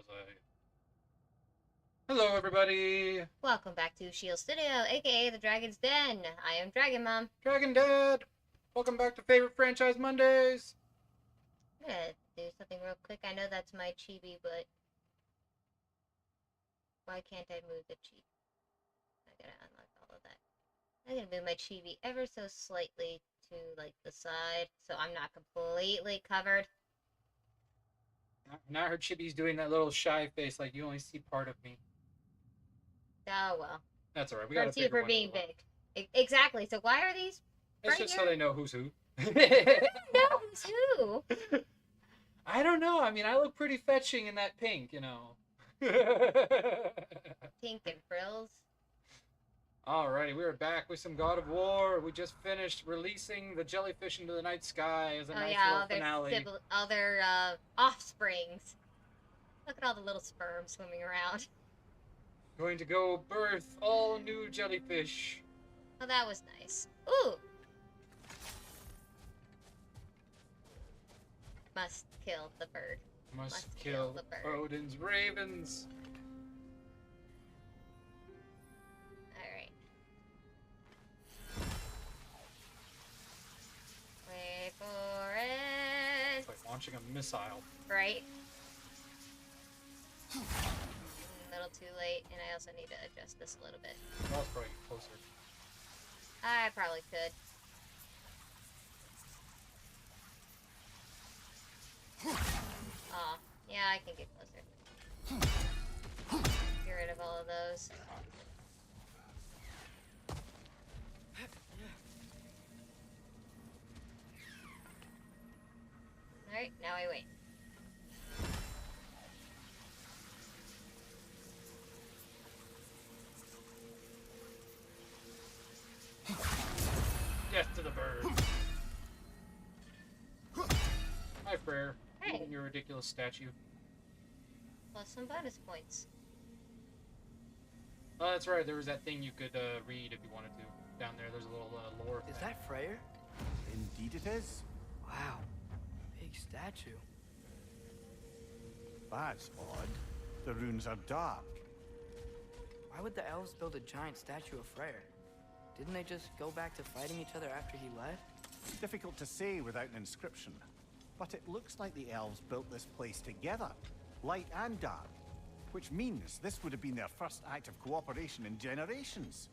like. Hello, everybody! Welcome back to Shield Studio, aka the Dragon's Den. I am Dragon Mom. Dragon Dad! Welcome back to Favorite Franchise Mondays! I'm gonna do something real quick. I know that's my chibi, but why can't I move the chibi? I gotta unlock all of that. I'm gonna move my chibi ever so slightly to, like, the side, so I'm not completely covered. Now her chibi's doing that little shy face, like you only see part of me. Oh, well. That's alright, we got a Hurts you bigger for one. being big. Exactly, so why are these It's right just here? so they know who's who. No, who's who? I don't know, I mean, I look pretty fetching in that pink, you know. Pink and frills. Alrighty, we're back with some God of War. We just finished releasing the jellyfish into the night sky as a nice little finale. All their offsprings. Look at all the little sperms swimming around. Going to go birth all new jellyfish. Oh, that was nice. Ooh! Must kill the bird. Must kill the bird. Odin's ravens. Alright. Wait for it. It's like launching a missile. Right? A little too late, and I also need to adjust this a little bit. That was probably closer. I probably could. Aw, yeah, I can get closer. Get rid of all of those. Alright, now I wait. Death to the bird. Hi, Frere. Hey. Your ridiculous statue. Plus some bonus points. Oh, that's right. There was that thing you could read if you wanted to. Down there, there's a little lore Is thing. that Freyr? Indeed it is. Wow. Big statue. That's odd. The runes are dark. Why would the elves build a giant statue of Freyr? Didn't they just go back to fighting each other after he left? Difficult to say without an inscription. But it looks like the elves built this place together, light and dark. Which means this would have been their first act of cooperation in generations.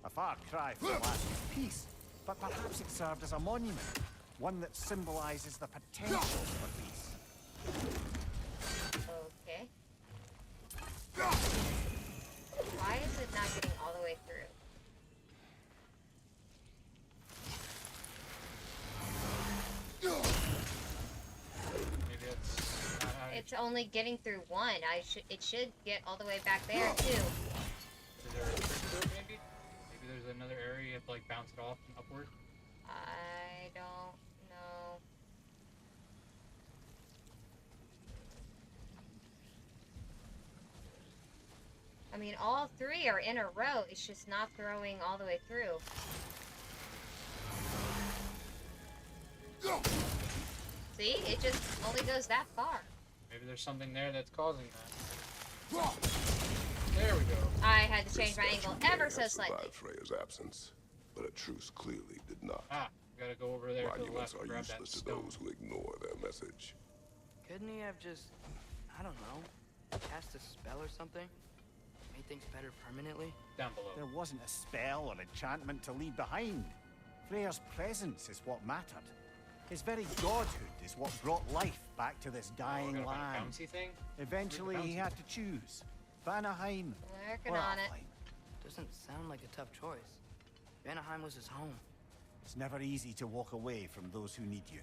A far cry from lasting peace, but perhaps it served as a monument. One that symbolizes the potential for peace. Okay. Why is it not getting all the way through? Maybe that's not how It's only getting through one. It should get all the way back there too. Is there a trick to it, maybe? Maybe there's another area you have to, like, bounce it off and upward? I don't know. I mean, all three are in a row. It's just not throwing all the way through. See? It just only goes that far. Maybe there's something there that's causing that. There we go. I had to change my angle ever so slightly. Survived Freya's absence, but a truce clearly did not. Ah, we gotta go over there to the Monuments left and are grab that useless to stone. those who ignore their message. Couldn't he have just, I don't know, cast a spell or something? Made things better permanently? Down below. There wasn't a spell or enchantment to leave behind. Freyr's presence is what mattered. His very godhood is what brought life back to this Oh, dying gotta find a land. bouncy thing? Eventually, he had to choose Vanaheim Working or on it. Alfheim. Doesn't sound like a tough choice. Vanaheim was his home. It's never easy to walk away from those who need you.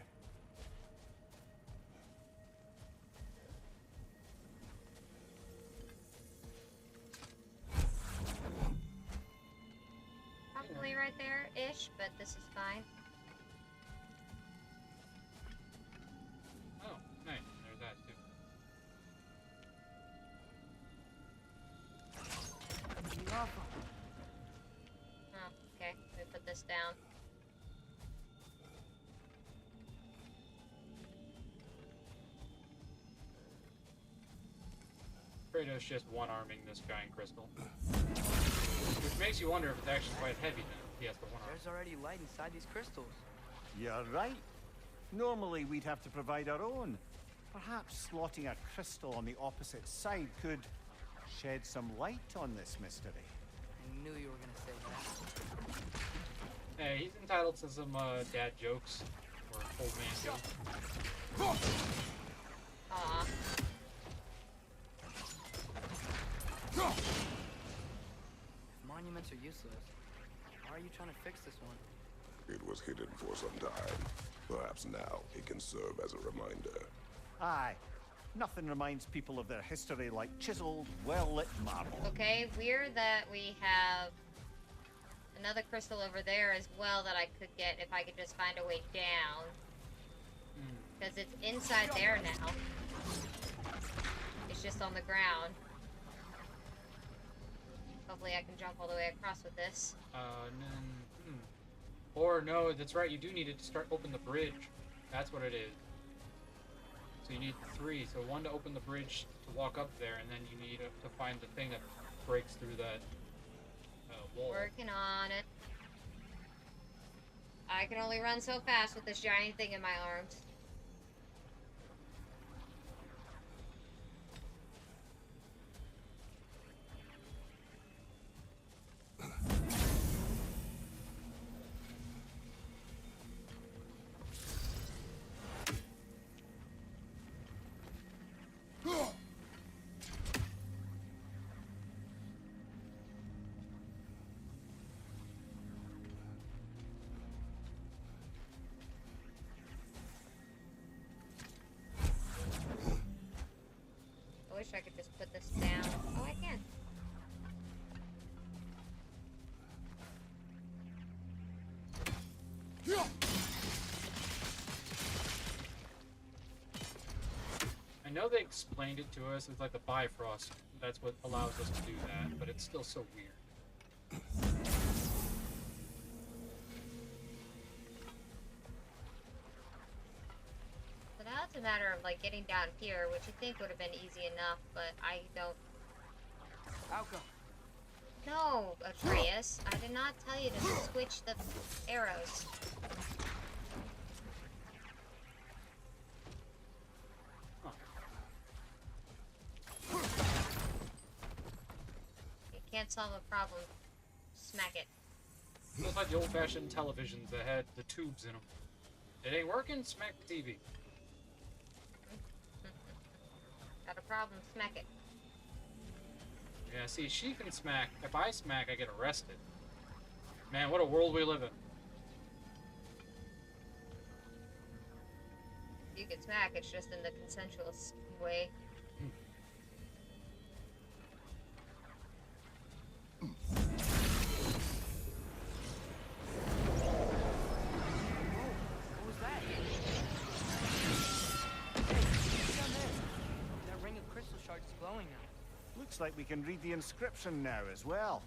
Probably right there-ish, but this is fine. Oh, nice. There's that too. Oh, okay. Let me put this down. Kratos just one-arming this giant crystal. Which makes you wonder if it's actually quite heavy then. He has to one-arm. There's already light inside these crystals. You're right. Normally we'd have to provide our own. Perhaps slotting a crystal on the opposite side could shed some light on this mystery. I knew you were gonna say that. Hey, he's entitled to some dad jokes. Or old man jokes. Aw. If monuments are useless, why are you trying to fix this one? It was hidden for some time. Perhaps now it can serve as a reminder. Aye. Nothing reminds people of their history like chiseled, well-lit marble. Okay, weird that we have another crystal over there as well that I could get if I could just find a way down. Because it's inside there now. It's just on the ground. Hopefully I can jump all the way across with this. Or no, that's right, you do need it to start open the bridge. That's what it is. So you need 3. So 1 to open the bridge to walk up there, and then you need to find the thing that breaks through that wall. Working on it. I can only run so fast with this giant thing in my arms. I wish I could just put this down. Oh, I can. I know they explained it to us. It's like the Bifrost. That's what allows us to do that, but it's still so weird. So now it's a matter of like getting down here, which you think would have been easy enough, but I don't. Outcome. No, Atreus, I did not tell you to switch the arrows. You can't solve a problem. Smack it. It's like the old-fashioned televisions that had the tubes in them. It ain't working? Smack the TV. Got a problem? Smack it. Yeah, see, she can smack. If I smack, I get arrested. Man, what a world we live in. You can smack, it's just in the consensual way. What was that? Hey, look down there. That ring of crystal shards is glowing now. Looks like we can read the inscription now as well.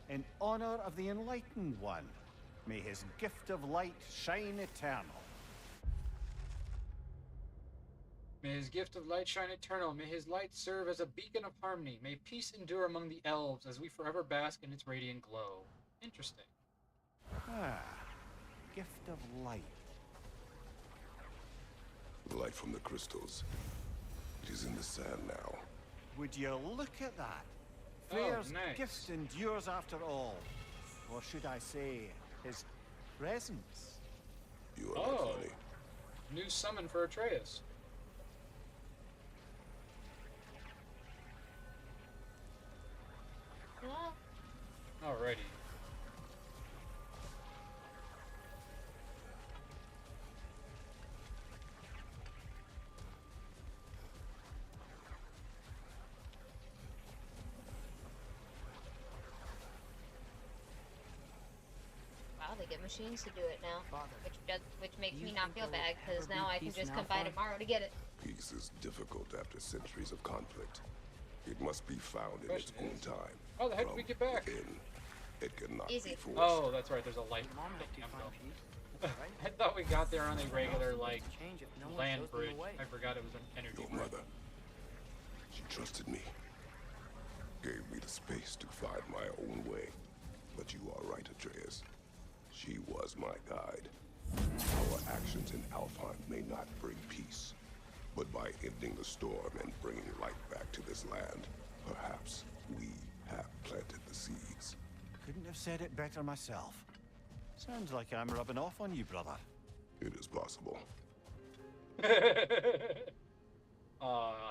In honor of the Enlightened One, may his gift of light shine eternal. May his gift of light shine eternal. May his light serve as a beacon of harmony. May peace endure among the elves as we forever bask in its radiant glow. Interesting. Ah, gift of light. Light from the crystals. It is in the sand now. Would you look at that? Oh, Freyr's nice. gift endures after all. Or should I say, his presence? You are not Oh. funny. New summon for Atreus. Well, Alrighty. wow, they get machines to do it now. Father, Which makes do you me not think feel there will bad, because ever now be I can peace just in come by Alpha? tomorrow to get it. Peace is difficult after centuries of conflict. It must be found in its Question own is, time. how the heck did we From get back? within. It cannot Easy. be forced. Oh, that's right. There's a light. Mom helped you thing. find peace. right? I thought we got there on a regular, Things like, change if no one land shows them bridge. the way. I forgot it was an energy Your bridge. mother. She trusted me. Gave me the space to find my own way. But you are right, Atreus. She was my guide. Our actions in Alfheim may not bring peace. But by ending the storm and bringing light back to this land, perhaps we have planted the seeds. Couldn't have said it better myself. Sounds like I'm rubbing off on you, brother. It is possible.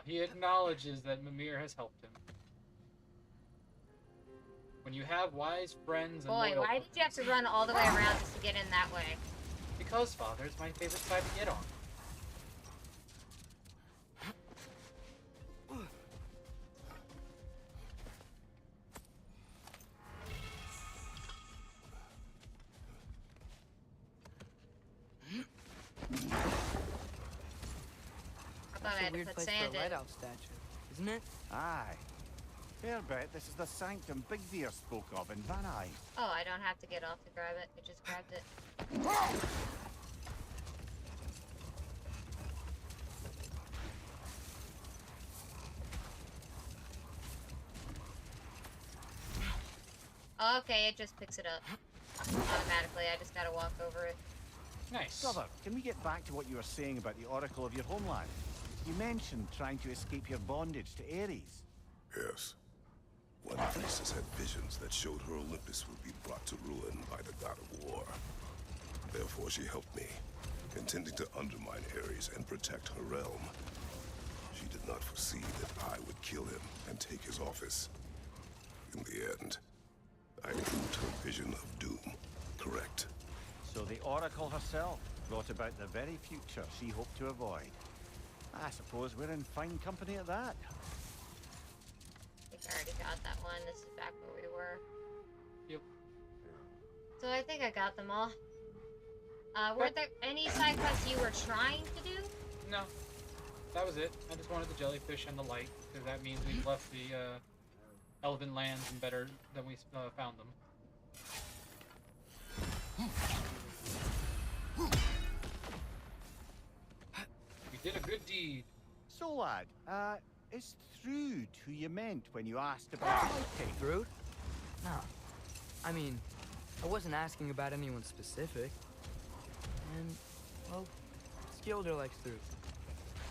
He acknowledges that Mimir has helped him. When you have wise friends and Boy, loyal why did you have to run all the way around just to get in that way? Because, Father, it's my favorite side to get on. I thought I That's a had to weird put place for sand a in. lighthouse statue, isn't it? Aye. Fair bet this is the sanctum Big Deer spoke of in Van Eye. Oh, I don't have to get off to grab it. I just grabbed it. Okay, it just picks it up automatically. I just gotta walk over it. Nice. Brother, can we get back to what you were saying about the oracle of your homeland? You mentioned trying to escape your bondage to Ares. Yes. One priestess had visions that showed her Olympus would be brought to ruin by the god of war. Therefore she helped me, intending to undermine Ares and protect her realm. She did not foresee that I would kill him and take his office. In the end, I proved her vision of doom correct. So the oracle herself brought about the very future she hoped to avoid. I suppose we're in fine company at that. I think I already got that one. This is back where we were. Yep. So I think I got them all. Were there any side quests you were trying to do? No. That was it. I just wanted the jellyfish and the light, because that means we've left the, Elven lands and better than we found them. We did a good deed. So lad, is Thrude who you meant when you asked about fighting? Rude? No. I mean, I wasn't asking about anyone specific. And, well, Skilder likes Thrude.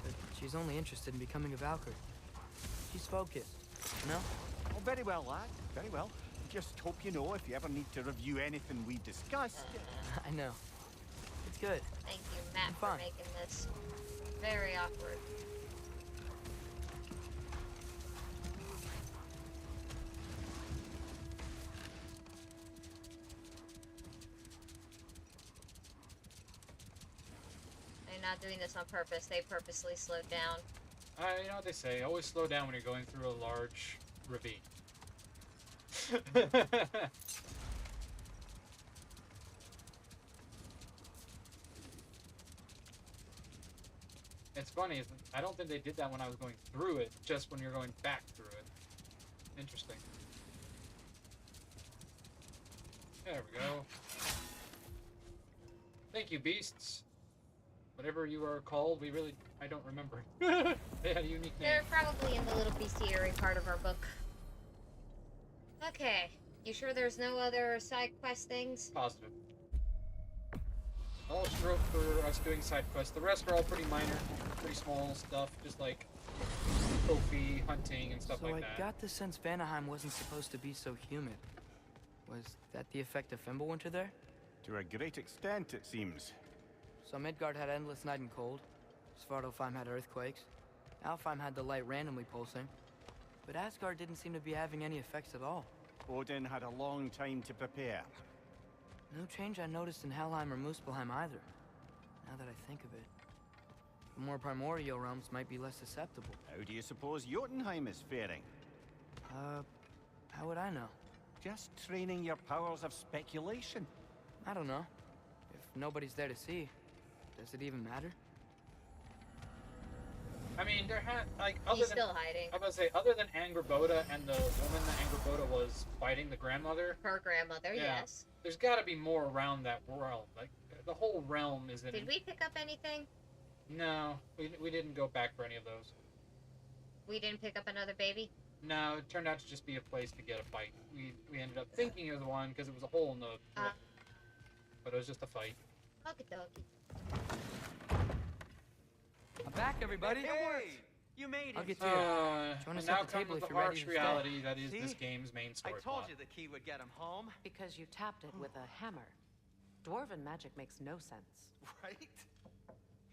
But she's only interested in becoming a Valkyrie. She's focused, you know? Oh, very well, lad. Very well. Just hope you know if you ever need to review anything we discussed. I know. It's good. Thank you, Matt, for Fun. making this very awkward. They're not doing this on purpose. They purposely slowed down. You know what they say, always slow down when you're going through a large ravine. It's funny, I don't think they did that when I was going through it, just when you're going back through it. Interesting. There we go. Thank you, beasts. Whatever you are called, I don't remember. They had a unique name. They're probably in the little bestiary part of our book. Okay. You sure there's no other side quest things? Positive. All stroke for us doing side quests. The rest are all pretty minor, pretty small stuff, just like trophy hunting and stuff So like I that. got the sense Vanaheim wasn't supposed to be so humid. Was that the effect of Fimbulwinter there? To a great extent, it seems. So Midgard had endless night and cold. Svartalfheim had earthquakes. Alfheim had the light randomly pulsing. But Asgard didn't seem to be having any effects at all. Odin had a long time to prepare. No change I noticed in Helheim or Muspelheim either. Now that I think of it. The more primordial realms might be less susceptible. How do you suppose Jotunheim is faring? How would I know? Just training your powers of speculation. I don't know. If nobody's there to see, does it even matter? I mean, there had other He's than still hiding. I was gonna say, other than Angrboda and the woman that Angrboda was fighting, the grandmother. Her grandmother, Yeah. yes. There's got to be more around that world. Like, the whole realm is in. Did we pick up anything? No, we didn't go back for any of those. We didn't pick up another baby? No, it turned out to just be a place to get a fight. We ended up thinking it was one because it was a hole in the. But it was just a fight. Okie dokie. I'm back, everybody. Hey, you made I'll it. get to you. Join And us now at the table comes if the you're ready harsh to stay. reality that is this See? game's main I story told plot. you the key would get him home. Because you tapped it with a hammer. Dwarven magic makes no sense. Right?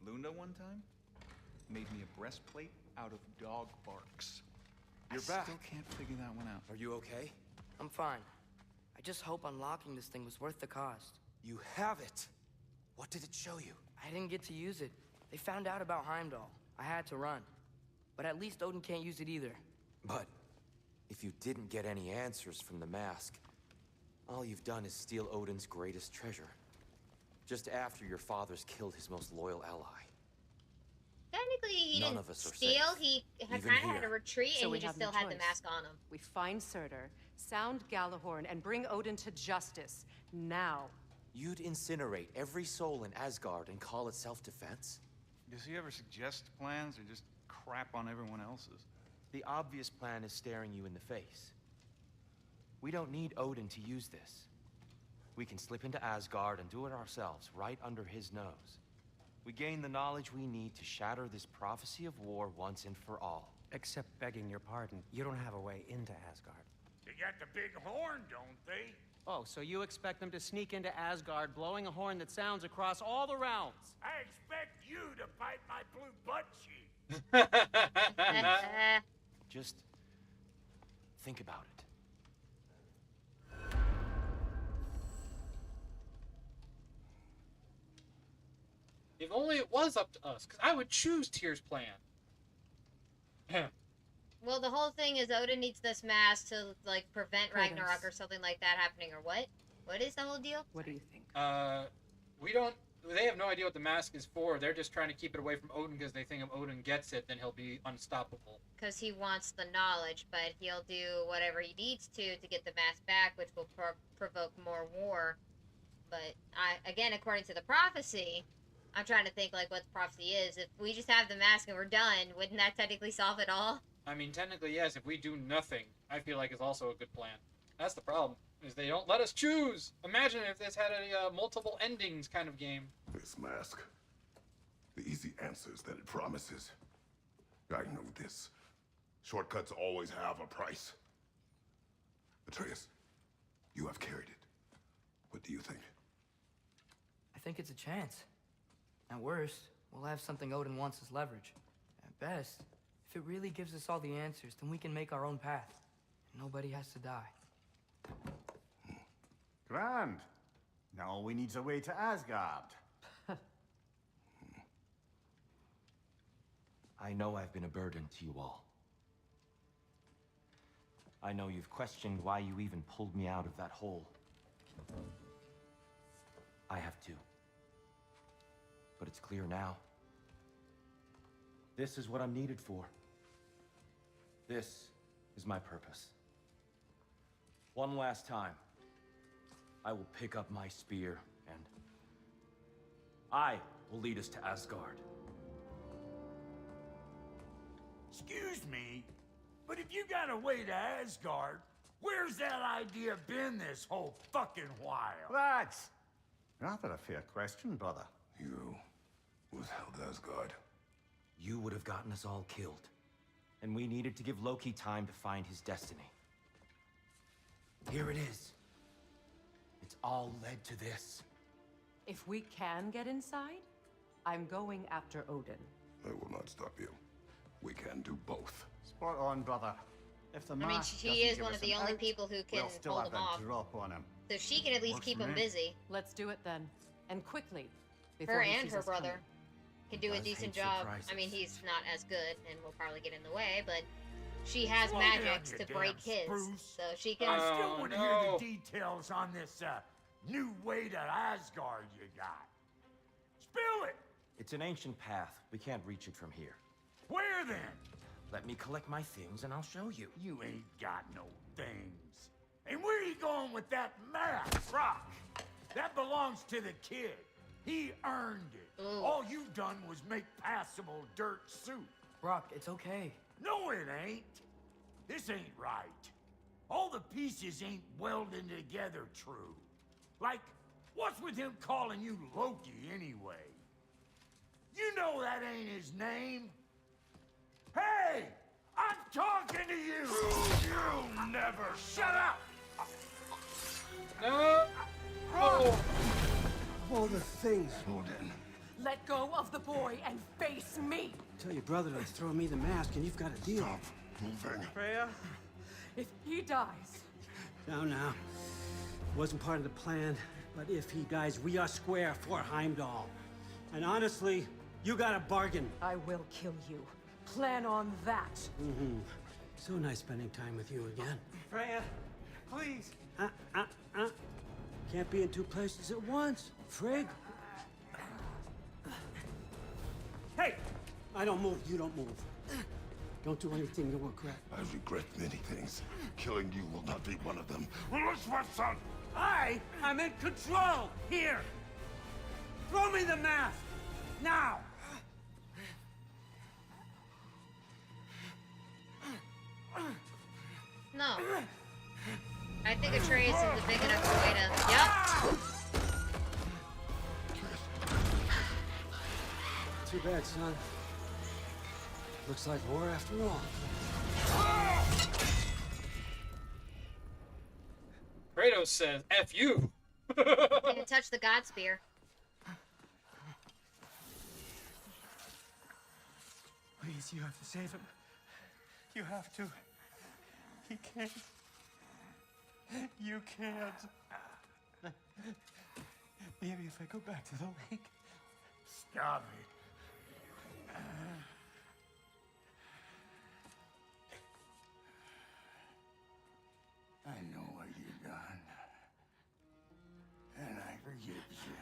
Luna one time made me a breastplate out of dog barks. You're I back. still can't figure that one out. Are you okay? I'm fine. I just hope unlocking this thing was worth the cost. You have it. What did it show you? I didn't get to use it. They found out about Heimdall. I had to run. But at least Odin can't use it either. But if you didn't get any answers from the mask, all you've done is steal Odin's greatest treasure. Just after your father's killed his most loyal ally. Technically, he None didn't of us are steal. safe. He had Even kind of had to here. retreat, So and we he just have no still had the choice. mask on him. We find Surtur, sound Galahorn, and bring Odin to justice. Now. You'd incinerate every soul in Asgard and call it self-defense? Does he ever suggest plans or just crap on everyone else's? The obvious plan is staring you in the face. We don't need Odin to use this. We can slip into Asgard and do it ourselves, right under his nose. We gain the knowledge we need to shatter this prophecy of war once and for all. Except begging your pardon, you don't have a way into Asgard. They got the big horn, don't they? Oh, so you expect them to sneak into Asgard blowing a horn that sounds across all the realms? I expect you to bite my blue butt cheek. Just think about it. If only it was up to us, because I would choose Tyr's plan. Well, the whole thing is Odin needs this mask to, like, prevent Kratos. Ragnarok or something like that happening, or what? What is the whole deal? What do you think? We don't. They have no idea what the mask is for. They're just trying to keep it away from Odin because they think if Odin gets it, then he'll be unstoppable. Because he wants the knowledge, but he'll do whatever he needs to get the mask back, which will provoke more war. But, again, according to the prophecy, I'm trying to think, like, what the prophecy is. If we just have the mask and we're done, wouldn't that technically solve it all? I mean, technically, yes. If we do nothing, I feel like it's also a good plan. That's the problem, is they don't let us choose. Imagine if this had a multiple endings kind of game. This mask. The easy answers that it promises. I know this. Shortcuts always have a price. Atreus, you have carried it. What do you think? I think it's a chance. At worst, we'll have something Odin wants as leverage. At best, if it really gives us all the answers, then we can make our own path. Nobody has to die. Grand. Now all we need's a way to Asgard. I know I've been a burden to you all. I know you've questioned why you even pulled me out of that hole. I have too. But it's clear now. This is what I'm needed for. This is my purpose. One last time, I will pick up my spear and I will lead us to Asgard. Excuse me, but if you got a way to Asgard, where's that idea been this whole fucking while? Lads! Rather a fair question, brother. You withheld Asgard. You would have gotten us all killed. And we needed to give Loki time to find his destiny. Here it is. It's all led to this. If we can get inside, I'm going after Odin. I will not stop you. We can do both. Spot on, brother. If the I mean, mask she doesn't is give one us of the an only out, people who can we'll still hold have him a off. drop on him. So she can at least Works keep for him me. busy. Let's do it then. And quickly. Before Her he and sees her us brother coming. can do a does decent hate job. surprises. I mean, he's not as good and will probably get in the way, but she has Slow down, magics you to damn break his. spruce. So she I can. still Oh, want to hear no. the details on this new way to Asgard you got. Spill it! It's an ancient path. We can't reach it from here. Where then? Let me collect my things and I'll show you. You ain't got no things. And where you going with that mask, Rock? That belongs to the kid. He earned it. Ooh. All you done was make passable dirt soup. Brock, it's okay. No, it ain't. This ain't right. All the pieces ain't welding together true. Like, what's with him calling you Loki anyway? You know that ain't his name. Hey! I'm talking to you! You never shut up! No! Oh! All the things. Odin. Let go of the boy and face me! Tell your brother to throw me the mask and you've got a deal. Stop moving. Freya, if he dies... Now. Wasn't part of the plan, but if he dies, we are square for Heimdall. And honestly, you got a bargain. I will kill you. Plan on that. Mm-hmm. So nice spending time with you again. Freya, please. Can't be in two places at once, Frig. Hey! I don't move, you don't move. Don't do anything to regret. I regret many things. Killing you will not be one of them. Release my son! I'm in control! Here! Throw me the mask! Now! No. I think Atreus is a big enough way to... Yep. Too bad, son. Looks like war after all. Kratos says, F you! Didn't touch the God Spear. Please, you have to save him. You have to. He can't. You can't. Maybe if I go back to the lake. Stop it. I know what you've done. And I forgive you.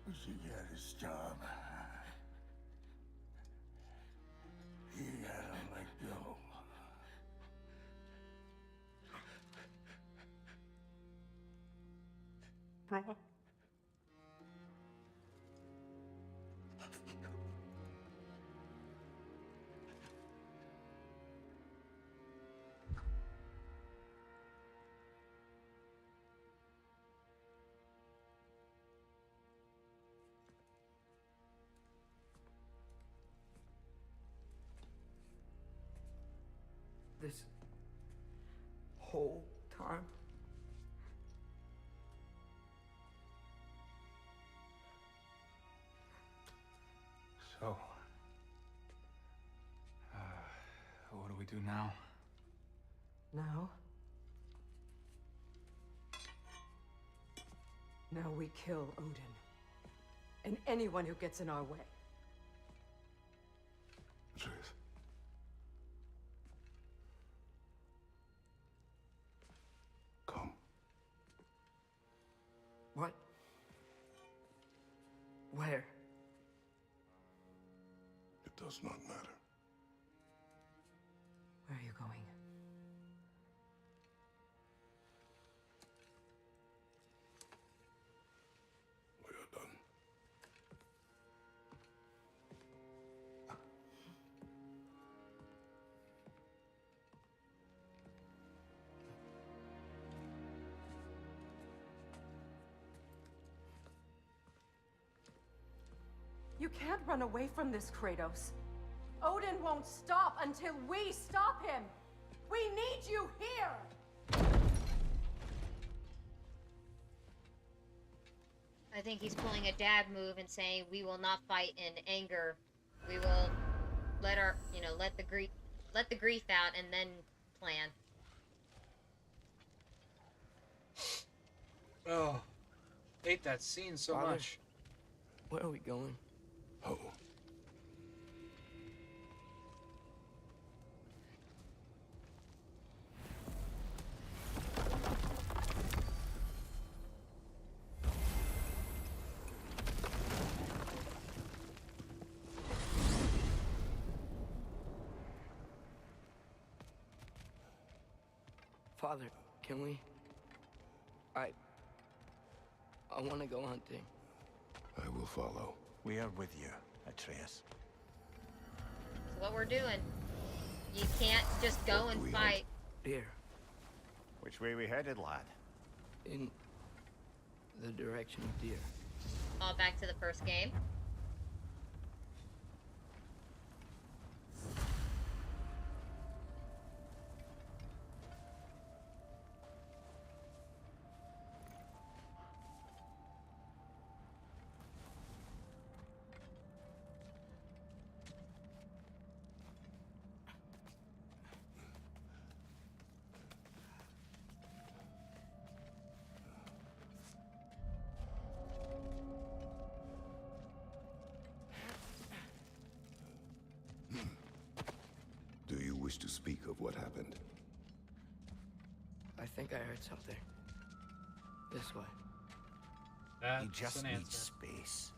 But you gotta stop. You gotta let go. Bro. This whole time? So, what do we do now? Now? Now we kill Odin. And anyone who gets in our way. Atreus. Come. What? Where? It does not matter. Where are you going? We are done. You can't run away from this, Kratos. Odin won't stop until we stop him! We need you here! I think he's pulling a dad move and saying we will not fight in anger. We will let our, let the grief out and then plan. Oh, hate that scene so Father? much. Where are we going? Oh. Father, can we? I want to go hunting. I will follow. We are with you, Atreus. It's what we're doing. You can't just go What do and we fight. Deer. Which way we headed, lad? In the direction of deer. All back to the first game. Do you wish to speak of what happened? I think I heard something. This way. That's He just an needs answer. space.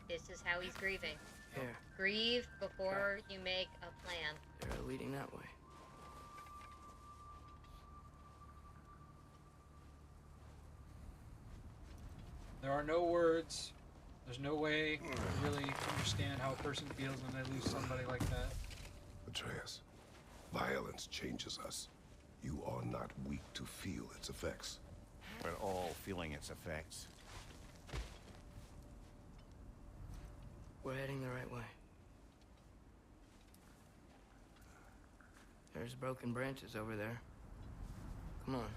This is how he's grieving. Here. Grieve before you make a plan. They're leading that way. There are no words. There's no way to really understand how a person feels when they lose somebody like that. Atreus, violence changes us. You are not weak to feel its effects. We're all feeling its effects. We're heading the right way. There's broken branches over there. Come on.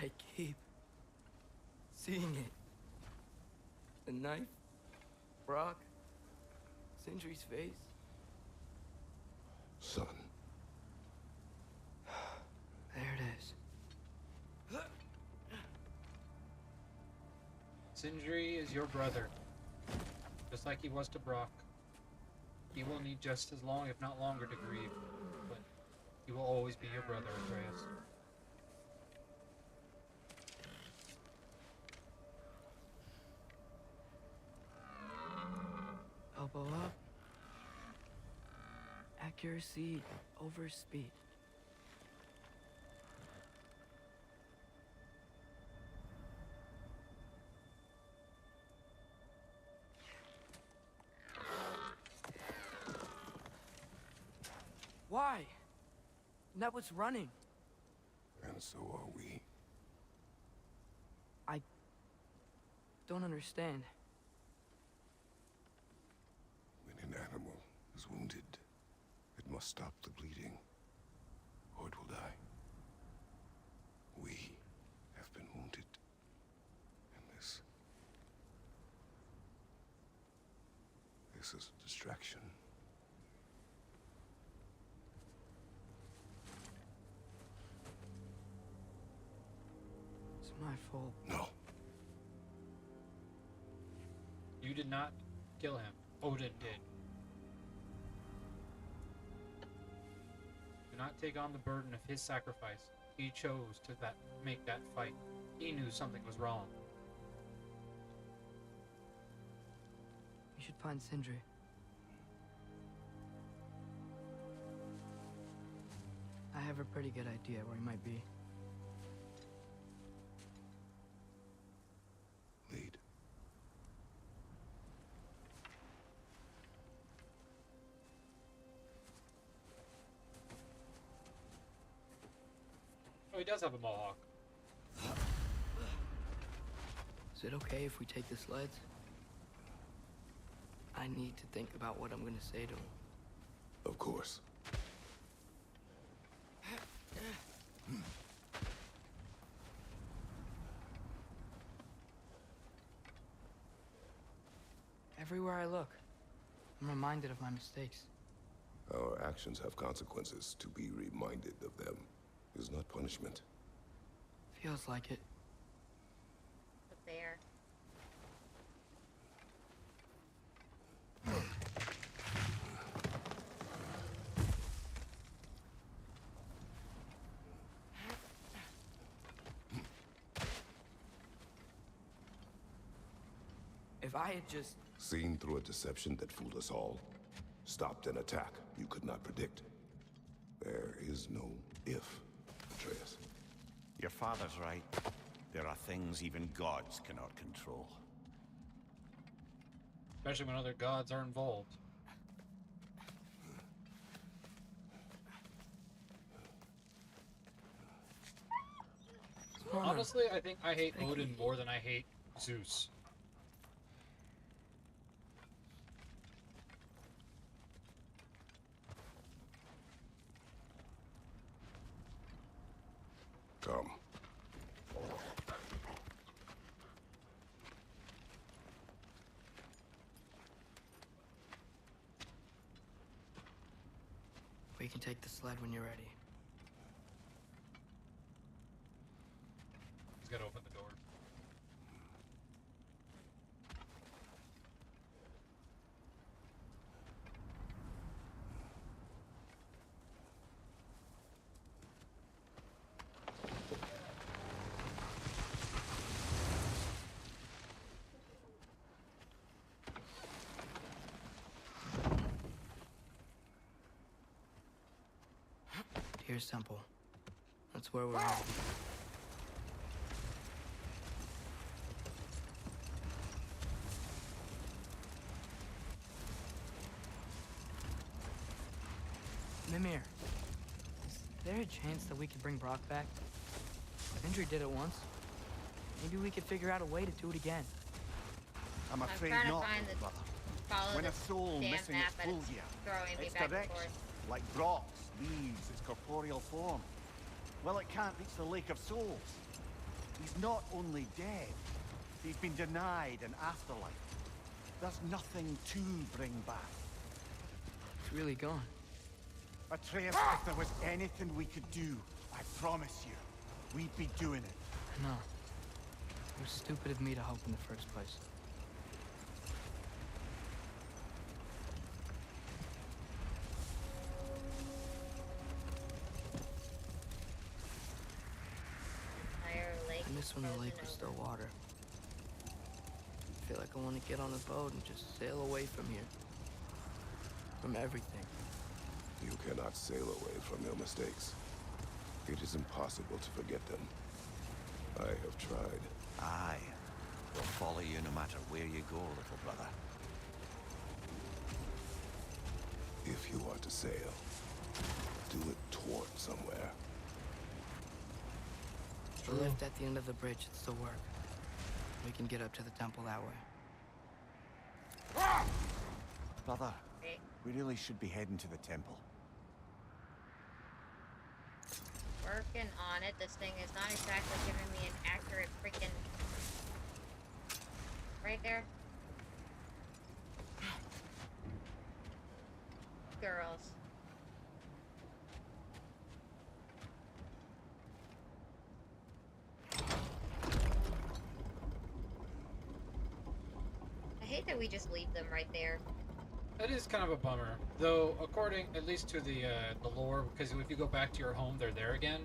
I keep seeing it. The knife, Brock, Sindri's face. Son. There it is. Sindri is your brother. Just like he was to Brock. He will need just as long, if not longer, to grieve. But he will always be your brother, Atreus. Elbow up. Accuracy over speed. Why? That was running. And so are we. I don't understand. When an animal is wounded, it must stop the bleeding, or it will die. We have been wounded. And this is a distraction. It's my fault. No. You did not kill him. Odin did. Do not take on the burden of his sacrifice. He chose to make that fight. He knew something was wrong. We should find Sindri. I have a pretty good idea where he might be. Lead. Oh, he does have a mohawk. Is it okay if we take the sleds? I need to think about what I'm gonna say to him. Of course. Everywhere I look, I'm reminded of my mistakes. Our actions have consequences. To be reminded of them is not punishment. Feels like it. The bear. If I had just... Seen through a deception that fooled us all. Stopped an attack you could not predict. There is no if, Atreus. Your father's right. There are things even gods cannot control. Especially when other gods are involved. Honestly, I think I hate Odin more than I hate Zeus. Come. We can take the sled when you're ready. He's gotta open the door. Here's Temple. That's where we're headed. Mimir, is there a chance that we could bring Brock back? Sindri did it once. Maybe we could figure out a way to do it again. I'm afraid trying to not, find the- brother. Follow When a this soul damn missing map, its but full it's gear, throwing me its back and direction, forth. like rocks, leaves its corporeal form. Well, it can't reach the Lake of Souls. He's not only dead, he's been denied an afterlife. There's nothing to bring back. It's really gone. Atreus, if there was anything we could do, I promise you, we'd be doing it. No. It was stupid of me to hope in the first place. I miss when the lake was still water. I feel like I want to get on a boat and just sail away from here. From everything. You cannot sail away from your mistakes. It is impossible to forget them. I have tried. Aye. We'll follow you no matter where you go, little brother. If you are to sail, do it toward somewhere. The lift at the end of the bridge should still work. We can get up to the temple that way. Brother, we really should be heading to the temple. Working on it. This thing is not exactly giving me an accurate freaking... Right there. Girls. I hate that we just leave them right there. That is kind of a bummer, though. According, at least to the lore, because if you go back to your home, they're there again.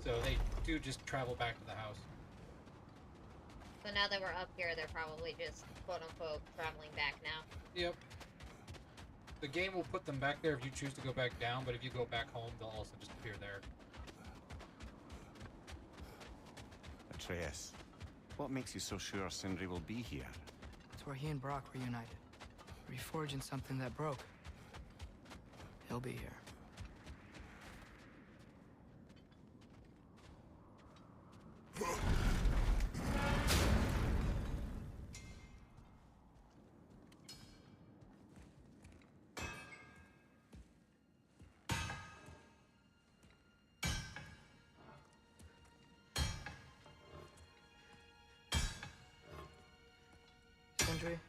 So they do just travel back to the house. So now that we're up here, they're probably just quote unquote traveling back now. Yep. The game will put them back there if you choose to go back down, but if you go back home, they'll also just appear there. Atreus, what makes you so sure Sindri will be here? It's where he and Brock were united. Reforging something that broke. He'll be here. Sindri?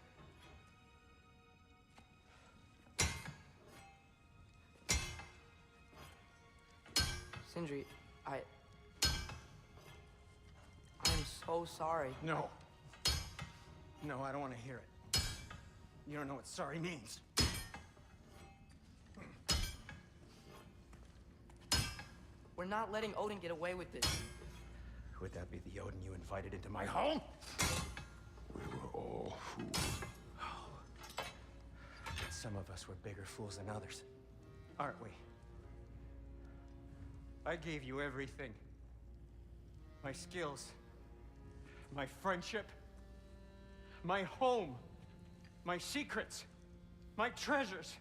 Sindri, I'm so sorry. No. No, I don't want to hear it. You don't know what sorry means. We're not letting Odin get away with this. Would that be the Odin you invited into my home? We were all fools. But some of us were bigger fools than others. Aren't we? I gave you everything. my skills, my friendship, my home, my secrets, my treasures.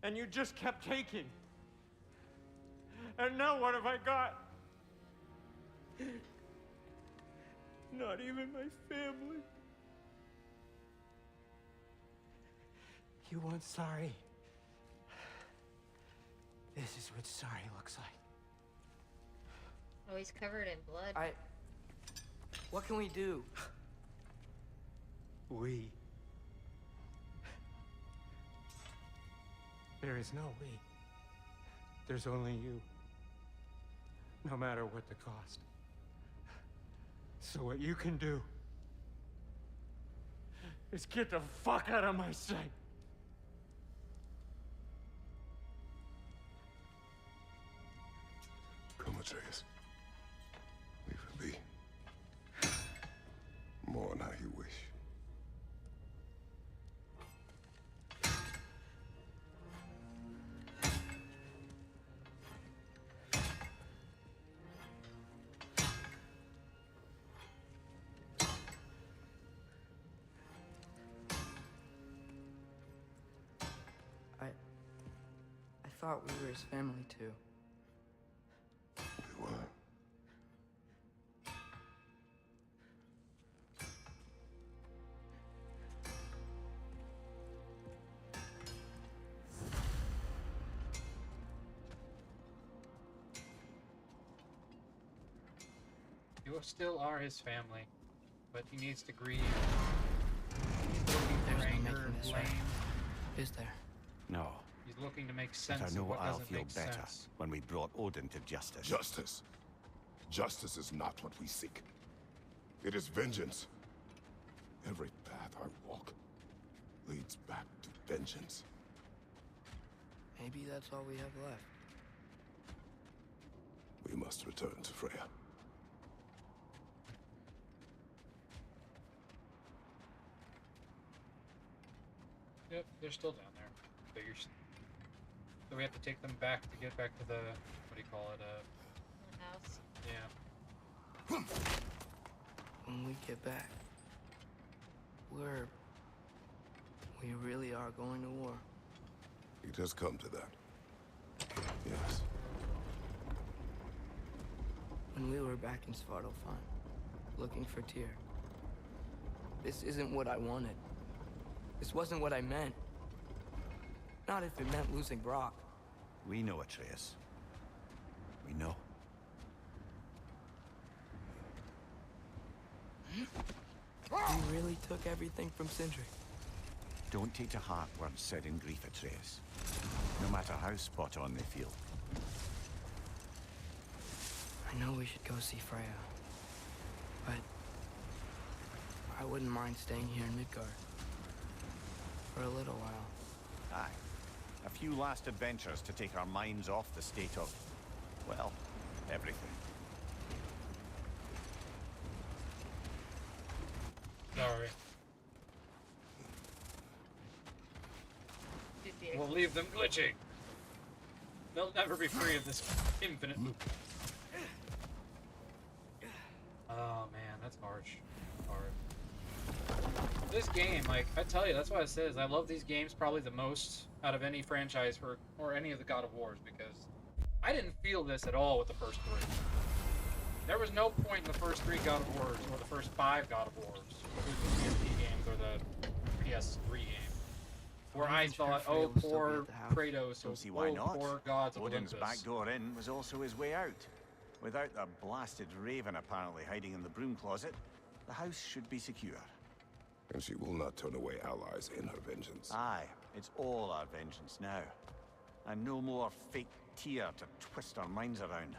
And you just kept taking. And now what have I got? Not even my family. You want sorry? This is what sorry looks like. Oh, he's covered in blood. What can we do? We. There is no we. There's only you. No matter what the cost. So what you can do is get the fuck out of my sight. Come, Atreus. Leave it be. Mourn how you wish. I thought we were his family too. We were. You still are his family, but he needs to grieve. There's no Anger making and this blame. right. Is there? No. He's looking to make But sense I of know what I'll doesn't feel make better sense. when we brought Odin to justice. Justice. Justice is not what we seek. It is vengeance. Every path I walk leads back to vengeance. Maybe that's all we have left. We must return to Freya. Yep, they're still down there. So we have to take them back to get back to the, what do you call it, The house. yeah. When we get back, we really are going to war. It has come to that. Yes. When we were back in Svartalfheim, looking for Tyr, this isn't what I wanted. This wasn't what I meant. Not if it meant losing Brock. We know, Atreus. We know. We really took everything from Sindri. Don't take to heart words said in grief, Atreus. No matter how spot on they feel. I know we should go see Freya, but I wouldn't mind staying here in Midgard for a little while. Aye. A few last adventures to take our minds off the state of, well, everything. Sorry. We'll leave them glitching. They'll never be free of this infinite loop. Oh man, that's harsh. Hard. This game, like, I tell you, that's why it says I love these games probably the most out of any franchise or any of the God of Wars, because I didn't feel this at all with the first three. There was no point in the first three God of Wars, or the first 5 God of Wars, including the PSP games or the PS3 game, where I thought, oh, poor Kratos, Don't see why oh, not. poor gods of Odin's Olympus. back door in was also his way out. Without the blasted raven apparently hiding in the broom closet, the house should be secure. And she will not turn away allies in her vengeance. Aye, it's all our vengeance now. And no more fake Tyr to twist our minds around.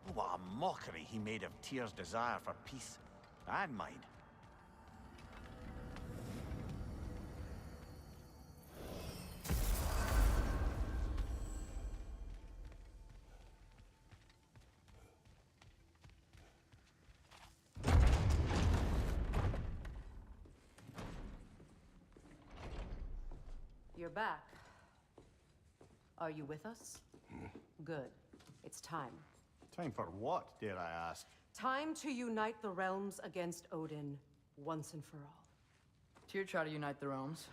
Oh, what a mockery he made of Tyr's desire for peace. And mine. You're back. Are you with us? Good. It's time. Time for what, dare I ask? Time to unite the realms against Odin once and for all. Tyr tried to unite the realms.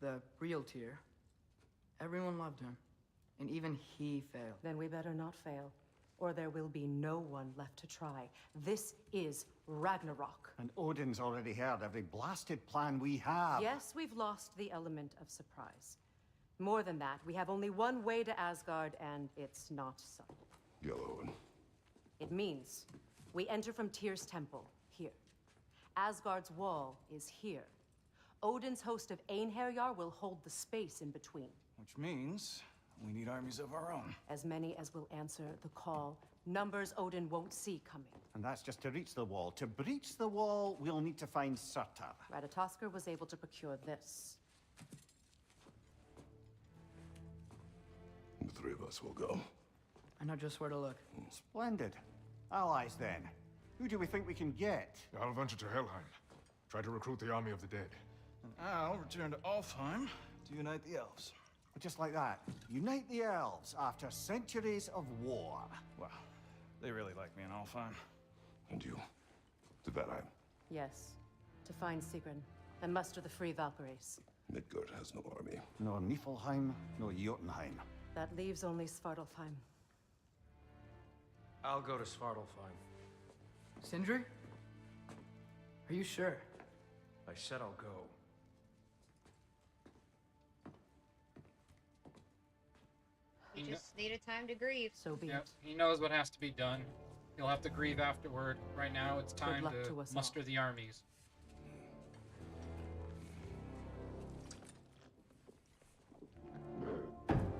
The real Tyr. Everyone loved him. And even he failed. Then we better not fail, or there will be no one left to try. This is Ragnarok. And Odin's already heard every blasted plan we have. Yes, we've lost the element of surprise. More than that, we have only one way to Asgard, and it's not subtle. Yellow. It means we enter from Tyr's temple, here. Asgard's wall is here. Odin's host of Einherjar will hold the space in between. Which means we need armies of our own. As many as will answer the call. Numbers Odin won't see coming. And that's just to reach the wall. To breach the wall, we'll need to find Surtur. Ratatoskr was able to procure this. The three of us will go. I know just where to look. Splendid. Allies, then. Who do we think we can get? I'll venture to Helheim. Try to recruit the army of the dead. And I'll return to Alfheim to unite the elves. Just like that. Unite the elves after centuries of war. Well, they really like me in Alfheim. And you? To Valheim. Yes. To find Sigrun and muster the free Valkyries. Midgard has no army. Nor Niflheim, nor Jotunheim. That leaves only Svartalfheim. I'll go to Svartalfheim. Sindri? Are you sure? I said I'll go. You just needed time to grieve. So be Yep, it. he knows what has to be done. He'll have to grieve afterward. Right now, it's time luck to to us muster the armies.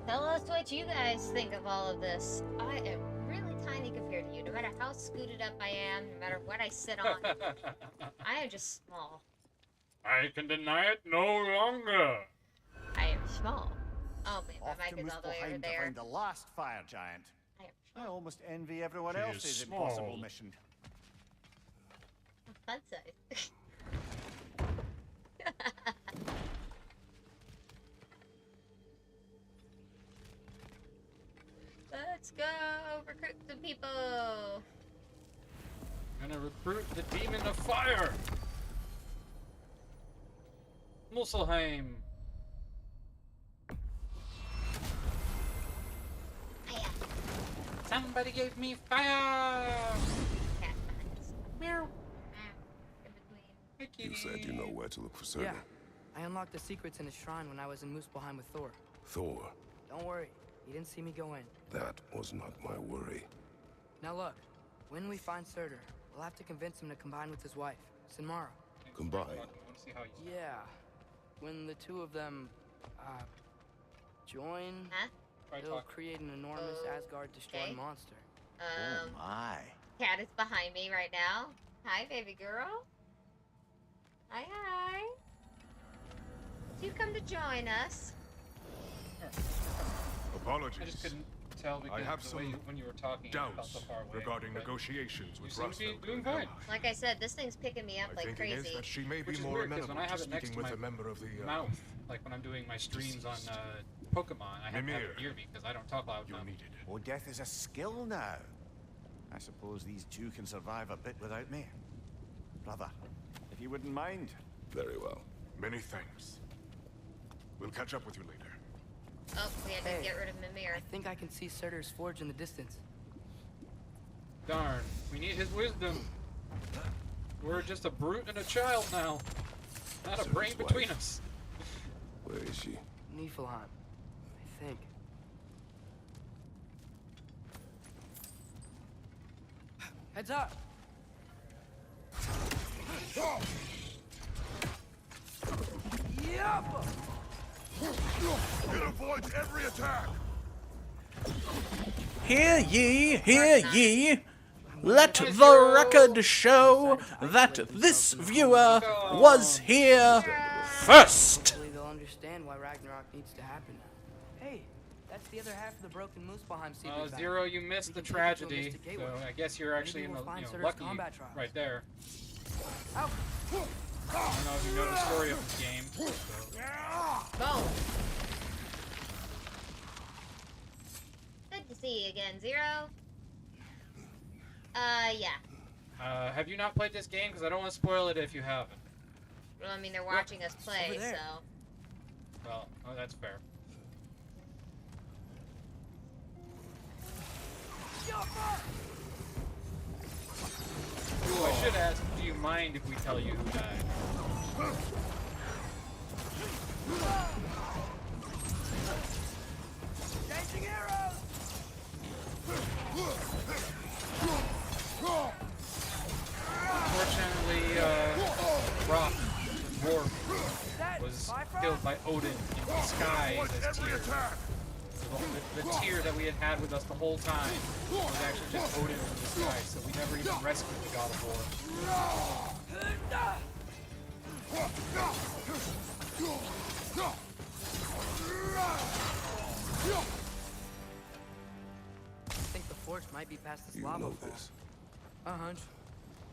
Tell us what you guys think of all of this. I am really tiny compared to you. No matter how scooted up I am, no matter what I sit on, I am just small. I can deny it no longer. I am small. Oh man, Off my to mic is all the way over Muspelheim to there. find the last fire giant. I am I almost envy everyone She is else's small. impossible mission. fun size. Let's go recruit some people. I'm gonna recruit the demon of fire. Muspelheim. Somebody gave me fire. Cat eyes. Meow. In between. Hey, kitty. You said you know where to look for Surtur. Yeah. I unlocked the secrets in his shrine when I was in Muspelheim with Thor. Thor. Don't worry. He didn't see me go in. That was not my worry. Now look. When we find Surtur, we'll have to convince him to combine with his wife, Sinmara. Combine. I want to see how you Yeah. When the two of them, join, Huh? try they'll talking. create an enormous Asgard-destroying okay. monster. Oh my. Cat is behind me right now. Hi, baby girl. Hi, hi. Did you come to join us? Apologies. I just couldn't tell because I have of the way some you, when you were talking, I felt doubts so far away. regarding but negotiations you with seem to be Rosfeldt doing and fine. Helheim. Like I said, this thing's picking me up My like thinking crazy. is that she may be Which is more weird because when amenable I to have it next speaking to with my a member of the mouth, like when I'm doing my streams on Pokemon, I have to have it Mimir. near me because I don't talk loud You're enough. needed. Oh, death is a skill now. I suppose these two can survive a bit without me. Brother, if you wouldn't mind. Very well. Many thanks. We'll catch up with you later. Oh, we had to Hey. get rid of Mimir. I think I can see Surtur's forge in the distance. Darn, we need his wisdom. We're just a brute and a child now. Not a Surtur's brain between wife. us. Where is she? Niflheim, I think. Heads up! Yep! It avoids every attack! Hear ye, hear ye. Let the record show that this viewer was here first. Hopefully they'll understand why Ragnarok needs to happen. Hey, that's the other half of the broken Muspelheim secret. Zero, you missed the We can take it to a tragedy, Mystic so Gateway. I guess you're actually Maybe in the we'll find Surtur's lucky combat trials. right there. Ow. I don't know if you know the story of the game. So. Boom. Good to see you again, Zero. Yeah. Have you not played this game? Because I don't want to spoil it if you haven't. Well, I mean, they're watching us play, over there. so. Well, oh, that's fair. Ooh, I should ask, do you mind if we tell you who died? Changing arrows! Unfortunately, Rock, dwarf, was killed by Odin in disguise as Tyr. The Tyr that we had with us the whole time was actually just Odin in disguise, so we never even rescued the God of War. I think the forge might be past this You lava know fall. this. A hunch.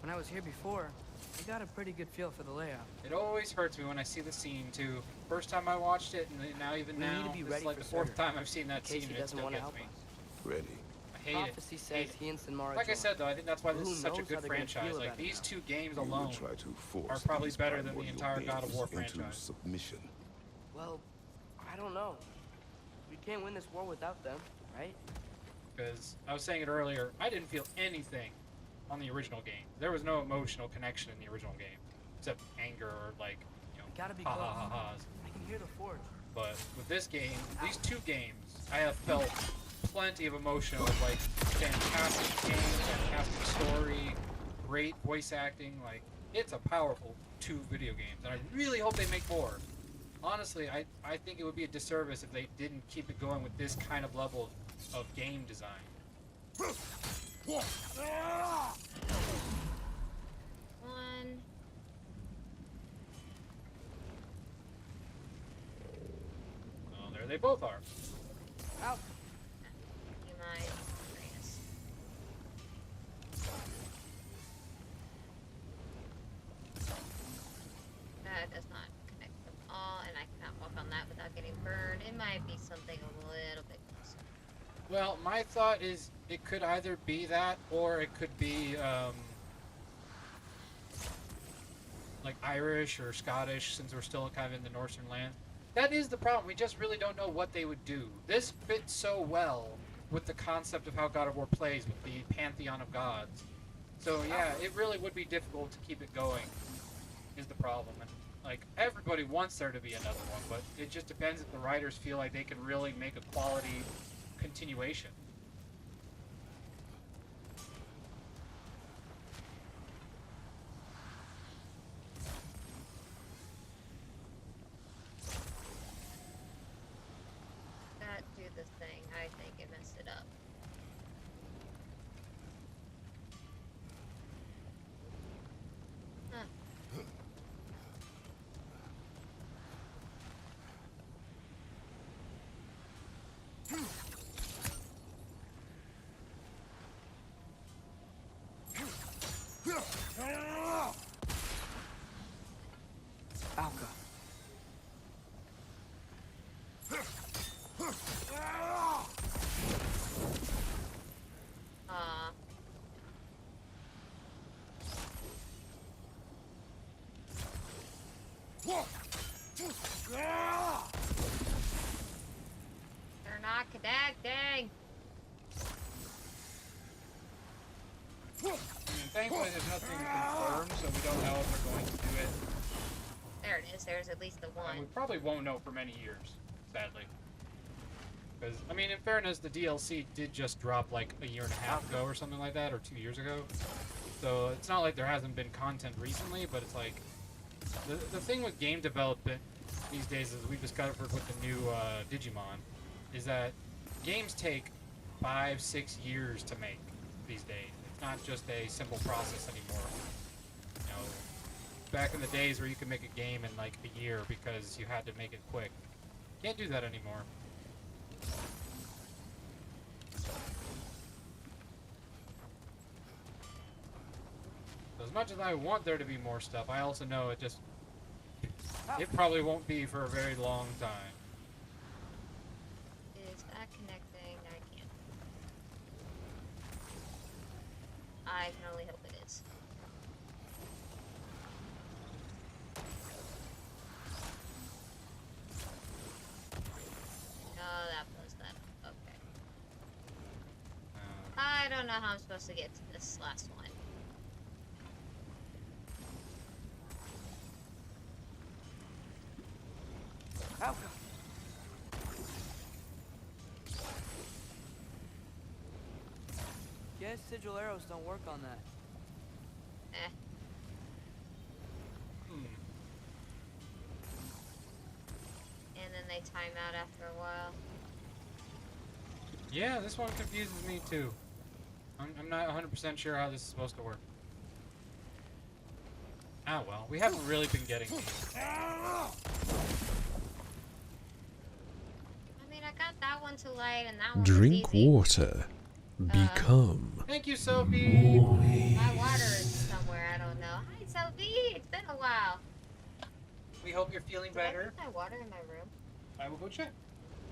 When I was here before, I got a pretty good feel for the layout. It always hurts me when I see the scene too. First time I watched it, and now even We now, need to be this ready is like for the fourth Surtur, time I've seen that in case scene, he and it doesn't still want to gets help me. us. Ready. I hate Prophecy it. says Hate it. he and Sinmara Like I joined. said though, I think that's why this Who is such a knows good how they're gonna franchise. feel Like about it these now. two games We will alone try to force are probably these better than the primordial entire God of War beings into franchise. submission. Well, I don't know. We can't win this war without them, right? Because I was saying it earlier, I didn't feel anything on the original game. There was no emotional connection in the original game, except anger or like, you know, Gotta be ha close. ha ha ha's. I can hear the forge. But with this game, these two games, I have felt plenty of emotion of like fantastic game, fantastic story, great voice acting. Like it's a powerful two video games, and I really hope they make more. Honestly, I think it would be a disservice if they didn't keep it going with this kind of level of game design. One. Oh, there they both are. Out. You mind, Atreus? That does not connect them all, and I cannot walk on that without getting burned. It might be something a little bit closer. Well, my thought is it could either be that, or it could be like Irish or Scottish, since we're still kind of in the Northern land. That is the problem. We just really don't know what they would do. This fits so well with the concept of how God of War plays with the pantheon of gods. So yeah, it really would be difficult to keep it going, is the problem. And like everybody wants there to be another one, but it just depends if the writers feel like they can really make a quality continuation. That do the thing. I think it messed it up. Huh. Alka. They're not connecting. I mean, thankfully there's nothing confirmed, so we don't know if they're going to do it. There it is. There's at least the And one. we probably won't know for many years, sadly. Because, I mean, in fairness, the DLC did just drop like a year and a half ago or something like that, or 2 years ago. So it's not like there hasn't been content recently, but it's like, the thing with game development these days, as we discovered with the new Digimon, is that games take 5-6 years to make these days. It's not just a simple process anymore. You know, back in the days where you could make a game in like a year because you had to make it quick. Can't do that anymore. As much as I want there to be more stuff, I also know it probably won't be for a very long time. Is that connecting? I can't. I can only hope it is. is. Oh, that blows that up. Okay. I don't know how I'm supposed to get to this last one. Alka. Guess sigil arrows don't work on that. Eh. And then they time out after a while. Yeah, this one confuses me too. I'm not 100% sure how this is supposed to work. Ah well, we haven't really been getting these. I mean, I got that one to light and that one Drink was easy. water. Become. Thank you, Sophie! My water is somewhere, I don't know. Hi, Sophie! It's been a while. We hope you're feeling Did I better. leave my water in my room? I will go check.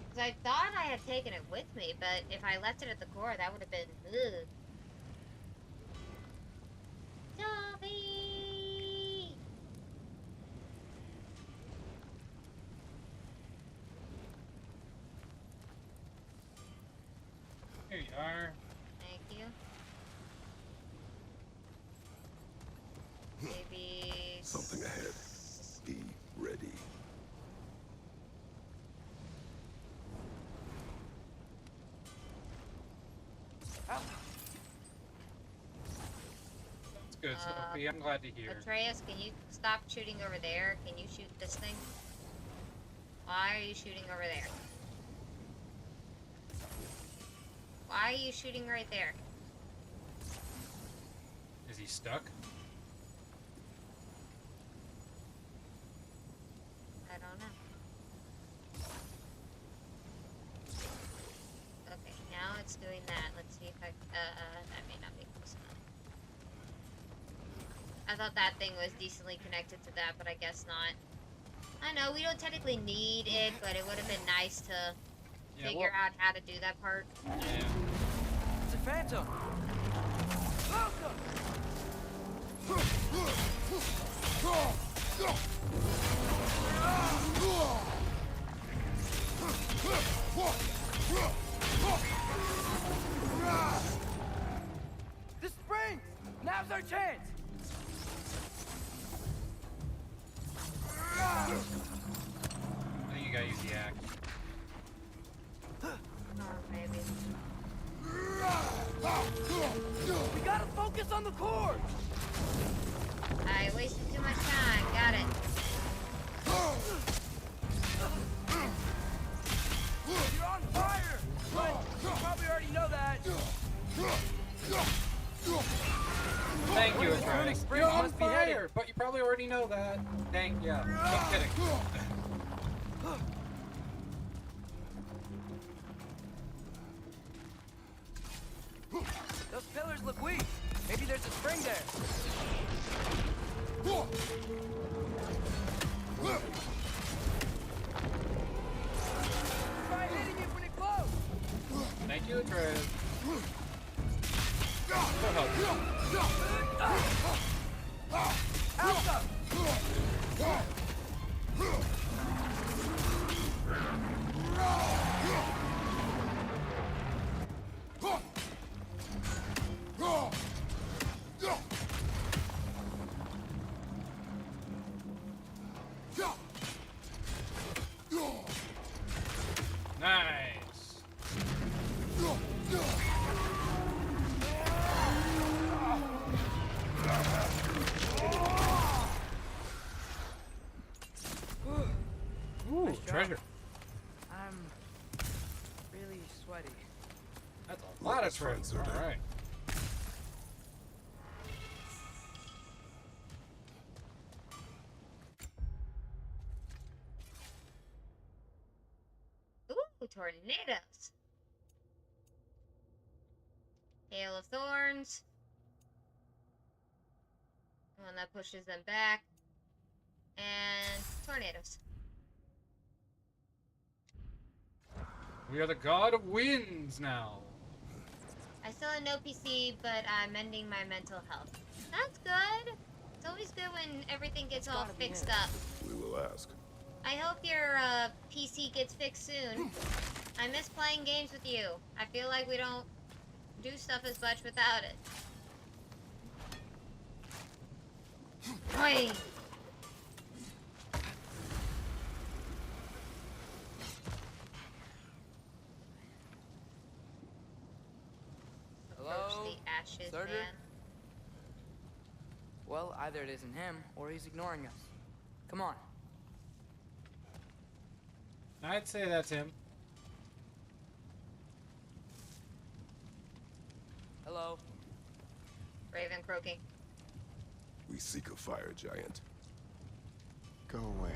Because I thought I had taken it with me, but if I left it at the core, that would have been... Ugh. Sophie! Here you are. Thank you. Maybe... Something ahead. Be ready. That's good, Sophie. I'm glad to hear. Atreus, can you stop shooting over there? Can you shoot this thing? Why are you shooting over there? Why are you shooting right there? Is he stuck? I don't know. Okay, now it's doing that. Let's see if I... that may not be close enough. I thought that thing was decently connected to that, but I guess not. I know, we don't technically need it, but it would have been nice to figure out how to do that part. Yeah. It's a phantom. Welcome. The springs! Now's our chance! I think you gotta use the axe. Maybe. We gotta focus on the core! I wasted too much time. Got it. You're on fire! But you probably already know that. Thank you, Burning Atreus. springs You're on must be headed. fire, but you probably already know that. Thank you. No kidding. Those pillars look weak. Maybe there's a spring there. Try hitting it when it glows. Thank you, Atreus. Go help. Alka! Nice. Ooh, Nice job. treasure. I'm really sweaty. That's a lot of treasure. All right. Ooh, tornadoes. Hail of Thorns. One that pushes them back. And tornadoes. We are the god of winds now. I still have no PC, but I'm mending my mental health. That's good. It's always good when everything gets all fixed up. We will ask. I hope your PC gets fixed soon. I miss playing games with you. I feel like we don't do stuff as much without it. Wait. Hello? The ashes, Surtur? man. Well, either it isn't him, or he's ignoring us. Come on. I'd say that's him. Hello? Raven croaking. We seek a fire giant. Go away.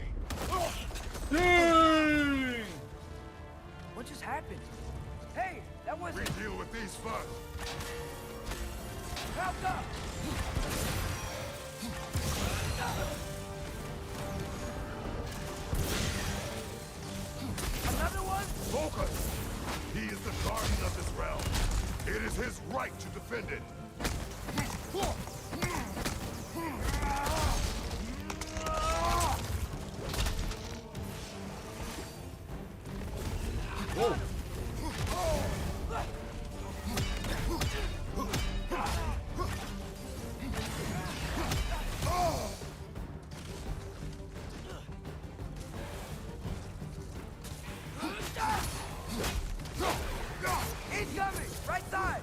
What just happened? Hey, that wasn't... We deal with these first. Help up! Another one? Focus! He is the guardian of this realm. It is his right to defend it. Whoa. He's coming! Right side!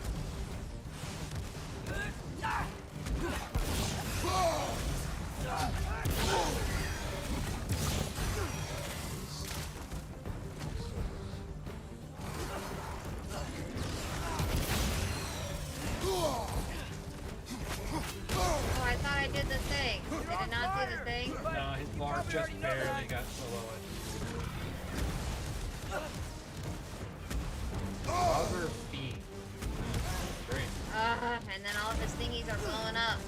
Oh, I thought I did the thing. Did it not do the thing? No, his bar just barely got below it. Other fiend. Great. And then all of his thingies are blowing up.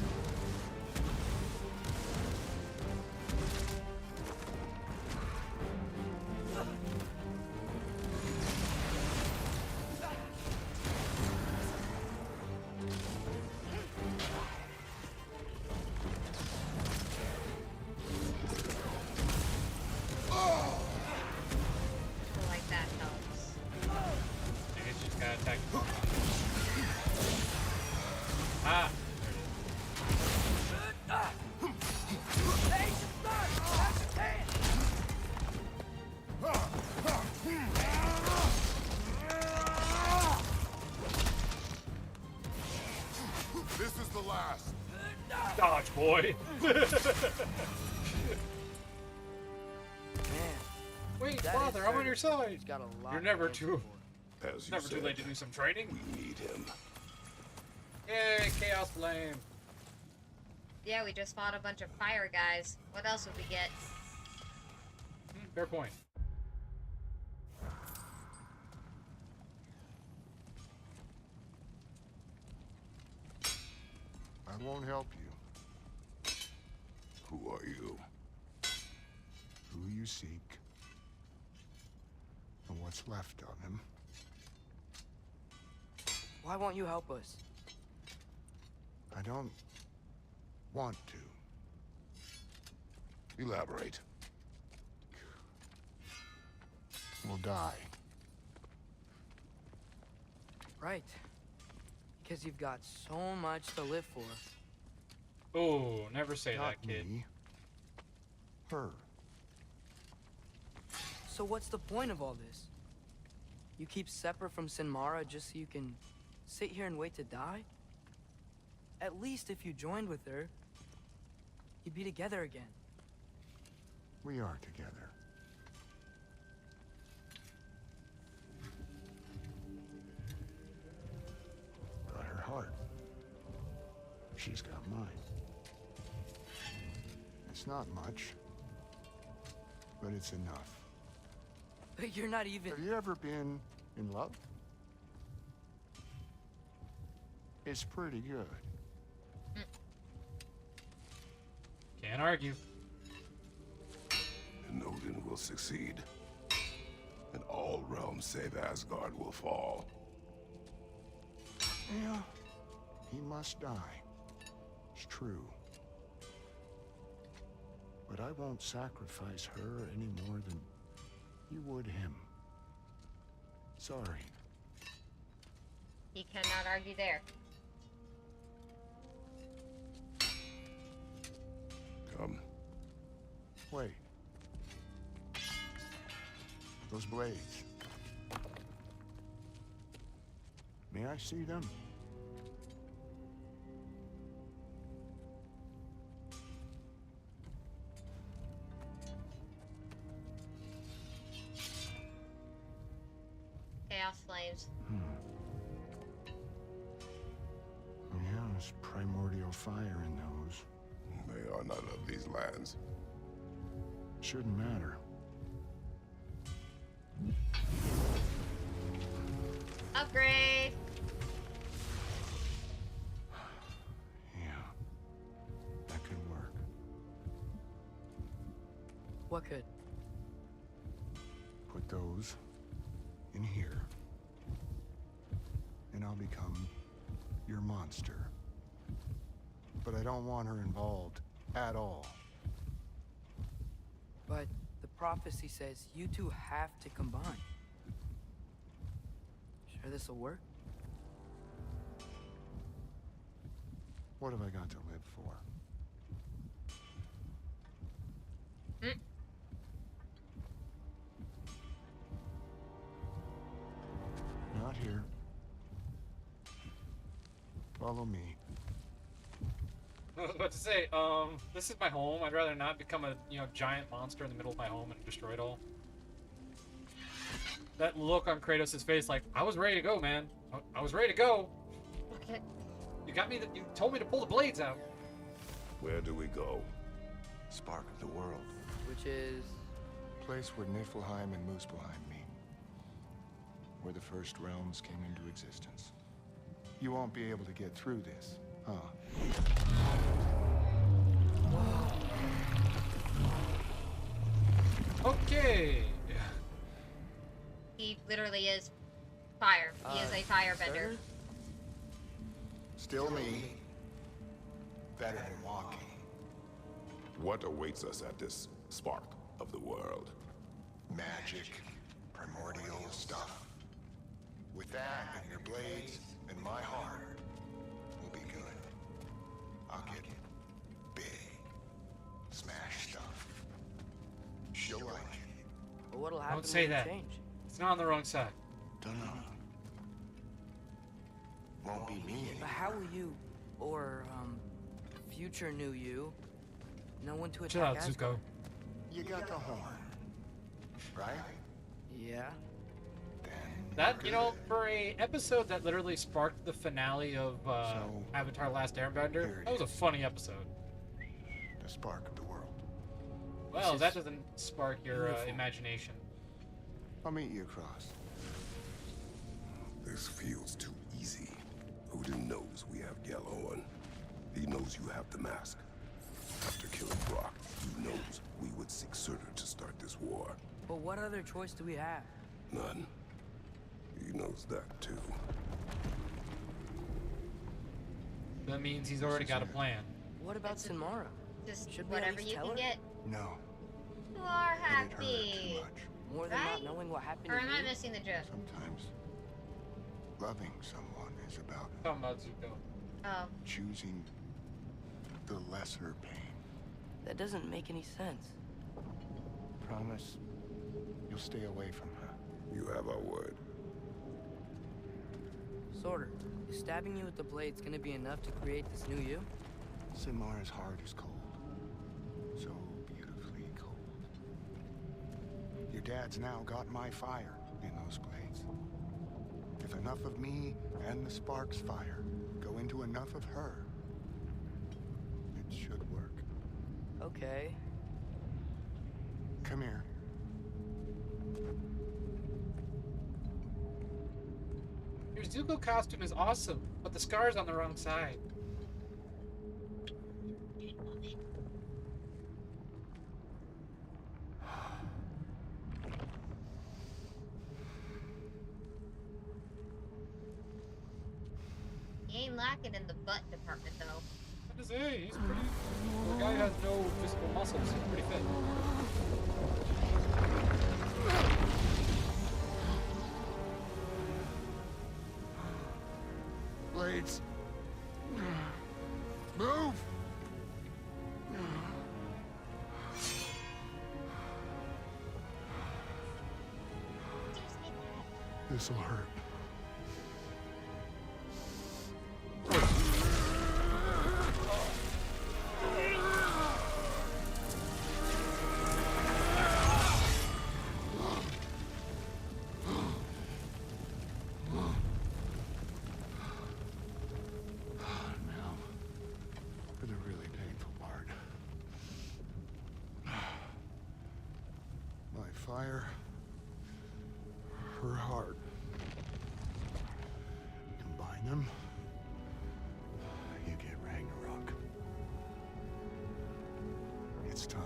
Like that helps. I guess you just gotta attack. Ah! This is the last. Dodge, boy! Wait, That father, is I'm on your side! He's got a lot You're never to too... As you Never too said, late to do some training. we need him. Yay, Chaos Flame! Yeah, we just fought a bunch of fire guys. What else would we get? Fair point. I won't help you. Who are you? Who you seek, and what's left of him. Why won't you help us? I don't want to. Elaborate. We'll die. Right. Because you've got so much to live for. Oh, never say Not that, kid. me. Her. So what's the point of all this? You keep separate from Sinmara just so you can sit here and wait to die? At least if you joined with her, you'd be together again. We are together. Got her heart. She's got mine. It's not much, but it's enough. But you're not even... Have you ever been in love? It's pretty good. Can't argue. And Odin will succeed. And all realms save Asgard will fall. Yeah, he must die. It's true. But I won't sacrifice her any more than you would him. Sorry. He cannot argue there. Come. Wait. Those blades. May I see them? Chaos flames. Yeah, there's primordial fire in those. They are not of these lands. Shouldn't matter. Upgrade! Yeah. That could work. What could? Put those in here. And I'll become your monster. But I don't want her involved at all. But the prophecy says you two have to combine. Sure this'll work? What have I got to live for? Not here. Follow me. I was about to say, this is my home. I'd rather not become a, giant monster in the middle of my home and destroy it all. That look on Kratos' face, like, I was ready to go, man. I was ready to go. Okay. You got me, you told me to pull the blades out. Where do we go? Spark of the world. Which is... Place where Niflheim and Muspelheim meet. Where the first realms came into existence. You won't be able to get through this, huh? Okay. He literally is fire. He is a firebender. Still me. Better than walking. What awaits us at this spark of the world? Magic, primordial stuff. With that and your blades and my heart, we'll be good. I'll get big. Smash stuff. She'll like it. But what'll happen Don't say when you that. change? It's not on the wrong side. Dunno. Won't be me But anymore. how will you, or, future new you, know when to Chill attack out, Asgard? Zuko. You got the horn. Right? Yeah. That, for a episode that literally sparked the finale of Avatar: Last Airbender, that was a funny episode. The spark of the world. Well, that doesn't spark your imagination. I'll meet you across. This feels too easy. Odin knows we have Gjallarhorn. He knows you have the mask. After killing Brock, he knows we would seek Surtur to start this war. But what other choice do we have? None. He knows that too. That means he's already got a plan. What about Sinmara? Just Should we at whatever least you tell can her? get. No. You are It'd hurt too happy. much. More than Right? not knowing what happened Or to am I you? missing the joke? Sometimes loving someone is about Talking about Zuko. Oh. choosing the lesser pain. That doesn't make any sense. Promise you'll stay away from her. You have our word. Sorter, is stabbing you with the blades gonna be enough to create this new you? Sinmara's heart is cold. So beautifully cold. Your dad's now got my fire in those blades. If enough of me and the spark's fire go into enough of her, it should work. Okay. Come here. Your Zuko costume is awesome, but the scar's on the wrong side. He ain't lacking in the butt department, though. He's pretty. The guy has no physical muscles. He's pretty fit. Blades. Move! This'll hurt. Fire, her heart. Combine them, you get Ragnarok. It's time.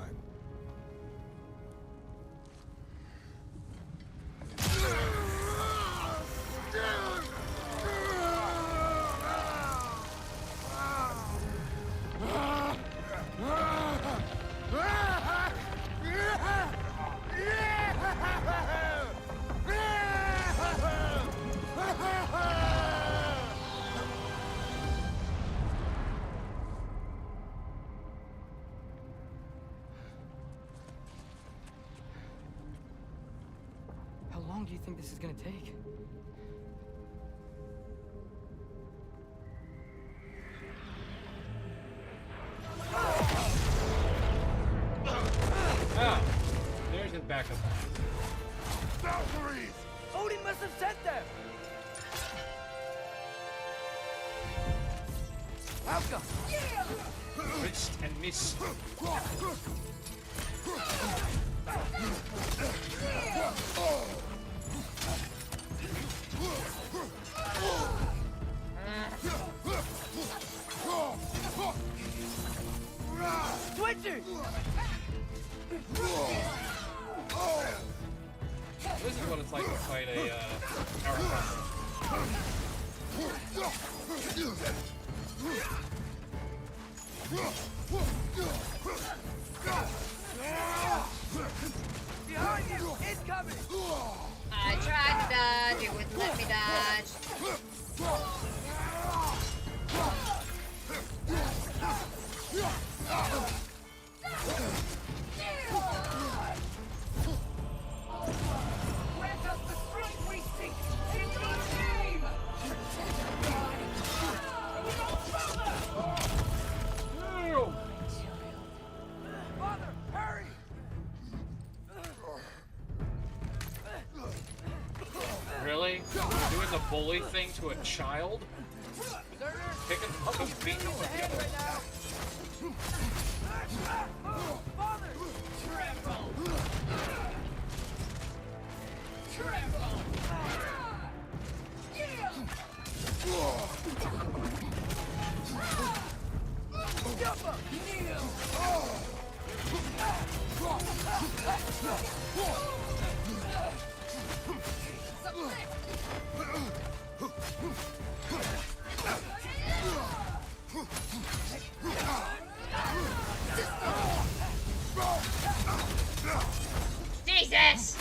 How long do you think this is gonna take? Ah! There's his backup. Valkyries! Odin must have sent them! Outcome! Wrist and miss. Twitcher! This is what it's like to fight a power Behind you! It's coming! I tried to dodge, it wouldn't let me dodge. Grant us the strength we seek in your name! Father, hurry! Really? Doing the bully thing to a child? Picking him up and beating him with the other. Father! Jesus!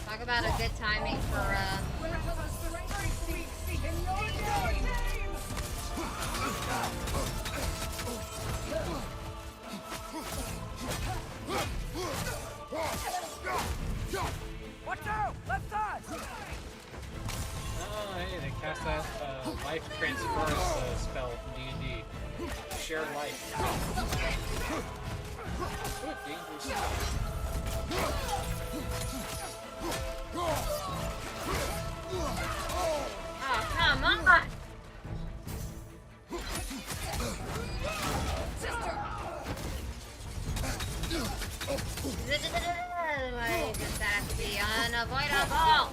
Talk about a good timing for Watch out! Left side! Oh, hey, they cast that life transference spell from D&D. Share life. What a dangerous spell. Oh, come on! Why does that have to be unavoidable?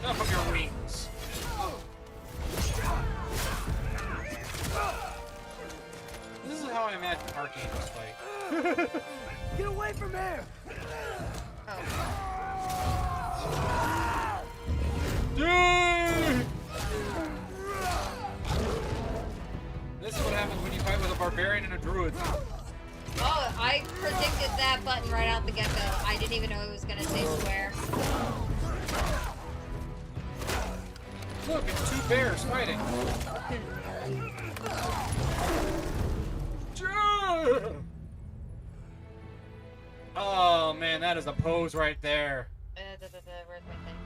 Enough of your wings. This is how I imagine archangels fight. Get away from here! Dude! This is what happens when you fight with a barbarian and a druid. Oh, I predicted that button right out the get-go. I didn't even know it was gonna say square. Look, it's two bears fighting. Oh man, that is a pose right there. Where's my thing?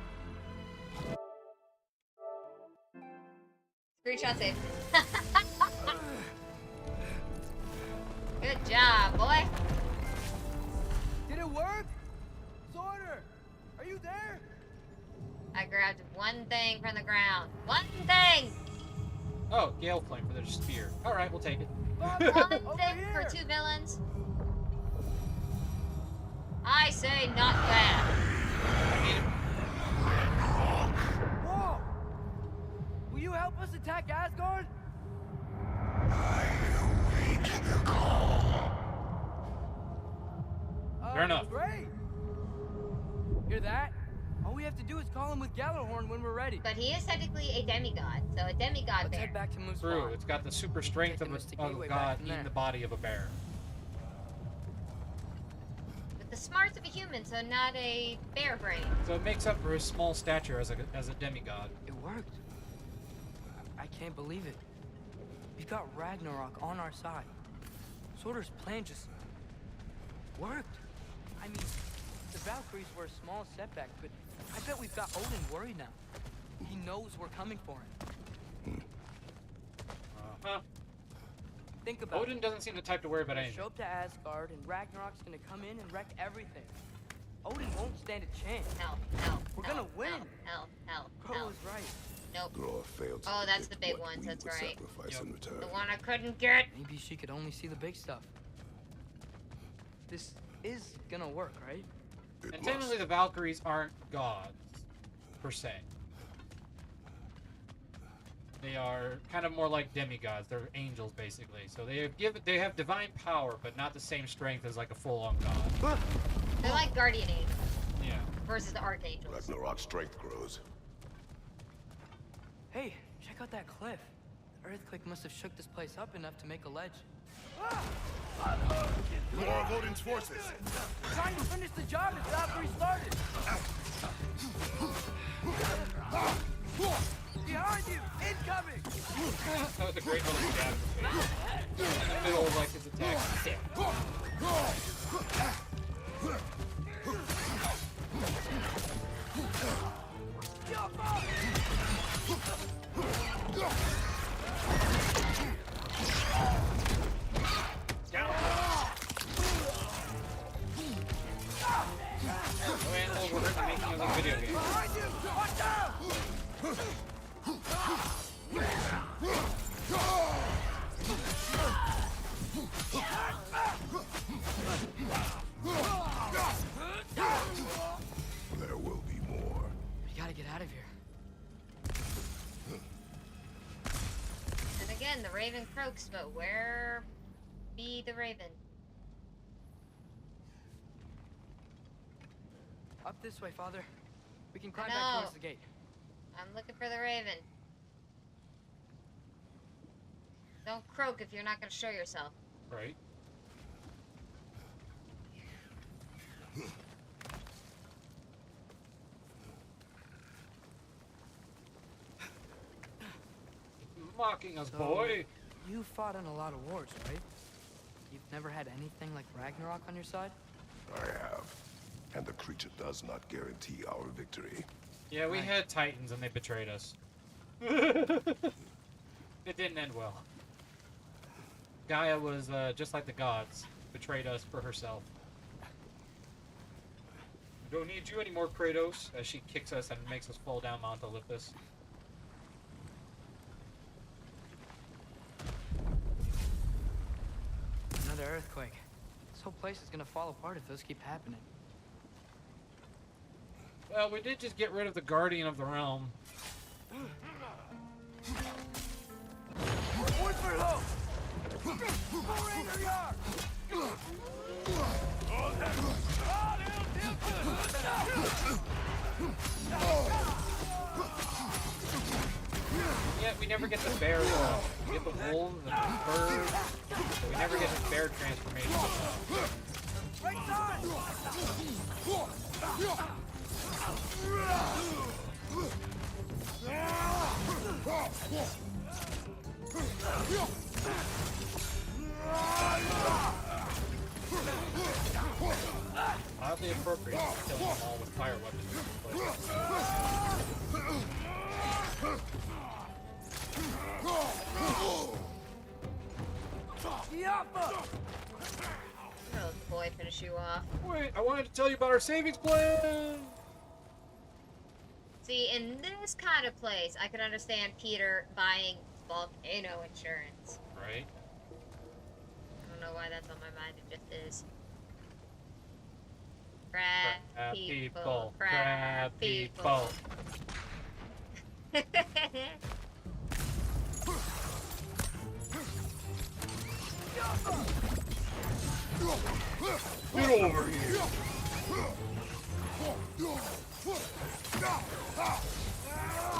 Screenshot saved. Good job, boy. Did it work? Sorter, are you there? I grabbed one thing from the ground. One thing! Oh, Gale Flame for their spear. Alright, we'll take it. One thing for two villains. I say not bad. Whoa! Will you help us attack Asgard? Fair enough. Great. Hear that? All we have to do is call him with Gjallarhorn when we're ready. But he is technically a demigod, so a demigod Let's bear. head back to Moose True, Farm. it's got the super strength of a god in the body of a bear. With the smarts of a human, so not a bear brain. So it makes up for his small stature as a demigod. It worked. I can't believe it. We've got Ragnarok on our side. Sorter's plan just worked. I mean, the Valkyries were a small setback, but I bet we've got Odin worried now. He knows we're coming for him. Huh. Think about Odin doesn't seem the type to worry about anything. Show up to Asgard, and Ragnarok's gonna come in and wreck everything. Odin won't stand a chance. No. We're gonna win. Hell. Crow was right. Nope. Groa failed to Oh, that's the predict big what ones, we that's would right. sacrifice in return. The one I couldn't get. Maybe she could only see the big stuff. This is gonna work, right? And technically the Valkyries aren't gods, per se. They are kind of more like demigods. They're angels, basically. So they have divine power, but not the same strength as like a full-on god. They're like guardian angels. Yeah. Versus the archangels. Ragnarok's strength grows. Hey, check out that cliff. The earthquake must have shook this place up enough to make a ledge. More of Odin's forces. Trying to finish the job as Valkyrie started. Behind you! Incoming! That was a great little jab in the face. In the middle of like his attack. No animals were hurt in the making of this video game. Behind you! Watch out! There will be more. We gotta get out of here. And again, the raven croaks, but where be the raven? Up this way, Father. We can climb No. back towards the gate. I'm looking for the raven. Don't croak if you're not gonna show yourself. Right. Mocking us, boy. You fought in a lot of wars, right? You've never had anything like Ragnarok on your side? I have. And the creature does not guarantee our victory. Yeah, we had Titans and they betrayed us. It didn't end well. Gaia was just like the gods, betrayed us for herself. Don't need you anymore, Kratos, as she kicks us and makes us fall down Mount Olympus. earthquake. This whole place is gonna fall apart if those keep happening. Well, we did just get rid of the Guardian of the Realm. Yeah, we never get the bear though. We get the wolves and the birds, but we never get the bear transformation. Oddly appropriate to kill them all with fire weapons. Oh boy, finish you off. Wait, I wanted to tell you about our savings plan! See, in this kind of place, I could understand Peter buying volcano insurance. Right? I don't know why that's on my mind, it just is. Crab people, crab people. Get over here!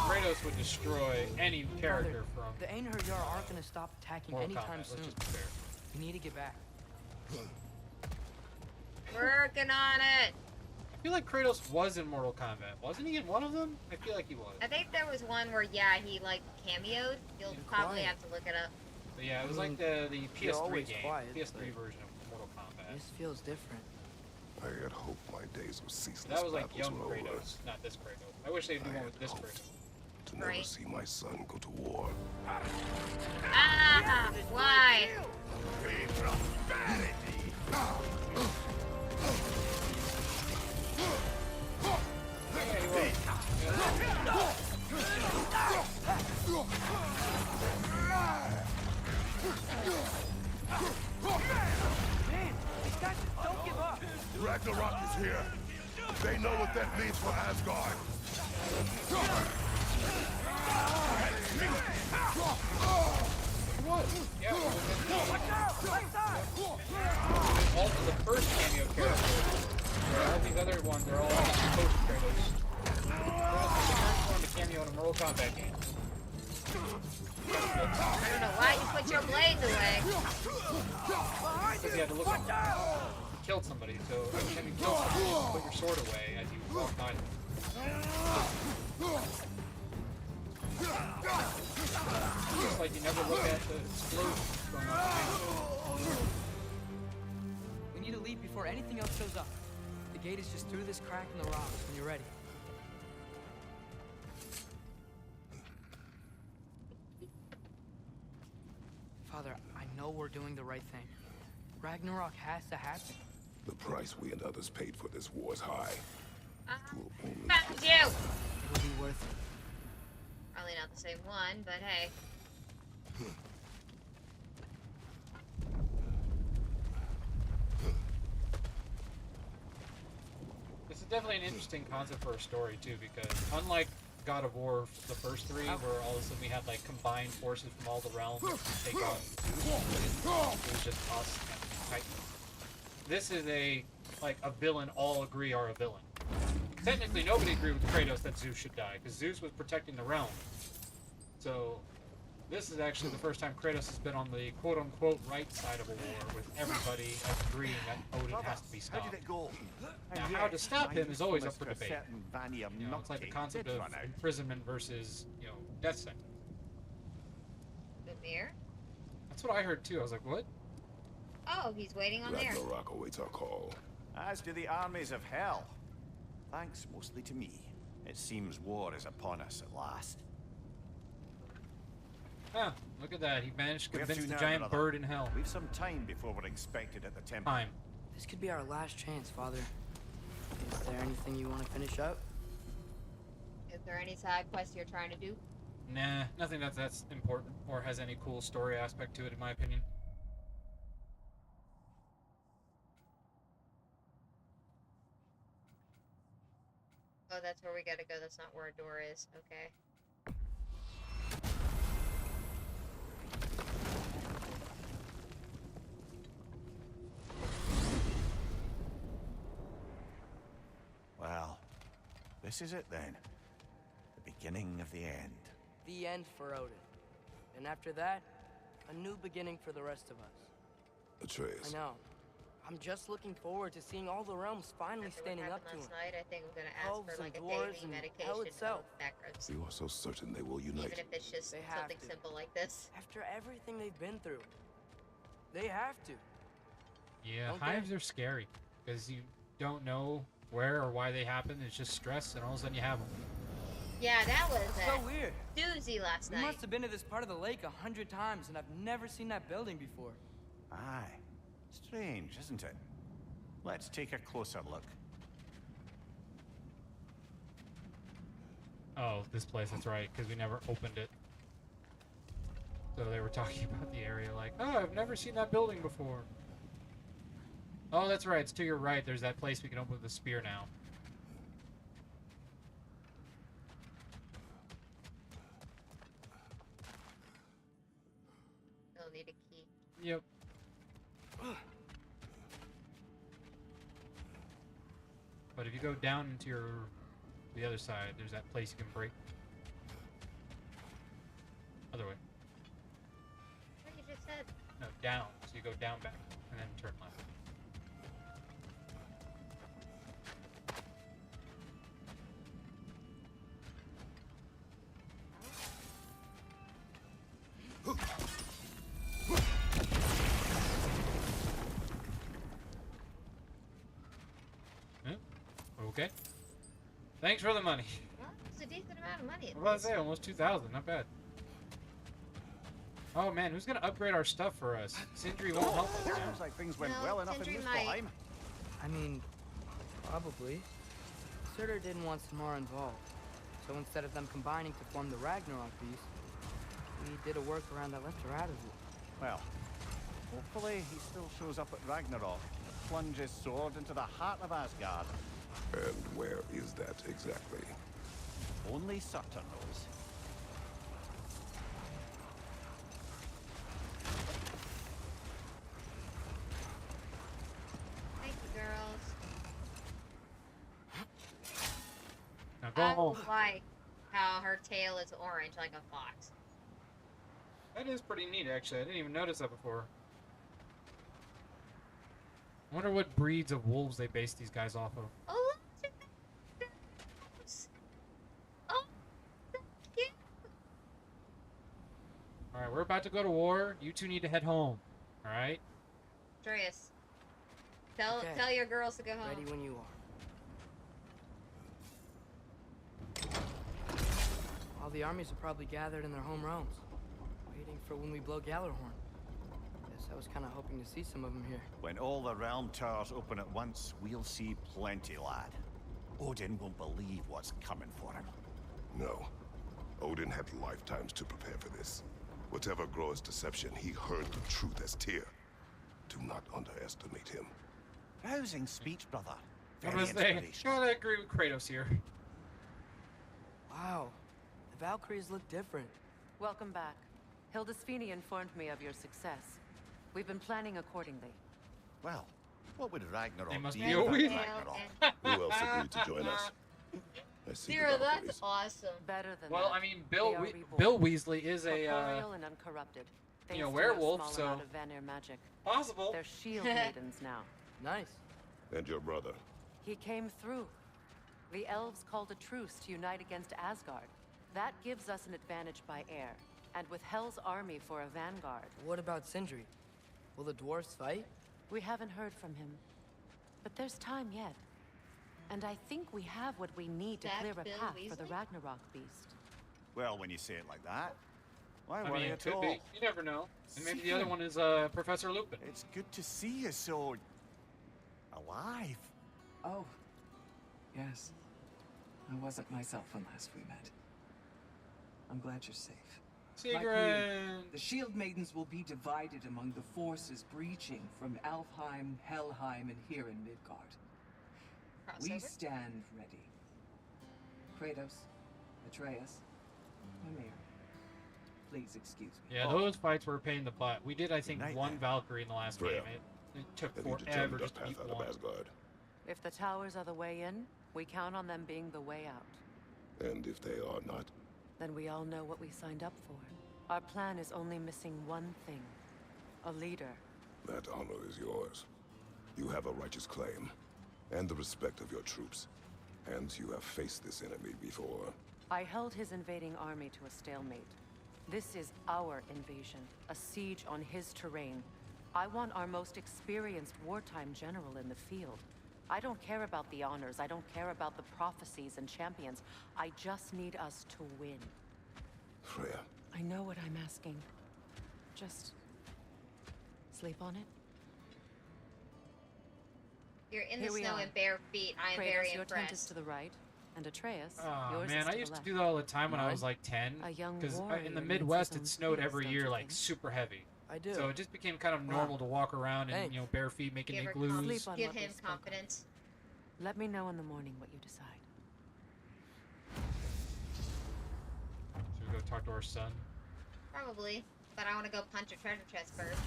Kratos would destroy any character from The Einherjar aren't gonna stop attacking Mortal anytime Kombat, soon. let's just be fair. We need to get back. Working on it. I feel like Kratos was in Mortal Kombat. Wasn't he in one of them? I feel like he was. I think there was one where, yeah, he like cameoed. You'll probably have to look it up. But yeah, it was like the You're PS3 always game, quiet, PS3 version of Mortal Kombat. This feels different. I had hoped my days of ceaseless That was like battles young were over. Kratos, not this Kratos. I wish they'd do one with this Kratos. To never see my son go to war. Ah! Why? Don't give up! Ragnarok is here. They know what that means for Asgard. What? Yeah, all the first cameo characters. All these other ones are all post Kratos. Kratos was the first one to cameo in a Mortal Kombat game. I don't know why you put your blades away. Because he had to look at he killed somebody, so every time you kill somebody, you put your sword away as you walk by them. Just like you never look at the explosion going on. We need to leave before anything else shows up. The gate is just through this crack in the rocks when you're ready. Father, I know we're doing the right thing. Ragnarok has to happen. The price we and others paid for this war is high. Found you! It'll be worth it. Probably not the same one, but hey. This is definitely an interesting concept for a story too, because unlike God of War, the first three, where all of a sudden we had like combined forces from all the realms to take on Zeus, it was just us and Titans. This is a villain all agree are a villain. Technically, nobody agreed with Kratos that Zeus should die, because Zeus was protecting the realm. So, this is actually the first time Kratos has been on the quote-unquote right side of a war, with everybody agreeing that Odin has to be stopped. How did it go? Now, how to stop him is always up for Mr. debate. Certain Vanya You know, it's like the nutcase concept did of run out. imprisonment versus, death sentence. The mirror? That's what I heard too. I was like, what? Oh, he's waiting on there. Ragnarok awaits our call. As do the armies of hell. Thanks mostly to me. It seems war is upon us at last. Ah, look at that. He managed to Where convince to the now, giant brother? bird in hell. We've some time before we're expected at the temple. Time. This could be our last chance, Father. Is there anything you want to finish up? Is there any side quest you're trying to do? Nah, nothing that's important or has any cool story aspect to it, in my opinion. Oh, that's where we gotta go. That's not where a door is. Okay. Well, this is it then. The beginning of the end. The end for Odin. And after that, a new beginning for the rest of us. Atreus. I know. I'm just looking forward to seeing all the realms finally After standing what up to happened him. last night, I think I'm gonna ask Elves for and like a dwarves daily and medication hell itself. macros. You are so certain they will unite. Even if it's just They have something to. simple like this. After everything they've been through, they have to. Yeah, Don't hives are scary because you don't know where or why they happen. It's just stress, and all of a sudden you have them. Yeah, that was So weird. doozy last We night. must have been to this part of the lake 100 times, and I've never seen that building before. Aye. Strange, isn't it? Let's take a closer look. Oh, this place, that's right, because we never opened it. So they were talking about the area like, oh, I've never seen that building before. Oh, that's right, it's to your right. There's that place we can open with the spear now. They'll need a key. Yep. But if you go down into the other side, there's that place you can break. Other way. What you just said? No, down. So you go down back and then turn left. Okay. Thanks for the money. Well, it's a decent amount of money. What was I about to say? Almost 2,000. Not bad. Oh man, who's gonna upgrade our stuff for us? Sindri won't help us now. Sounds like things went No, well enough Sindri in might. Muspelheim. I mean, probably. Surtur didn't want Samar involved. So instead of them combining to form the Ragnarok beast, we did a workaround that left her out of it. Well, hopefully he still shows up at Ragnarok to plunge his sword into the heart of Asgard. And where is that exactly? Only Surtur knows. Thank you, girls. Now go I home. like how her tail is orange like a fox. That is pretty neat, actually. I didn't even notice that before. I wonder what breeds of wolves they base these guys off of. Oh, look at that. Oh, so cute. Alright, we're about to go to war. You two need to head home. Alright? Atreus, tell Okay. tell your girls to go home. Ready when you are. All the armies are probably gathered in their home realms, waiting for when we blow Gjallarhorn. Guess I was kind of hoping to see some of them here. When all the realm towers open at once, we'll see plenty, lad. Odin won't believe what's coming for him. No. Odin had lifetimes to prepare for this. Whatever Groa's deception, he heard the truth as Tyr. Do not underestimate him. Rousing speech, brother. I'm Very gonna say, inspirational. gotta agree with Kratos here. Wow, the Valkyries look different. Welcome back. Hildisfini informed me of your success. We've been planning accordingly. Well, what would Ragnarok They must be be without always- Ragnarok? Who else agreed to join us? I see the Zero, Valkyries. that's awesome. Better than Well, that. I mean, Bill They are We- reborn. Bill Weasley is a Corporeal and uncorrupted. Thanks to a werewolf, small so amount of Vanir magic. possible. They're shield maidens now. Nice. And your brother. He came through. The elves called a truce to unite against Asgard. That gives us an advantage by air. And with Hell's army for a vanguard. What about Sindri? Will the dwarves fight? We haven't heard from him. But there's time yet. And I think we have what we need to That clear a Bill path for the Weasley? Ragnarok beast. Well, when you say it like that, why I worry mean, it at could all? be. You never know. And maybe the other one is Professor Lupin. It's good to see you so alive. Oh, yes. I wasn't myself when last we met. I'm glad you're safe. Like Sigrid! the Shield Maidens will be divided among the forces breaching from Alfheim, Helheim, and here in Midgard. We Crossover? stand ready. Kratos, Atreus, Mimir. Please excuse me. Yeah, those fights were a pain in the butt. We did, I think, one Valkyrie in the last Freya, game. It took have you forever determined just to our beat path out of one. Asgard? If the towers are the way in, we count on them being the way out. And if they are not? Then we all know what we signed up for. Our plan is only missing one thing. A leader. That honor is yours. You have a righteous claim, and the respect of your troops. And you have faced this enemy before. I held his invading army to a stalemate. This is our invasion, a siege on his terrain. I want our most experienced wartime general in the field. I don't care about the honors, I don't care about the prophecies and champions. I just need us to win. Freya. I know what I'm asking. Just sleep on it. You're in the Here we snow are. in bare feet. I am Kratos, very your tent is impressed. to the right, and Atreus, Oh yours man, is I to used the to left. do that all the time when I was Mine? like 10. A young Because in warrior the needs Midwest, his it own snowed space, every don't year you like think? super heavy. I do. So it just became kind of Wow. normal to walk around and Thanks. bare feet making Give her igloos. Sleep on Give what we him spoke of. confidence. Let me know in the morning what you decide. Should we go talk to our son? Probably. But I want to go punch a treasure chest first.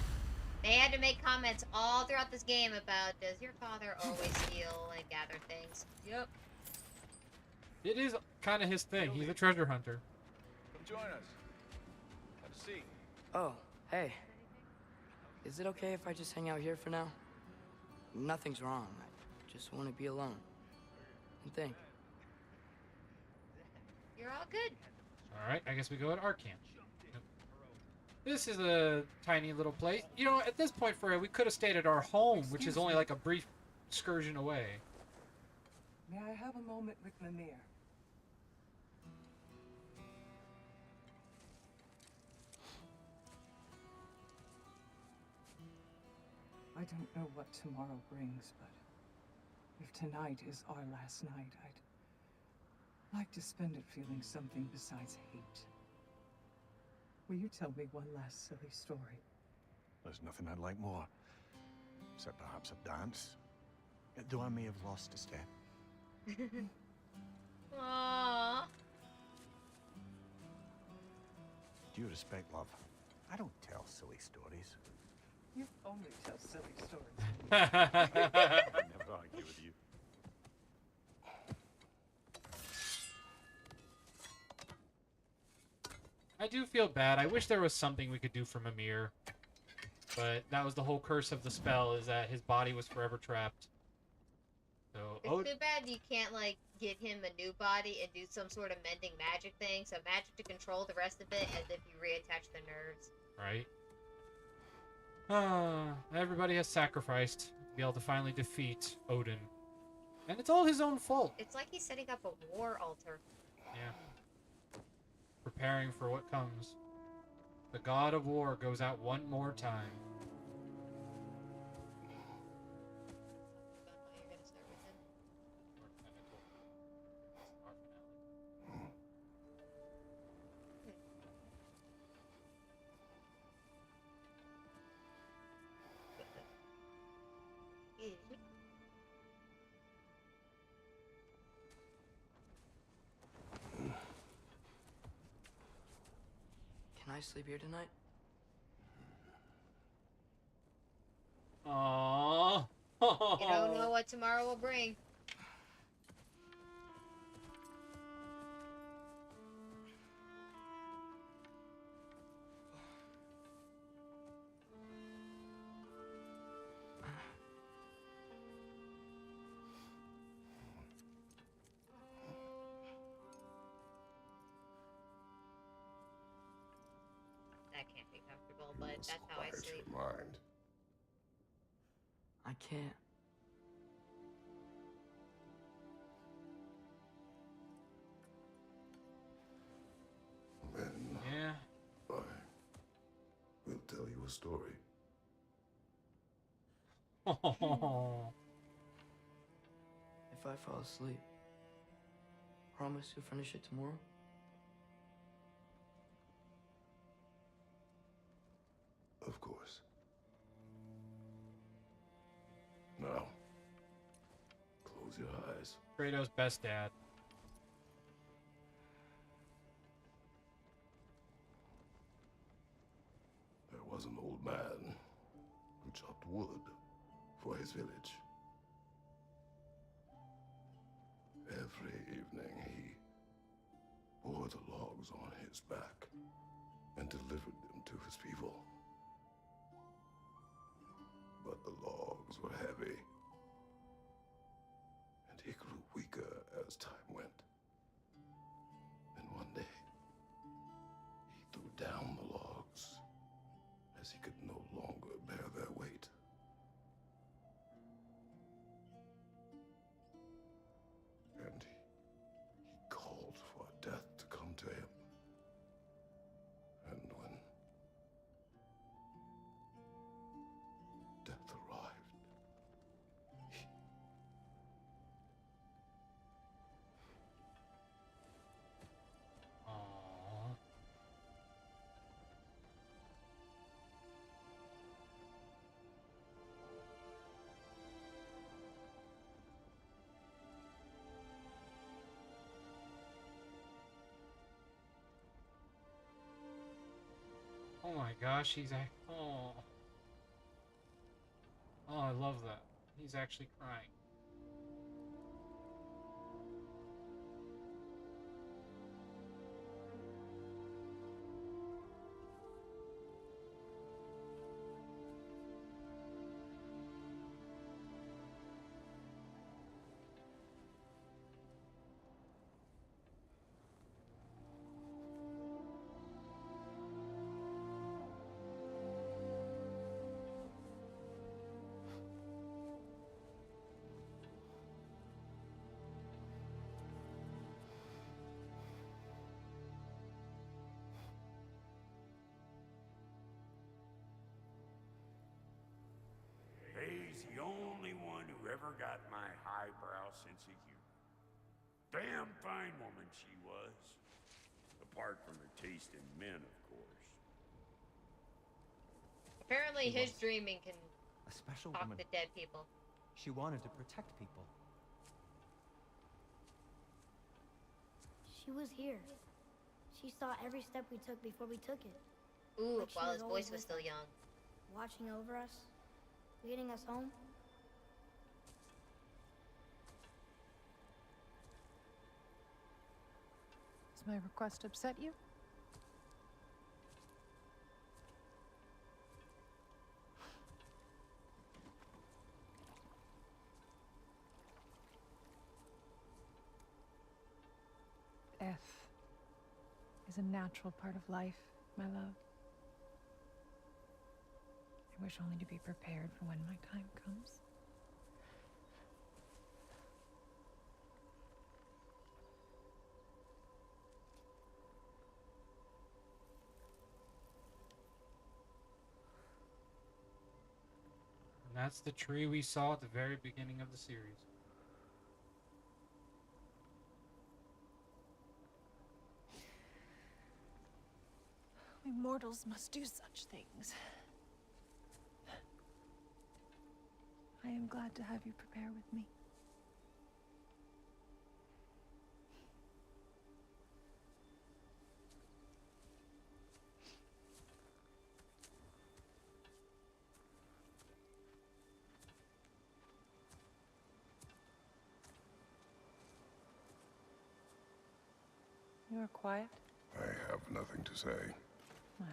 They had to make comments all throughout this game about, does your father always steal and gather things? Yep. It is kind of his thing. He's a treasure hunter. Come join us. Have a seat. Oh, hey. Is it okay if I just hang out here for now? Nothing's wrong. I just want to be alone. And think. You're all good. Alright, I guess we go at our camp. Yep. This is a tiny little place. You know, at this point, Freya, we could have stayed at our home, which is only like a brief excursion away. May I have a moment with Mimir? I don't know what tomorrow brings, but if tonight is our last night, I'd like to spend it feeling something besides hate. Will you tell me one last silly story? There's nothing I'd like more. Except perhaps a dance. Though I may have lost a step. Aww. Due respect, love. I don't tell silly stories. You only tell silly stories. I never argue with you. I do feel bad. I wish there was something we could do for Mimir. But that was the whole curse of the spell, is that his body was forever trapped. So, It's too bad you can't, like, get him a new body and do some sort of mending magic thing. So magic to control the rest of it as if you reattach the nerves. right? Everybody has sacrificed to be able to finally defeat Odin. And it's all his own fault. It's like he's setting up a war altar. Yeah. Preparing for what comes. The god of war goes out one more time. Can I sleep here tonight? Aww. You don't know what tomorrow will bring. That can't be comfortable, but that's how I Quiet sleep. your mind. I can't. Then Yeah. I will tell you a story. If I fall asleep, promise you'll finish it tomorrow? Of course. Now, close your eyes. Kratos' best dad. was an old man who chopped wood for his village. Every evening he bore the logs on his back and delivered them to his people. But the logs were heavy, and he grew weaker as time went. And one day, he threw down the logs as he could no longer bear their weight. And he called for death to come to him. And when death arrived, he... Aww. Oh my gosh, he's oh. Oh, I love that. He's actually crying. He's the only one who ever got my highbrow sense of humor. Damn fine woman she was. Apart from her taste in men, of course. Apparently his dreaming can A special talk woman. to dead people. She wanted to protect people. She was here. She saw every step we took before we took it. Ooh, Like she while was his always voice was with still us, young. watching over us, leading us home. Does my request upset you? Death is a natural part of life, my love. I wish only to be prepared for when my time comes. And that's the tree we saw at the very beginning of the series. We mortals must do such things. I am glad to have you prepare with me. You are quiet? I have nothing to say. Well,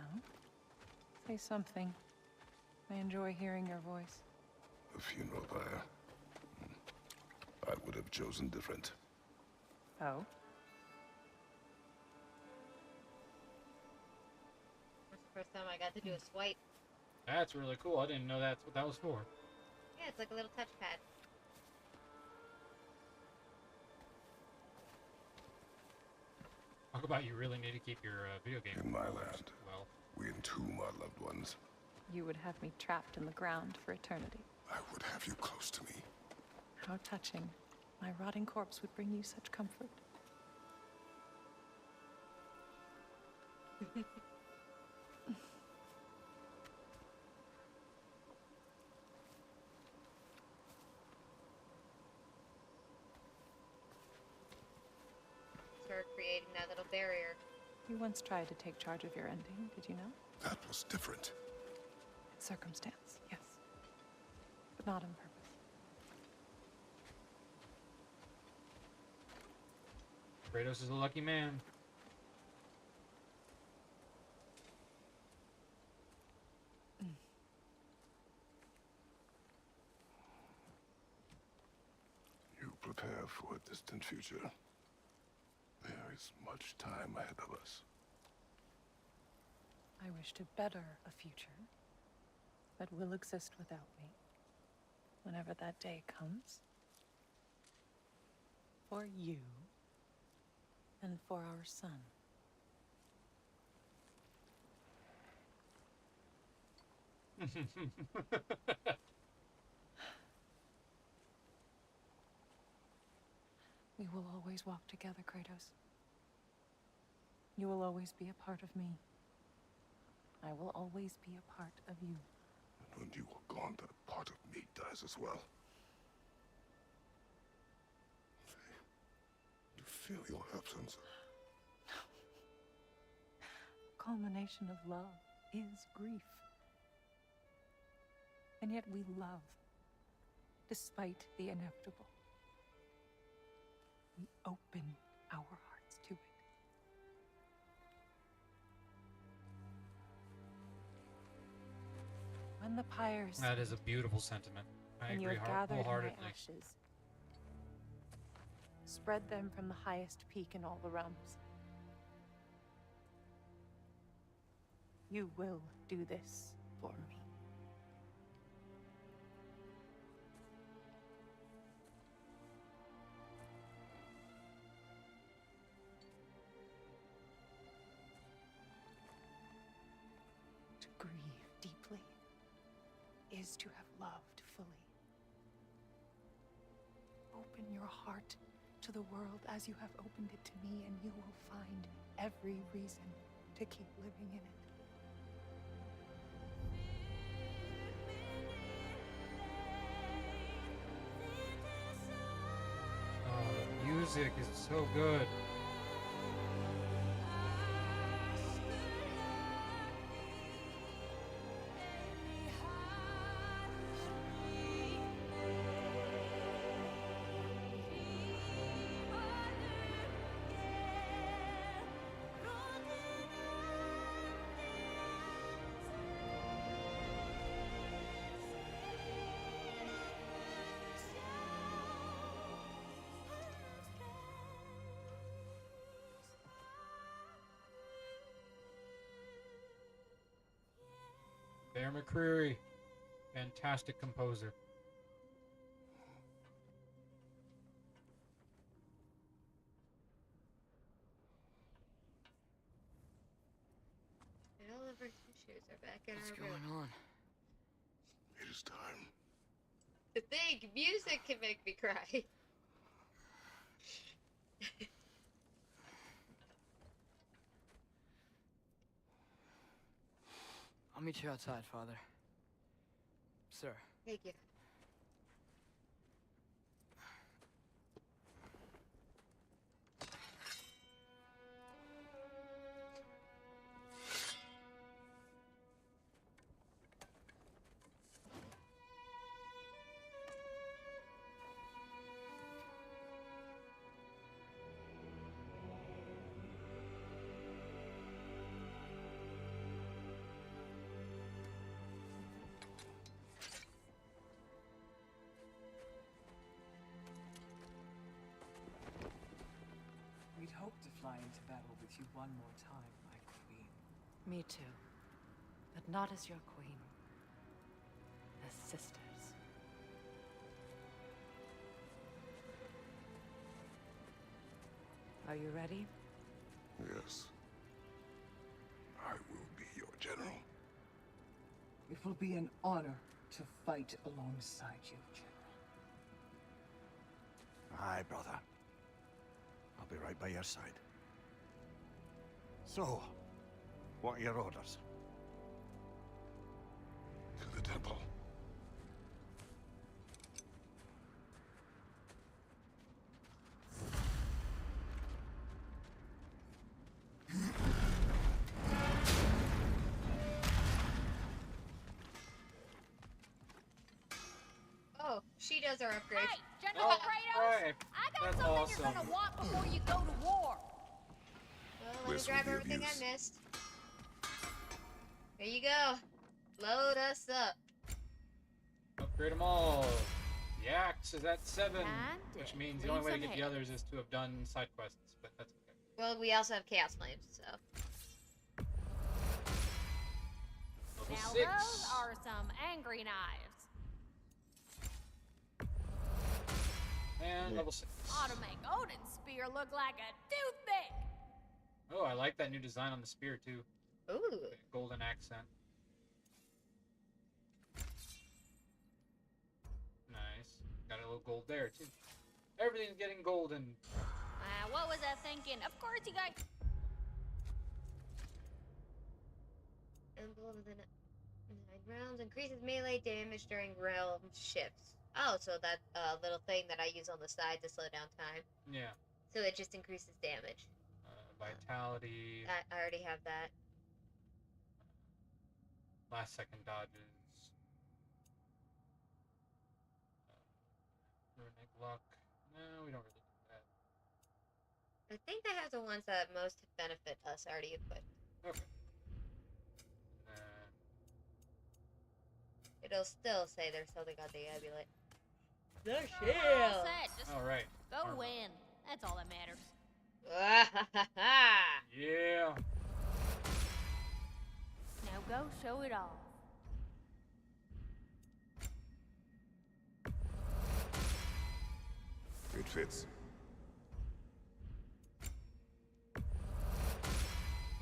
say something. I enjoy hearing your voice. The funeral pyre. I would have chosen different. Oh? That's the first time I got to do a swipe. That's really cool. I didn't know that's what that was for. Yeah, it's like a little touchpad. Talk about you really need to keep your video game In my controllers land, well. we entomb our loved ones. You would have me trapped in the ground for eternity. I would have you close to me. How touching. My rotting corpse would bring you such comfort. Her creating that little barrier. You once tried to take charge of your ending, did you know? That was different. circumstance, yes. But not on purpose. Kratos is a lucky man. You prepare for a distant future. There is much time ahead of us. I wish to better a future that will exist without me, whenever that day comes. For you, and for our son. We will always walk together, Kratos. You will always be a part of me. I will always be a part of you. And when you are gone, that part of me dies as well. You feel your absence. Culmination of love is grief. And yet we love, despite the inevitable. We open our hearts to it. When the pyre is That is a beautiful sentiment. I and you agree have gathered my wholeheartedly. ashes, spread them from the highest peak in all the realms. You will do this for me. To grieve deeply is to have loved fully. Open your heart to the world as you have opened it to me, and you will find every reason to keep living in it. Oh, the music is so good. Bear McCreary, fantastic composer. And all of our tissues are back in What's our going room. on? It is time. To think music can make me cry. I'll meet you outside, Father. Sir. Thank you. We'd hoped to fly into battle with you one more time, my queen. Me too. But not as your queen. As sisters. Are you ready? Yes. I will be your general. It will be an honor to fight alongside you, General. Aye, brother. I'll be right by your side. So, what are your orders? To the temple. Kratos are upgrades. Hey, General Kratos! Right. I got That's something awesome. you're gonna want before you go to war. Well, let me This will grab be of everything use. I missed. Here you go. Load us up. Upgrade them all. The axe is at 7, And which means the leave only way to some get the hands. others is to have done side quests, but that's okay. Well, we also have Chaos Flames, so. Level Now 6. those are some angry knives. And level 6. Ought to make Odin's spear look like a toothpick. Oh, I like that new design on the spear, too. Ooh. Golden accent. Nice. Got a little gold there, too. Everything's getting golden. What was I thinking? Of course you got... Emblem of the 9 rounds increases melee damage during realm shifts. Oh, so that little thing that I use on the side to slow down time. Yeah. So it just increases damage. Vitality. I already have that. Last second dodges. Runic luck. No, we don't really do that. I think I have the ones that most benefit us already equipped. Okay. It'll still say there's something on the amulet. The We're all set. Just all right. go win. That's all that matters. Yeah. Now go show it off. It fits.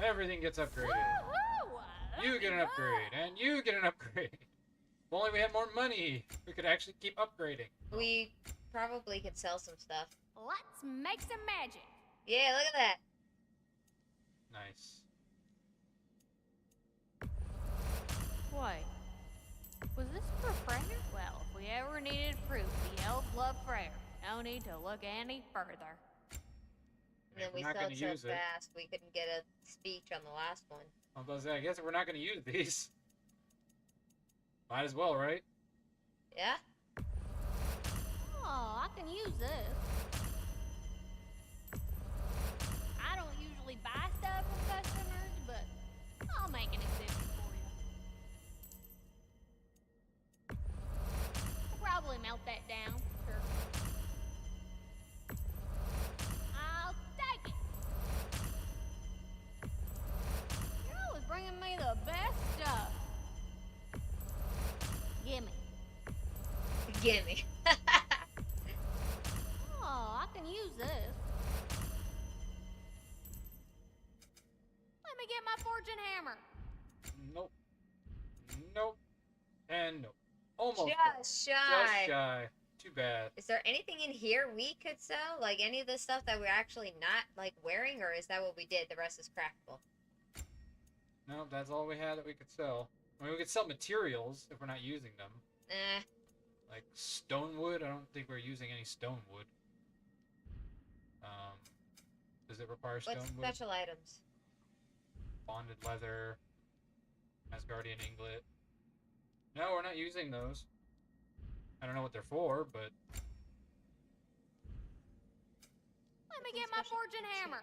Everything gets upgraded. Woohoo! You get an upgrade, and you get an upgrade. If only we had more money, we could actually keep upgrading. We probably could sell some stuff. Let's make some magic. Yeah, look at that. Nice. Wait. Was this for Freyr? Well, if we ever needed proof the elves love Freyr, no need to look any further. And then We're we not sold gonna so use it. fast we couldn't get a speech on the last one. I was about to say, I guess we're not going to use these. Might as well, right? Yeah? Oh, I can use this. I don't usually buy stuff from customers, but I'll make an exception for you. I'll probably melt that down. Sure. I'll take it. You're always bringing me the best stuff. Gimme. Gimme. Oh, I can use this. Let me get my fortune hammer. Nope. Nope. And nope. Almost. Just shy. Just shy. Too bad. Is there anything in here we could sell? Like any of the stuff that we're actually not like wearing, or is that what we did? The rest is craftable. No, that's all we had that we could sell. I mean, we could sell materials if we're not using them. Eh. Like stone wood. I don't think we're using any stone wood. Does it require stone What's wood? special items? Bonded leather. Asgardian inglet. No, we're not using those. I don't know what they're for, but Let me get my fortune hammer.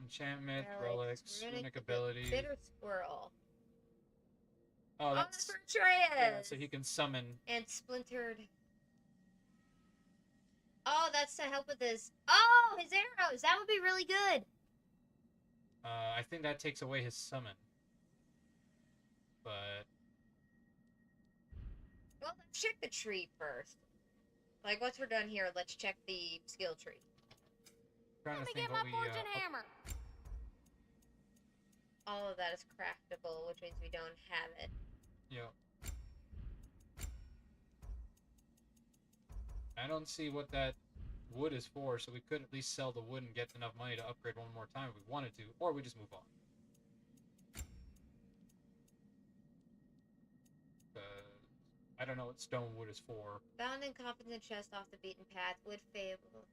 enchantment, relics, runic ability. Bitter squirrel. Oh, That's that's for Atreus. yeah, so he can summon. And splintered. Oh, that's to help with his. Oh, his arrows. That would be really good. I think that takes away his summon. But Well, let's check the tree first. Like, once we're done here, let's check the skill tree. trying Let to me think get what my we. fortune hammer. All of that is craftable, which means we don't have it. Yeah. I don't see what that wood is for, so we could at least sell the wood and get enough money to upgrade one more time if we wanted to, or we just move on. I don't know what stone wood is for. Found in competent chest off the beaten path, wood fable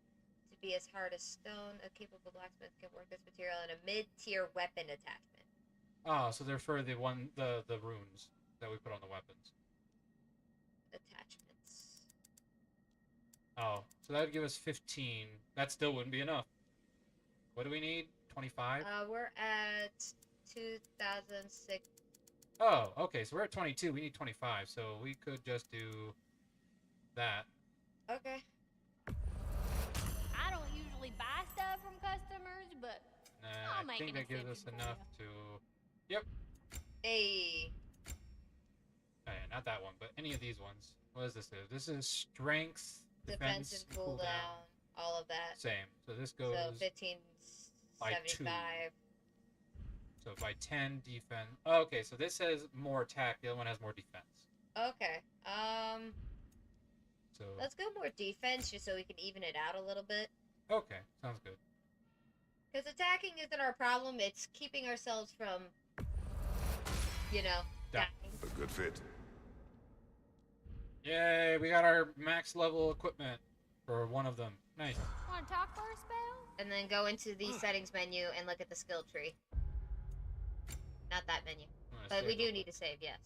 to be as hard as stone. A capable blacksmith can work this material in a mid-tier weapon attachment. Ah, so they're for the runes that we put on the weapons. Attachments. Oh, so that would give us 15. That still wouldn't be enough. What do we need? 25? We're at 2006. Oh, okay, so we're at 22. We need 25, so we could just do that. Okay. I don't usually buy stuff from customers, but I'll I make think an that gives us exception for enough you. to... Yep. Hey. Oh, yeah, not that one, but any of these ones. What is this? This is strength, defense, and cooldown, all of that. Same. So this goes So 15, by 75. 2. So by 10 defense. Oh, okay, so this has more attack. The other one has more defense. Okay. So let's go more defense just so we can even it out a little bit. okay, sounds good. Because attacking isn't our problem. It's keeping ourselves from, you know, dying. A good fit. Yay, we got our max level equipment for one of them. Nice. Want to talk for a spell? And then go into the settings menu and look at the skill tree. Not that menu. But we do need to save, yes.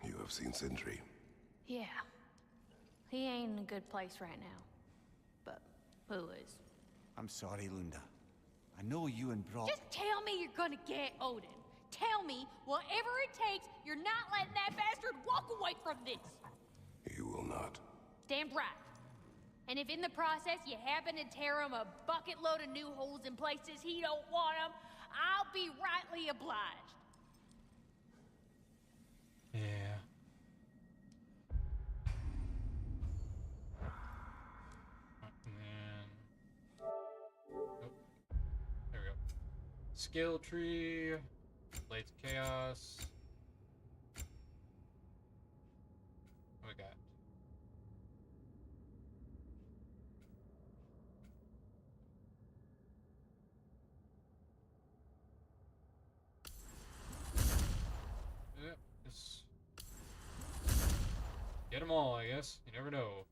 You have seen Sindri. Yeah. He ain't in a good place right now. But who is? I'm sorry, Lunda. I know you and Brock... Just tell me you're gonna get Odin. Tell me, whatever it takes, you're not letting that bastard walk away from this. You will not. Damn right. And if in the process you happen to tear him a bucket load of new holes in places he don't want them, I'll be rightly obliged. Yeah. Nope. There we go. Skill tree. Blades of Chaos. What we got? Yep, this. Get them all, I guess. You never know.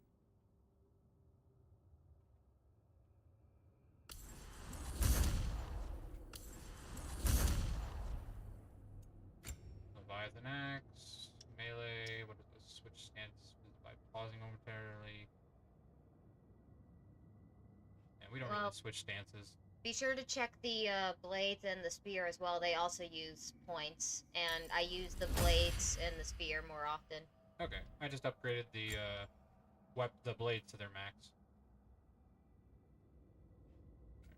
Leviathan Axe, melee, what is this? Switch stance by pausing momentarily. And we don't really switch stances. Be sure to check the blades and the spear as well. They also use points. And I use the blades and the spear more often. Okay, I just upgraded the blades to their max.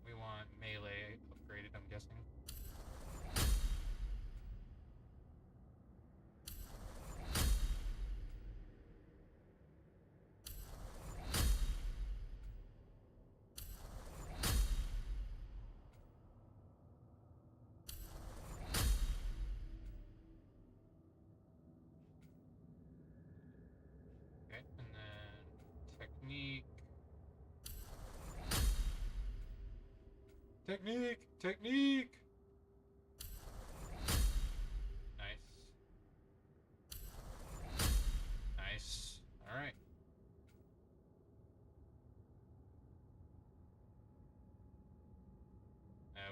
We want melee upgraded, I'm guessing. Okay, and then technique. Technique! Nice. Nice. Alright.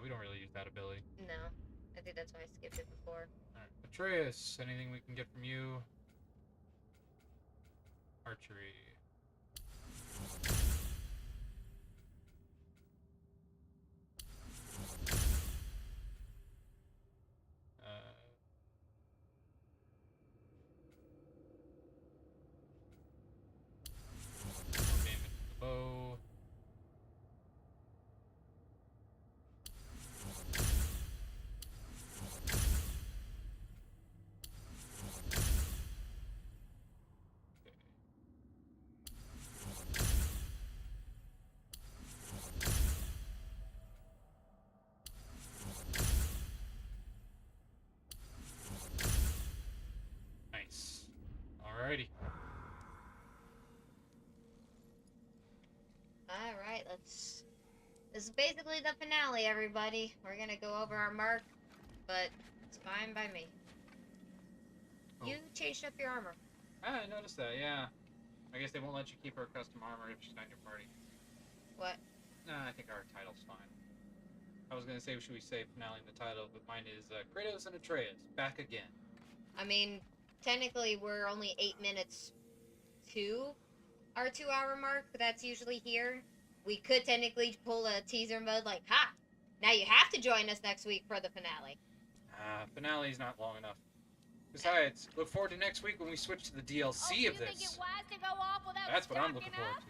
We don't really use that ability. No. I think that's why I skipped it before. Alright. Atreus, anything we can get from you? Archery. Bow. Nice. Alrighty. Alright, let's... This is basically the finale, everybody. We're gonna go over our mark, but it's fine by me. Oh. You changed up your armor. Ah, I noticed that, yeah. I guess they won't let you keep her custom armor if she's not in your party. What? Nah, I think our title's fine. I was gonna say, should we say finale in the title, but mine is Kratos and Atreus back again. I mean, technically we're only 8 minutes to our 2-hour mark. That's usually here. We could technically pull a teaser mode like, ha! Now you have to join us next week for the finale. Finale's not long enough. Besides, look forward to next week when we switch to the DLC of this. That's what I'm looking forward to.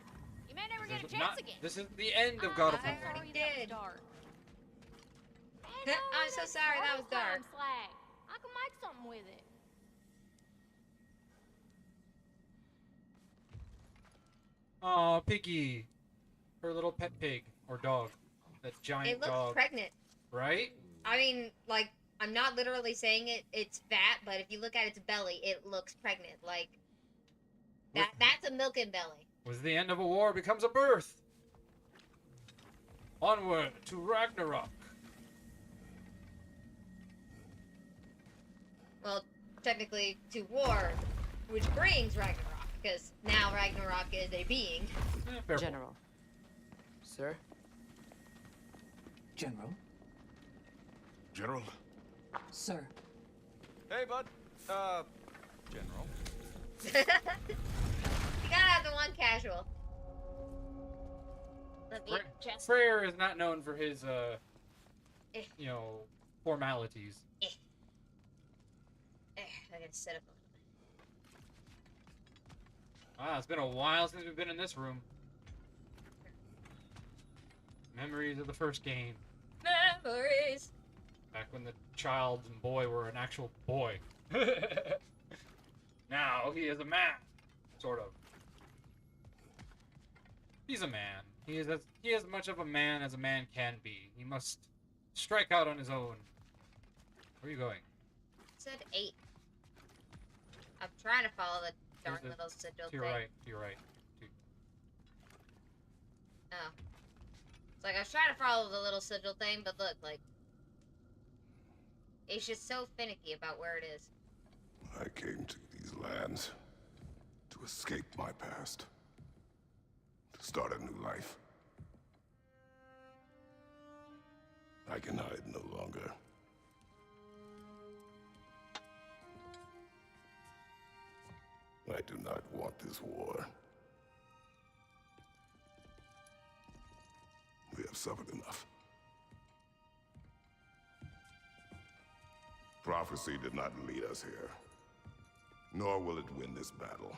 You may never get a chance again. This is the end of God of War. I already did. I'm so sorry, that was dark. Slag. I can make something with it. Aw, Piggy. Her little pet pig. Or dog. That giant dog. It looks pregnant. Right? I mean, like, I'm not literally saying it's fat, but if you look at its belly, it looks pregnant. Like, that's a milking belly. Was the end of a war becomes a birth. Onward to Ragnarok. Well, technically to war, which brings Ragnarok, because now Ragnarok is a being. General. Sir? General? General? Sir. Hey, bud. General. You gotta have the one casual. Let me just... Freyr is not known for his, you know, formalities. I gotta set up a little bit. Wow, it's been a while since we've been in this room. Memories of the first game. Memories! Back when the child and boy were an actual boy. Now he is a man. Sort of. He's a man. He is as much of a man as a man can be. He must strike out on his own. Where are you going? It said 8. I'm trying to follow the darn little sigil thing. To your right. To your right. Oh. It's like I was trying to follow the little sigil thing, but look, like... It's just so finicky about where it is. I came to these lands to escape my past. To start a new life. I can hide no longer. I do not want this war. We have suffered enough. Prophecy did not lead us here, nor will it win this battle.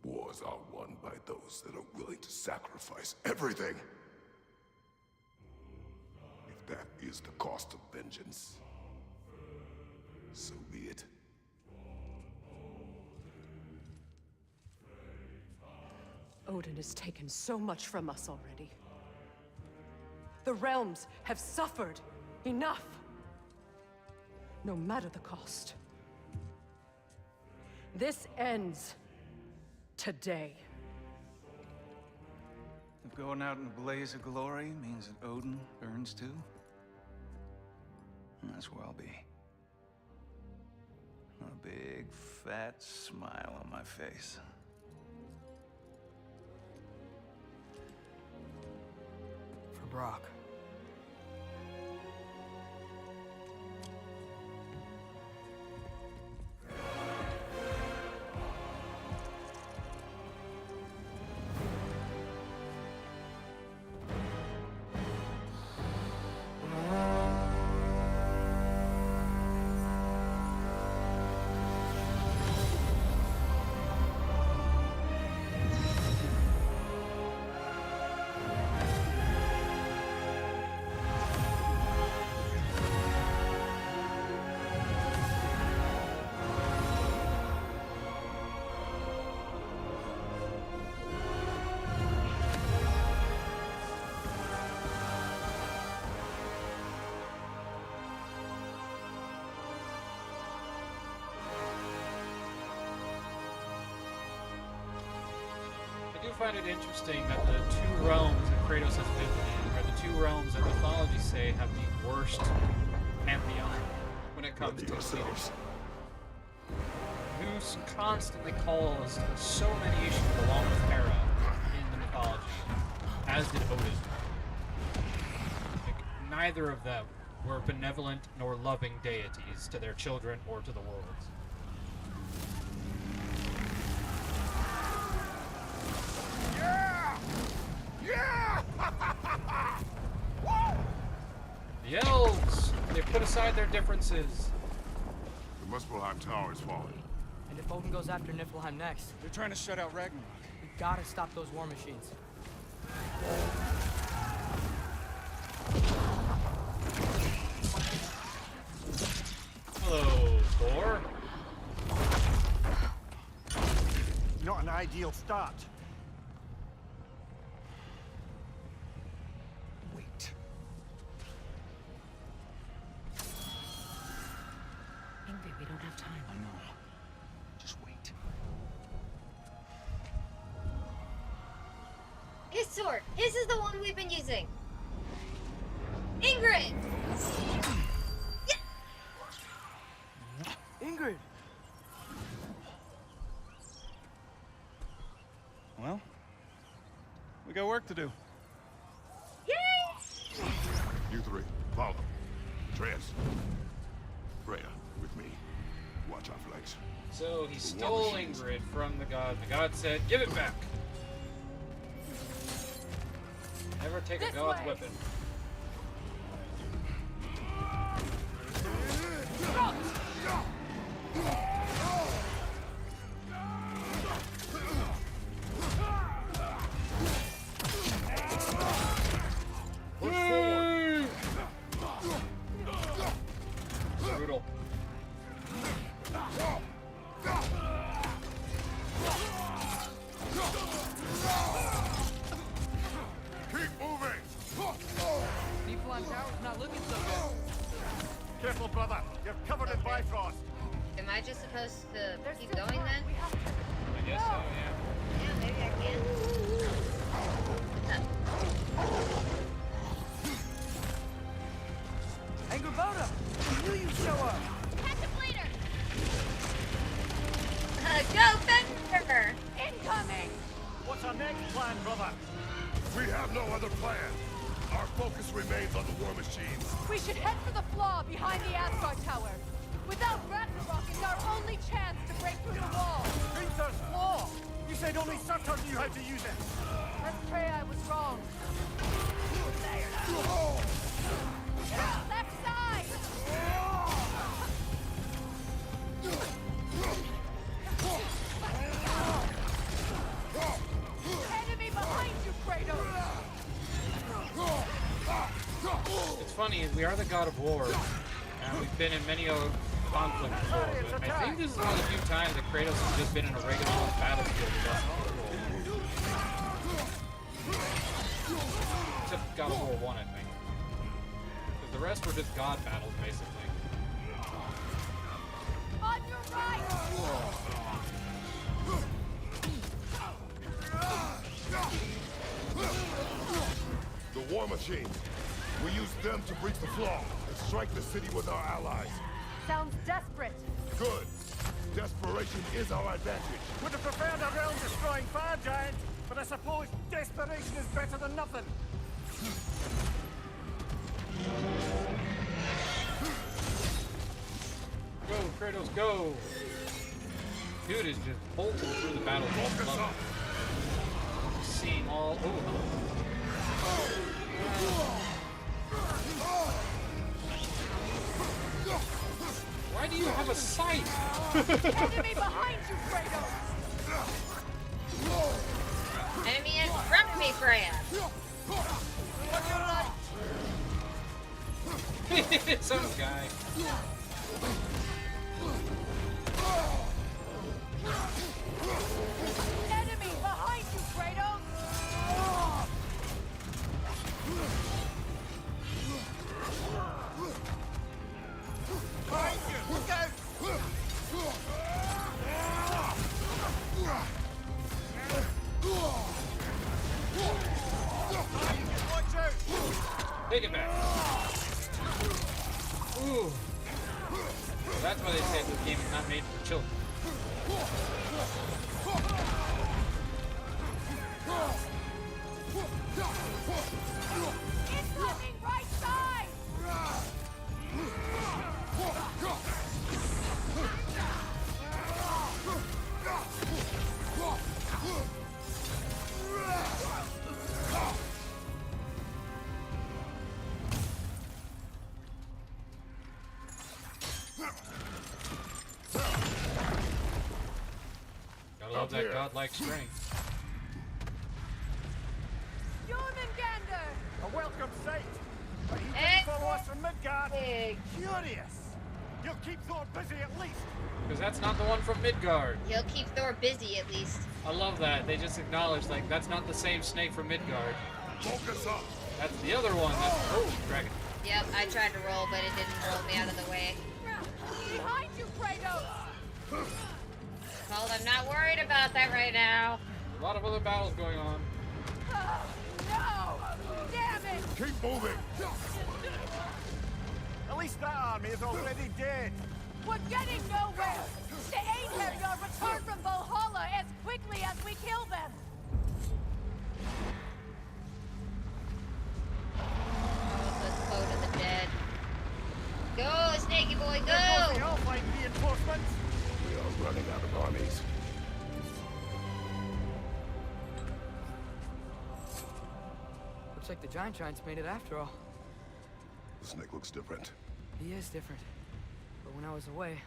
Wars are won by those that are willing to sacrifice everything. If that is the cost of vengeance, so be it. Odin has taken so much from us already. The realms have suffered enough. No matter the cost. This ends today. If going out in a blaze of glory means that Odin burns too, that's where I'll be. A big, fat smile on my face. For Brock. I find it interesting that the two realms that Kratos has lived in are the two realms that mythology say have the worst pantheon when it comes to leadership. Zeus constantly caused so many issues along with Hera in the mythology, as did Odin. neither of them were benevolent nor loving deities to their children or to the world. Yeah! Yeah! The elves! They put aside their differences. The Muspelheim Tower is falling. And if Odin goes after Niflheim next, They're trying to shut out Ragnarok. we gotta stop those war machines. Hello, Thor. Not an ideal start. Wait. Ingrid, we don't have time. I know. Just wait. His sword. His is the one we've been using. Ingrid. Ingrid! Well, we got work to do. Yay! You three, follow. Atreus. Freya, with me. Watch our flanks. So he The stole war machines. Ingrid from the god. The god said, give it back. Never take a This god's way. weapon. Push forward. Brutal. Keep moving! Niflheim Tower's not looking so good. Careful, brother. You're covered in Bifrost. Am I just supposed to keep going then? I guess so, yeah. Yeah, maybe I can. Angrboda! I knew you'd show up! Catch him later! Go, Fender! Incoming! What's our next plan, brother? We have no other plan. Our focus remains on the war machines. We should head for the flaw behind the Asgard Tower. Without Ragnarok, it's our only chance to break through the wall. Gunther's flaw! You said only Surtur knew how to use it. Let's pray I was wrong. Left side! Enemy behind you, Kratos! It's funny, we are the god of war, and we've been in many a conflict before, but I think this is one of the few times that Kratos has just been in a regular old battlefield with us on the roll. Except God of War 1, I think. Because the rest were just god battles, basically. On your right! The war machines. We use them to breach the flaw and strike the city with our allies. Sounds desperate. Good. Desperation is our advantage. Would have preferred a realm-destroying fire giant, but I suppose desperation is better than nothing. Go, Kratos, go! Dude is just bolting through the battle. Focus up. Seeing all. Why do you have a sight? Enemy behind you, Kratos! Enemy in front of me, Freya. Some guy. Enemy behind you, Kratos! Look out! Watch out! Take it back. Ooh. I love that godlike strength. A welcome sight. But he didn't follow us from Midgard. Furious. You'll keep Thor busy at least. Because that's not the one from Midgard. He'll keep Thor busy at least. I love that. They just acknowledge, like, that's not the same snake from Midgard. Focus up. That's the other one. That's, oh, dragon. Yep, I tried to roll, but it didn't roll me out of the way. Behind you, Kratos! Well, I'm not worried about that right now. A lot of other battles going on. No! Damn it! Keep moving. At least that army is already dead. We're getting nowhere! The Einherjar return from Valhalla as quickly as we kill them! Let's go to the dead. Go, Snaky Boy, go! I'll find reinforcements. We are running out of armies. Looks like the Giants made it after all. The snake looks different. He is different. But when I was away,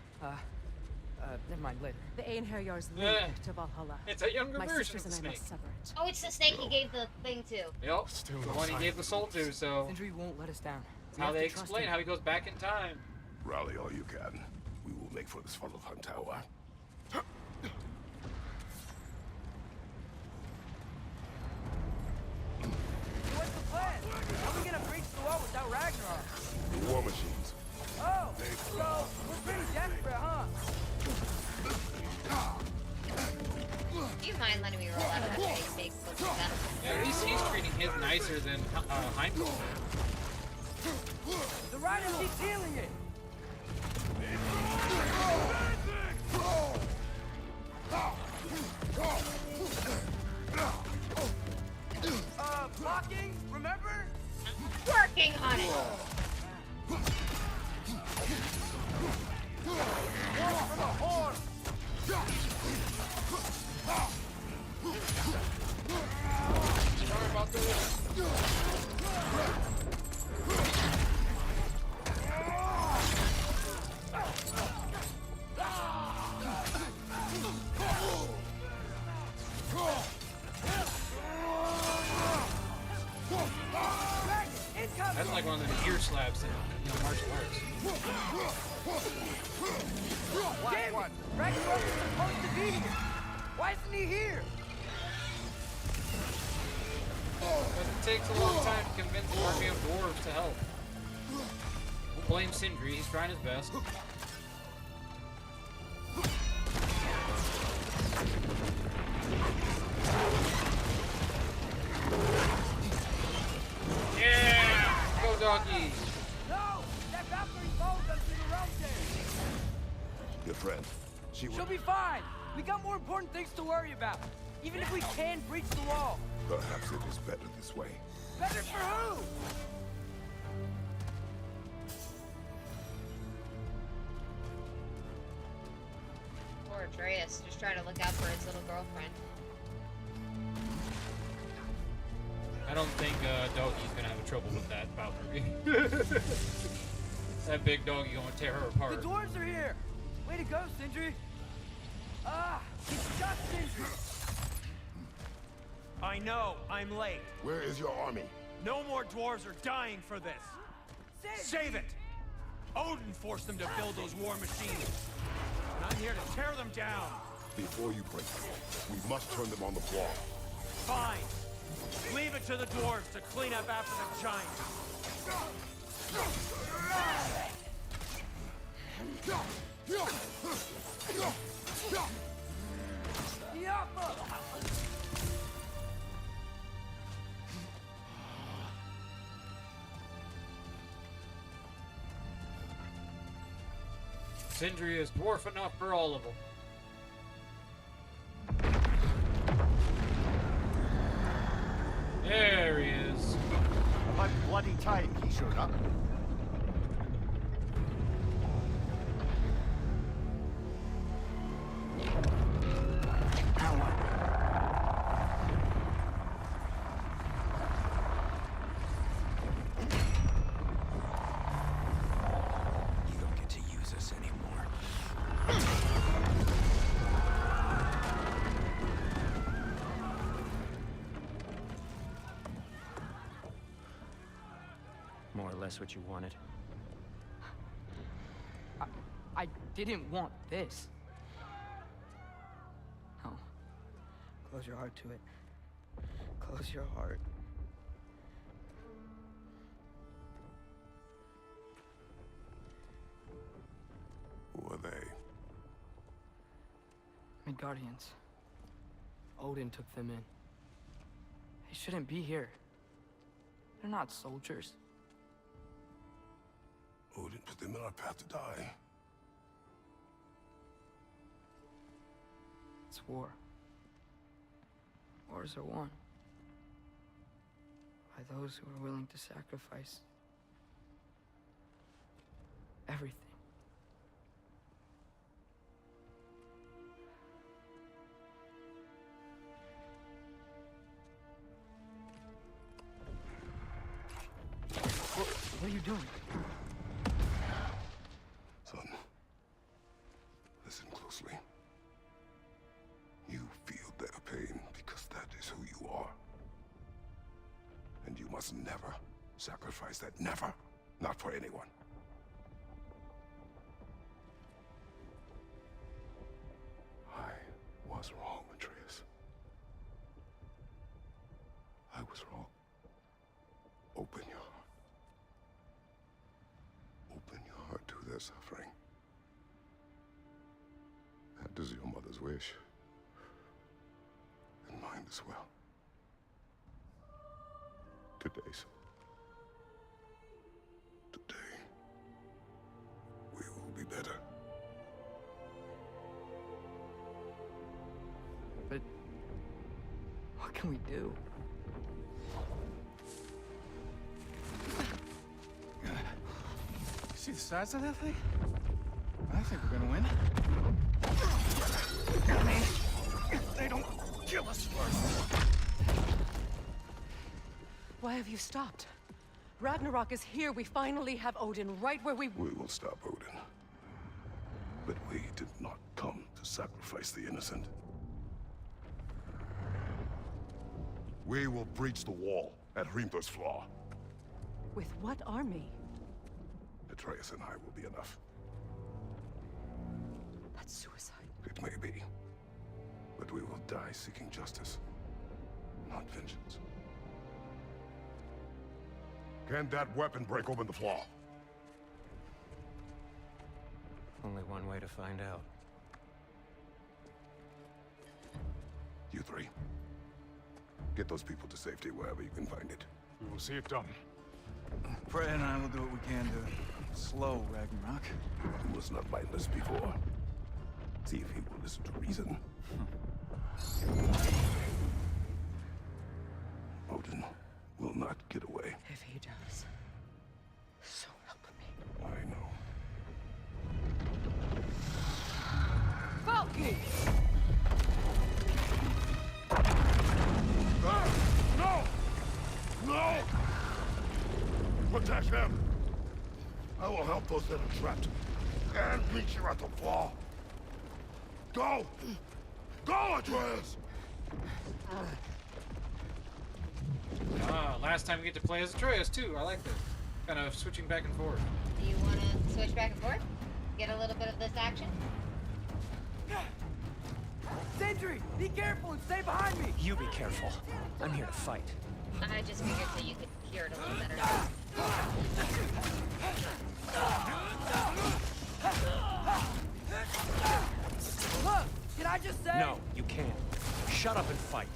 never mind, later. The Einherjar's Yeah. link to Valhalla. It's a younger My version sisters of the and I snake. must sever it. Oh, it's the snake he gave the thing to. Yep, the one he gave the soul to, so... Sindri won't let us down. That's how they explain how he goes back in time. Rally all you can. We will make for this funnel hunt tower. What's the plan? How are we gonna breach the wall without Ragnarok? The war machines. Oh, so we're pretty desperate, huh? Do you mind letting me roll out of the way, snake? Yeah, at least he's treating his nicer than Heimdall. The rider keeps healing it. Blocking, remember? Working on it. Sorry about this. That's like one of the ear slaps in martial arts. Damn it! Ragnarok is supposed to be here. Why isn't he here? Because it takes a long time to convince an army of dwarves to help. We'll blame Sindri, he's trying his best. Yeah! Go doggy! No! That Valkyrie followed us to the realm there. Your friend. She'll be fine. We got more important things to worry about. Even if we can breach the wall. Perhaps it is better this way. Better for who? Poor Atreus, just trying to look out for his little girlfriend. I don't think Doggy's gonna have trouble with that Valkyrie. That big doggy gonna tear her apart. The dwarves are here. Way to go, Sindri. It's just Sindri. I know, I'm late. Where is your army? No more dwarves are dying for this. Save it! Odin forced them to build those war machines. And I'm here to tear them down. Before you break them, we must turn them on the wall. Fine. Leave it to the dwarves to clean up after the giants. Sindri is dwarf enough for all of them. There he is. About bloody time he showed up. You don't get to use us anymore. this what you wanted? I didn't want this. No. Close your heart to it. Close your heart. Who are they? Midgardians. Odin took them in. They shouldn't be here. They're not soldiers. Odin put them in our path to die. It's war. Wars are won by those who are willing to sacrifice everything. What are you doing? Son, listen closely. You feel their pain because that is who you are. And you must never sacrifice that. Never. Not for anyone. I was wrong, Atreus. I was wrong. Open your heart. Open your heart to their suffering. That is your mother's wish. And mine as well. Today, son. Today, we will be better. But what can we do? See the size of that thing? I think we're gonna win. If they don't kill us first. Why have you stopped? Ragnarok is here. We finally have Odin right where we... We will stop Odin. But we did not come to sacrifice the innocent. We will breach the wall at Hrimthur's Flaw. With what army? Atreus and I will be enough. That's suicide. It may be. But we will die seeking justice, not vengeance. Can that weapon break open the flaw? Only one way to find out. You three. Get those people to safety wherever you can find it. We will see it done. Fred and I will do what we can to slow Ragnarok. He was not mindless before. See if he will listen to reason. Odin will not get away. If he does, so help me. I know. Falky! No! No! Protect him! I will help those that are trapped. And meet you at the flaw. Go! Go, Atreus! Ah, last time we get to play as Atreus too. I like this. Kind of switching back and forth. Do you want to switch back and forth? Get a little bit of this action? Sentry, be careful and stay behind me! You be careful. I'm here to fight. I just figured so you could hear it a little better. Look, can I just say? No, you can't. Shut up and fight.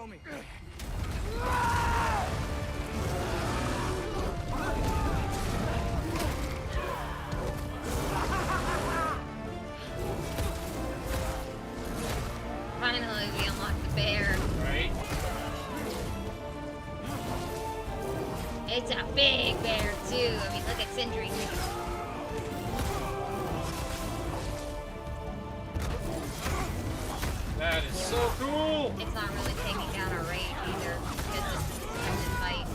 show me. Finally, we unlocked the bear. Right? It's a big bear, too. I mean, look at Sindri. That is so cool! It's not really taking down our rage either. It's just a fight.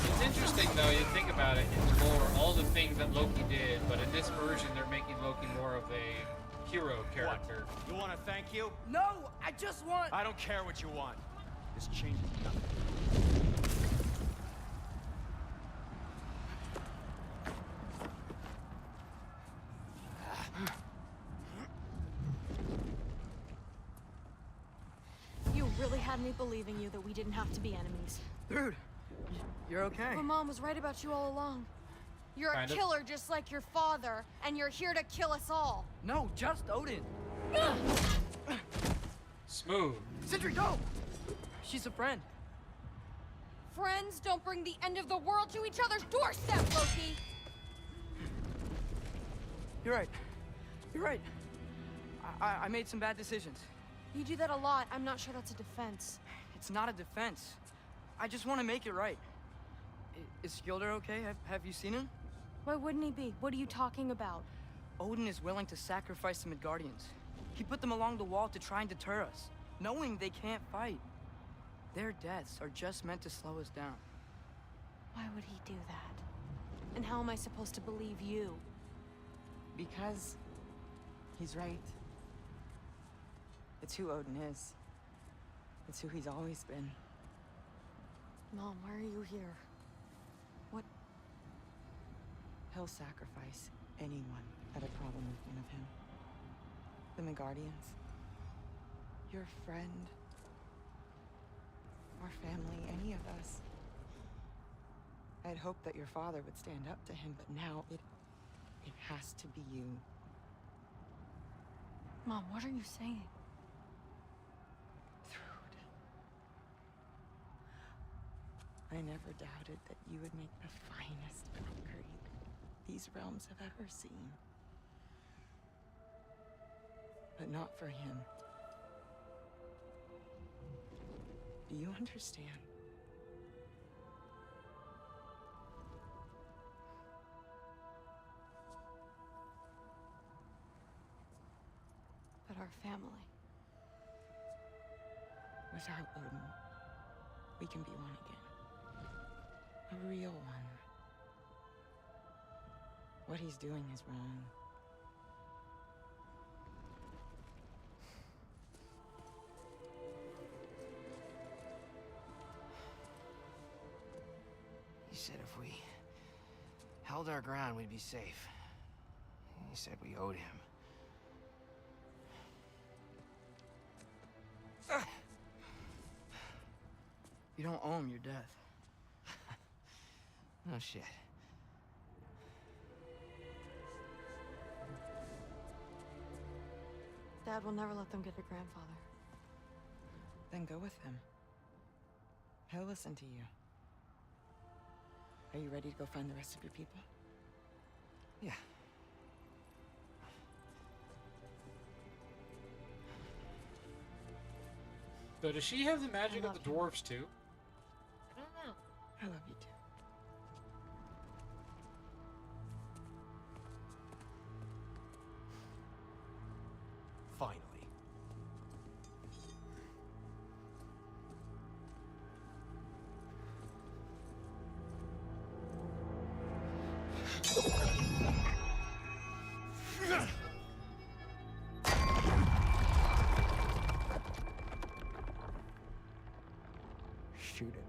It's interesting though, you think about it, it's more all the things that Loki did, but in this version they're making Loki more of a hero character. What? You want to thank you? No, I just want... I don't care what you want. This changes nothing. You really had me believing you that we didn't have to be enemies. Dude, you're okay. My mom was right about you all along. You're Kind a of. killer just like your father, and you're here to kill us all. No, just Odin. Smooth. Sindri, go! She's a friend. Friends don't bring the end of the world to each other's doorstep, Loki! You're right. You're right. I made some bad decisions. You do that a lot. I'm not sure that's a defense. It's not a defense. I just want to make it right. Is Skilder okay? Have you seen him? Why wouldn't he be? What are you talking about? Odin is willing to sacrifice the Midgardians. He put them along the wall to try and deter us, knowing they can't fight. Their deaths are just meant to slow us down. Why would he do that? And how am I supposed to believe you? Because he's right. It's who Odin is. It's who he's always been. Mom, why are you here? What? He'll sacrifice anyone that had a problem with one of him. The Midgardians. Your friend. Our family, any of us. I'd hoped that your father would stand up to him, but now it has to be you. Mom, what are you saying? I never doubted that you would make the finest Valkyrie these realms have ever seen. But not for him. Do you understand? But our family. Without Odin, we can be one again. A real one. What he's doing is wrong. He said if we held our ground, we'd be safe. He said we owed him. You don't owe him your death. No shit. Dad will never let them get your grandfather. Then go with him. He'll listen to you. Are you ready to go find the rest of your people? Yeah. So does she have the magic of the dwarves too? I don't know. I love you too. Finally. Shoot it.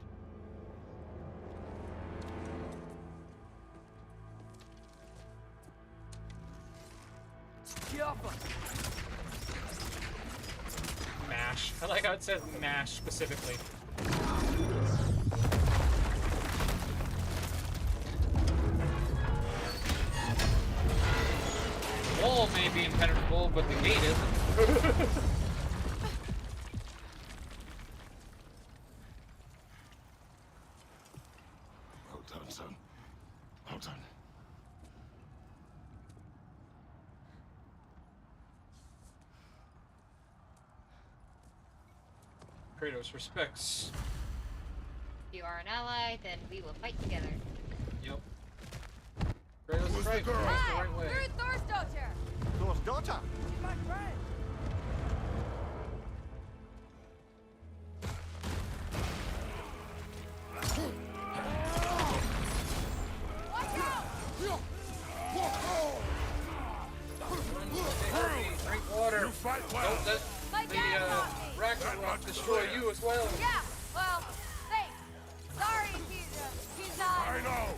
Mash. I like how it says mash specifically. may be impenetrable, but the gate isn't. Well done, son. Well done. Kratos respects. If you are an ally, then we will fight together. Yep. Kratos is right. Kratos the right way. You're Thor's daughter. Thor's daughter? She's my friend. Drink water. You fight well. Don't let My the dad taught me. Ragnarok destroy you as well. Yeah, well, thanks. Sorry, he's not. I know.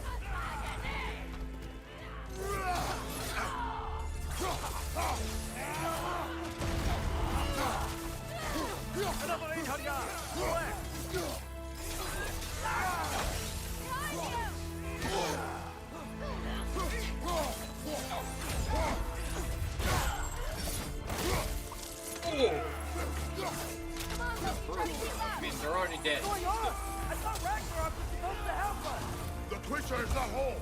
I mean, they're already dead. What's going on? I thought Ragnarok was supposed to help us. The creature is not whole.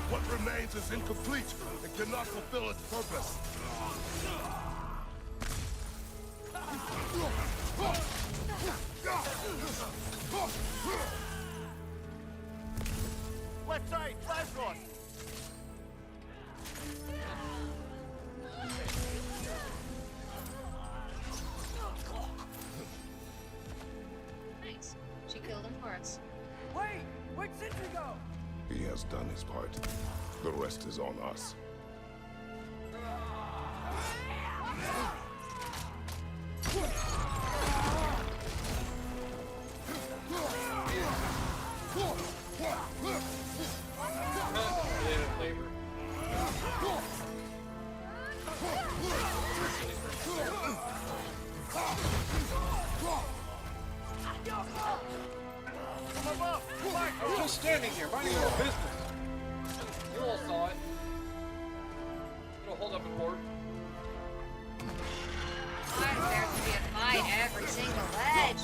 What remains is incomplete and cannot fulfill its purpose. Left side, Lazarus! Nice. She killed him for us. Wait, where'd Sentry go? He has done his part. The rest is on us. I was just standing here, minding your own business. You all saw it. It'll hold up in court. Why is there to be a fight every single ledge?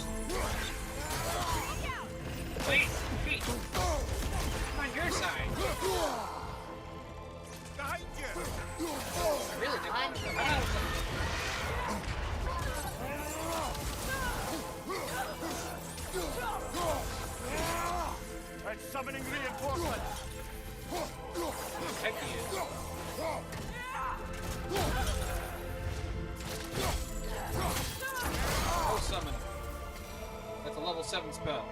Wait, Pete. I'm on your side. Behind you! I really didn't want to come out. I'm summoning reinforcements! Heck he is. Oh, summon. That's a level 7 spell.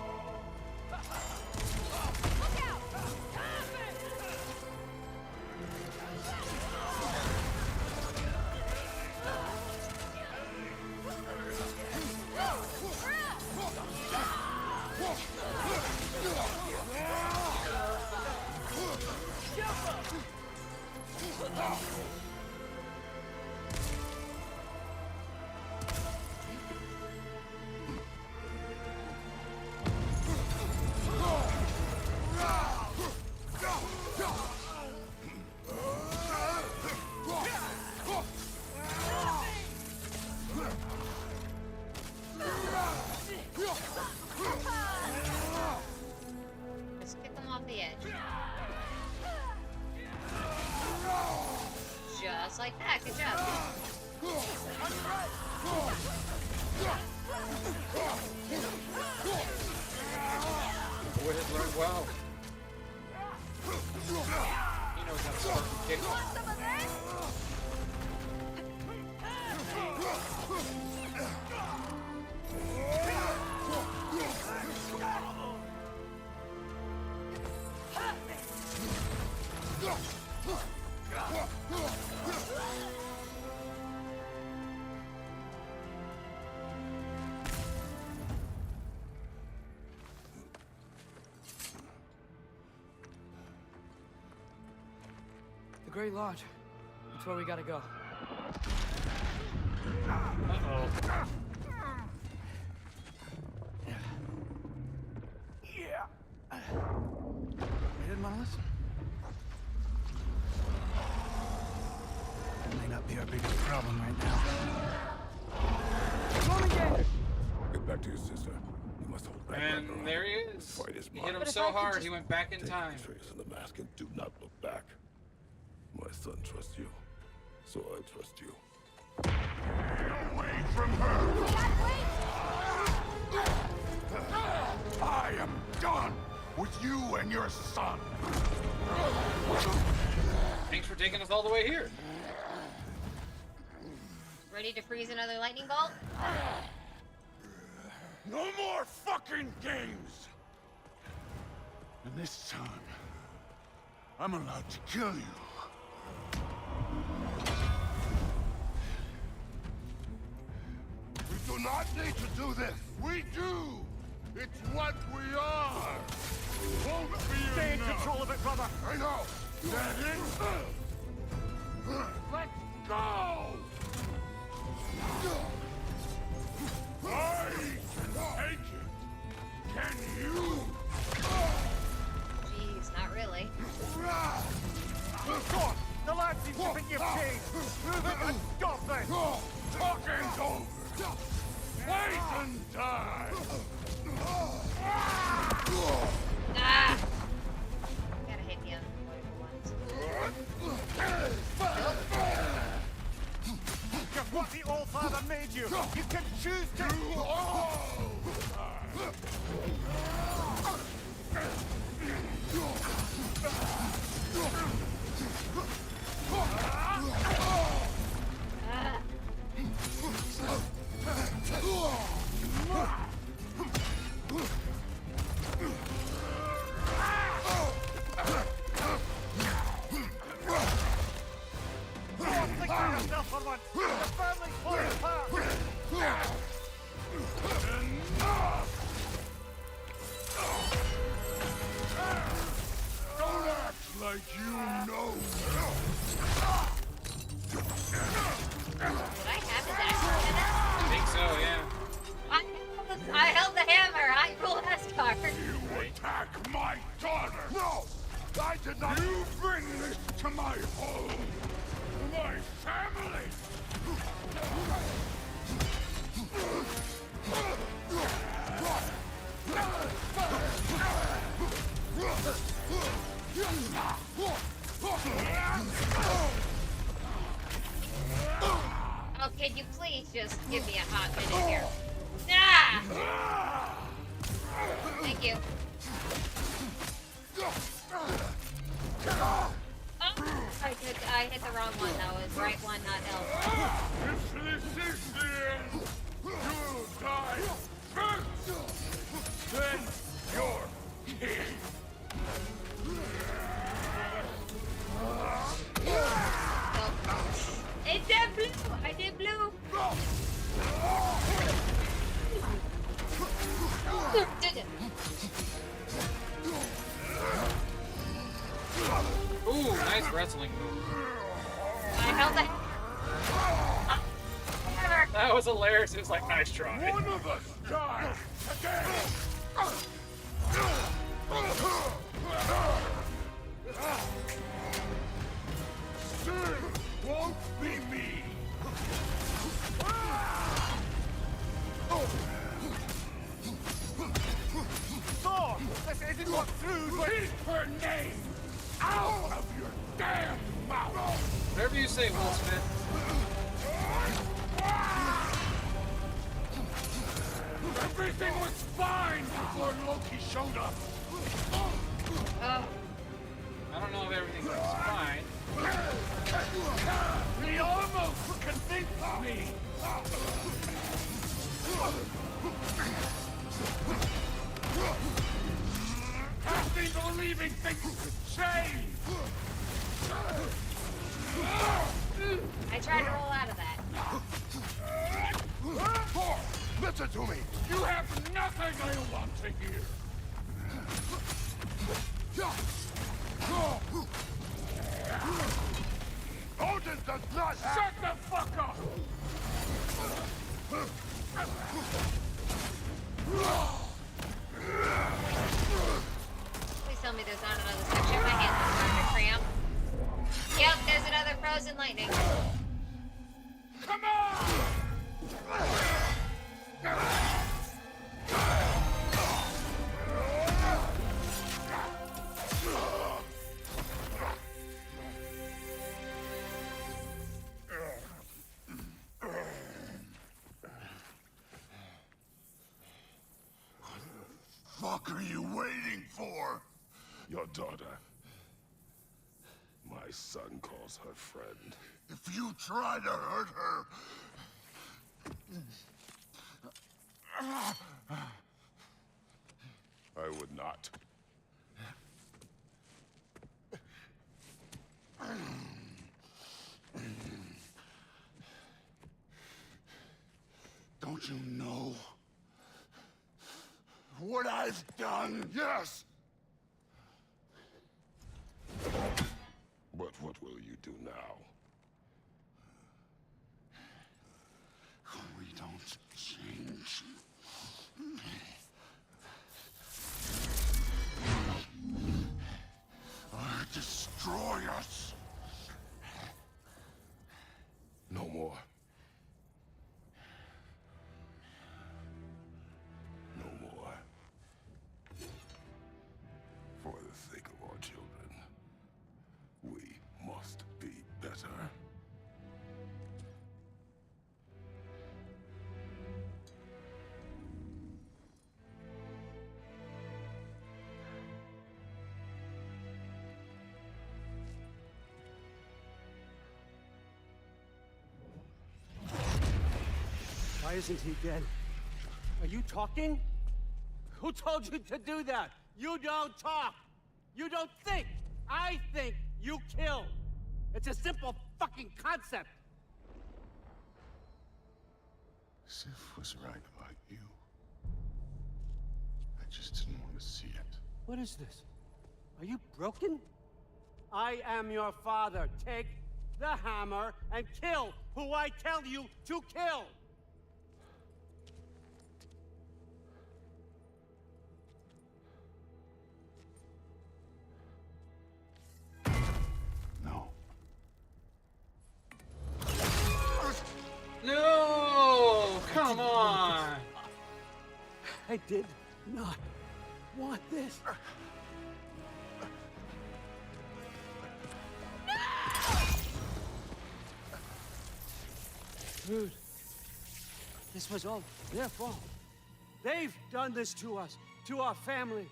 Just kick them off the edge. Just like that. Good job. The boy has learned well. He knows how to start and kick. The Great Lodge. That's where we gotta go. Uh-oh. Yeah. You didn't want to listen? It may not be our biggest problem right now. Get back to your sister. You must hold back. And Ragnarok. there he is. The fight is He mine. hit him so hard, he went back in Take time. Atreus and the mask and do not look back. My son trusts you, so I trust you. Away from her! I am done with you and your son. Thanks for taking us all the way here. Ready to freeze another lightning bolt? No more fucking games! And this time, I'm allowed to kill you. We do not need to do this. We do. It's what we are. Won't be Stay in enough. control of it, brother. I know. That it? Let's go. I can take it. Can you? Jeez, not really. Go on. The lad seems to think you've changed. Move it and stop this. Talking's over. Wait and die. Ah! Gotta hit the other ones. You're what the All-Father made you. You can choose to... Don't act like you know. Did I have his axe in it? I think so, yeah. I held the hammer. I rule Asgard. You attack my daughter. No, I did not. You bring this to my home, my family. Oh, can you please just give me a hot minute here? Ah! Thank you. Oh, I hit the wrong one. That was right one, not L. If this is the end, you'll die first. Then you're king. It did blue. I did blue. Did it? Ooh, nice wrestling move. I held the. That was hilarious. It was like, nice try. One of us dies again. Soon won't be me. Thor! This isn't what through, but... Keep her name out of your damn mouth. Whatever you say, Will Smith. Everything was fine before Loki showed up. I don't know if everything was fine. He almost convinced me. I've been believing things could change. I tried to roll out of that. Thor, listen to me. You have nothing I want to hear. Odin does not have... Shut the fuck up! Please tell me there's not another section. My hands are starting to cramp. Yep, there's another frozen lightning. fuck are you waiting for? Your daughter. My son calls her friend. If you try to hurt her... I would not. Don't you know what I've done? Yes! But what will you do now? We don't change. Or destroy us. No more. No more. For the sake of our children, we must be better. Why isn't he dead? Are you talking? Who told you to do that? You don't talk. You don't think. I think you kill. It's a simple fucking concept. Sif was right about you. I just didn't want to see it. What is this? Are you broken? I am your father. Take the hammer and kill who I tell you to kill. No! Come on! I did not want this. Dude, this was all their fault. They've done this to us, to our family.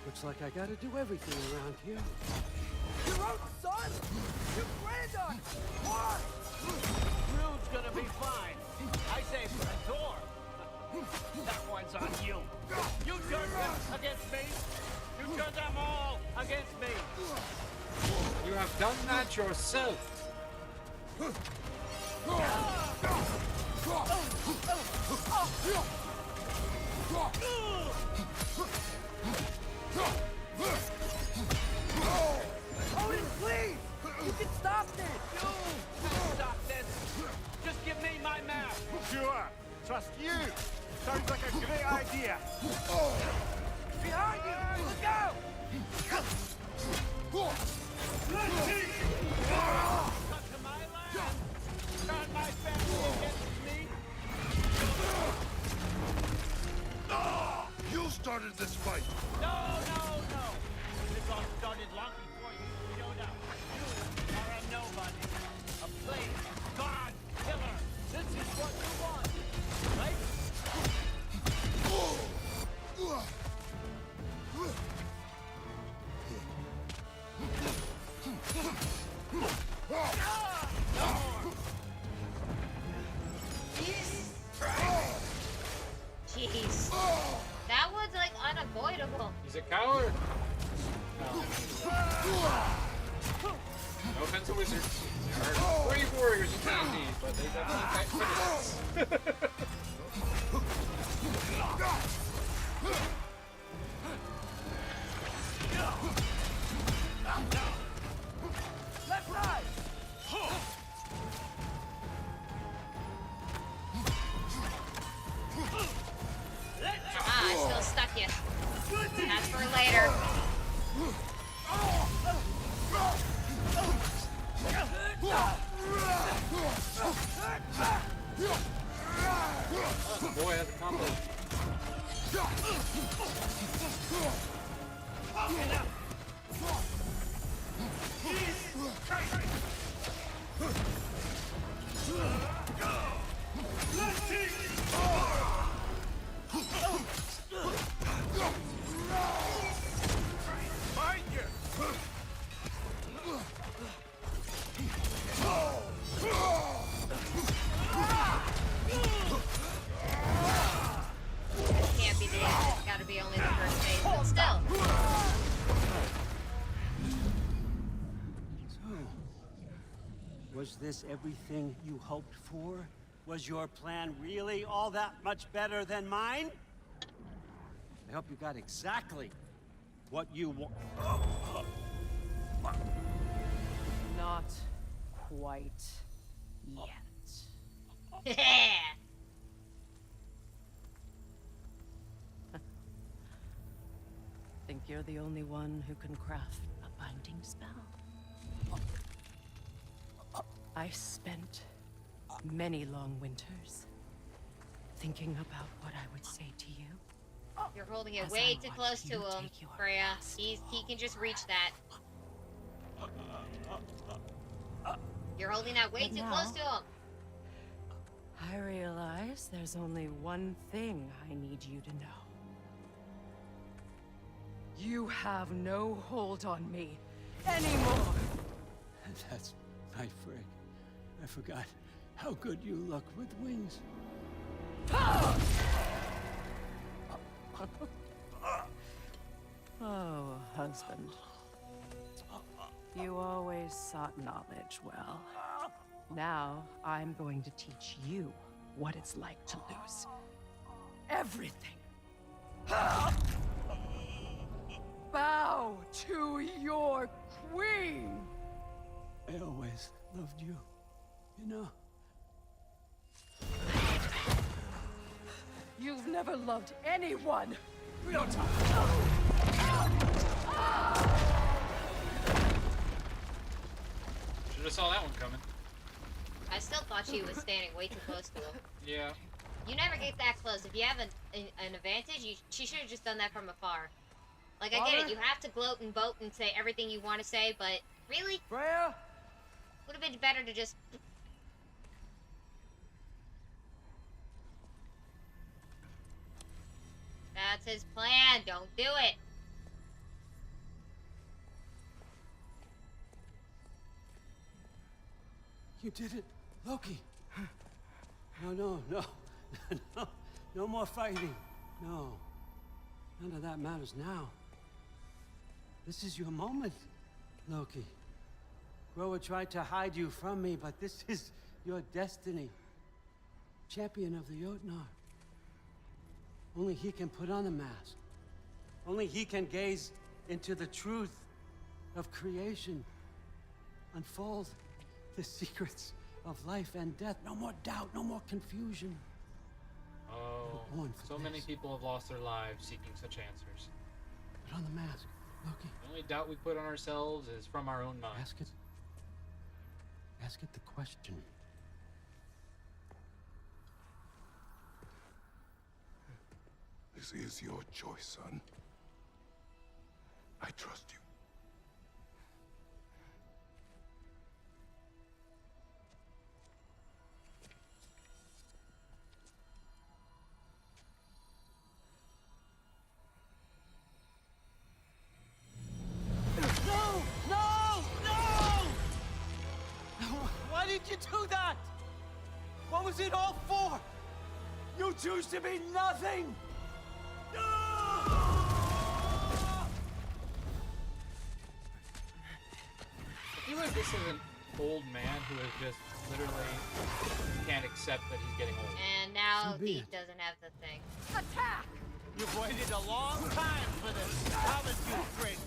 Looks like I gotta do everything around here. Your own son? Your granddaughter? Why? Rude's gonna be fine. I say for the door. That one's on you. You turned them against me. You turned them all against me. You have done that yourself. Odin, please! You can stop this! Stop this! Just give me my map! Sure. Trust you. Sounds like a great idea. Behind you! Look out! Come to my land! Turn my family against me! You started this fight! No! This all started long before you showed up. You are a nobody. A plague, god, killer. This is what you want, right? Jeez. That was like unavoidable. He's a coward. No. No offense to wizards. There are brave warriors in D&D, but they definitely fight critics. Left side! I still stuck you. That's for later. Oh, the boy has a combo. Can't be the end. It's gotta be only the first phase, but still. So, was this everything you hoped for? Was your plan really all that much better than mine? I hope you got exactly what you want. Not quite yet. Think you're the only one who can craft a binding spell? I spent many long winters thinking about what I would say to you. You're holding it As way I too watch close to you him, take your Freya. He can just reach that. You're holding that way But too now- close to him. I realize there's only one thing I need you to know. You have no hold on me anymore. That's my frig. I forgot how good you look with wings. Oh, husband. You always sought knowledge well. Now, I'm going to teach you what it's like to lose everything. Bow to your queen! I always loved you, you know? You've never loved anyone! Real talk! Should have saw that one coming. I still thought she was standing way too close to him. Yeah. You never get that close. If you have an advantage, she should have just done that from afar. Like, I get it. You have to gloat and boat and say everything you want to say, but really? Freya? Would have been better to just... That's his plan. Don't do it. You did it, Loki. No. No more fighting. No. None of that matters now. This is your moment, Loki. Groa tried to hide you from me, but this is your destiny. Champion of the Jotnar. Only he can put on the mask. Only he can gaze into the truth of creation. Unfold the secrets of life and death. No more doubt, no more confusion. Oh, so many people have lost their lives seeking such answers. Put on the mask, Loki. The only doubt we put on ourselves is from our own minds. Ask it the question. This is your choice, son. I trust you. Why did you do that? What was it all for? You choose to be nothing! I feel like this is an old man who is just literally can't accept that he's getting old. And now So be he it. doesn't have the thing. Attack! You've waited a long time for this, haven't you, Fred?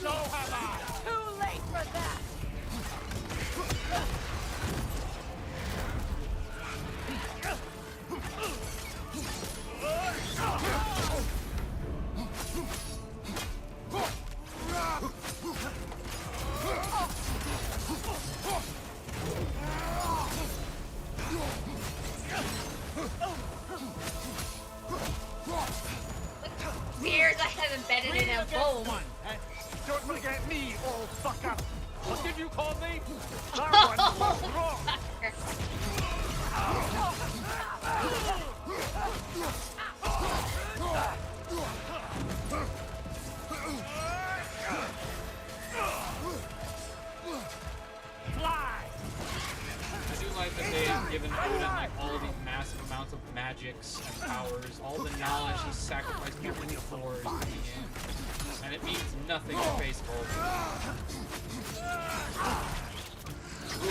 So have I! Too late for that! Spears I have embedded in him. Boom. Don't forget me, old fucker. What did you call me? That one was wrong. I do like that they've given Odin like all these massive amounts of magics and powers, all the knowledge he's sacrificed everything for is coming in. And it means nothing to face Odin. You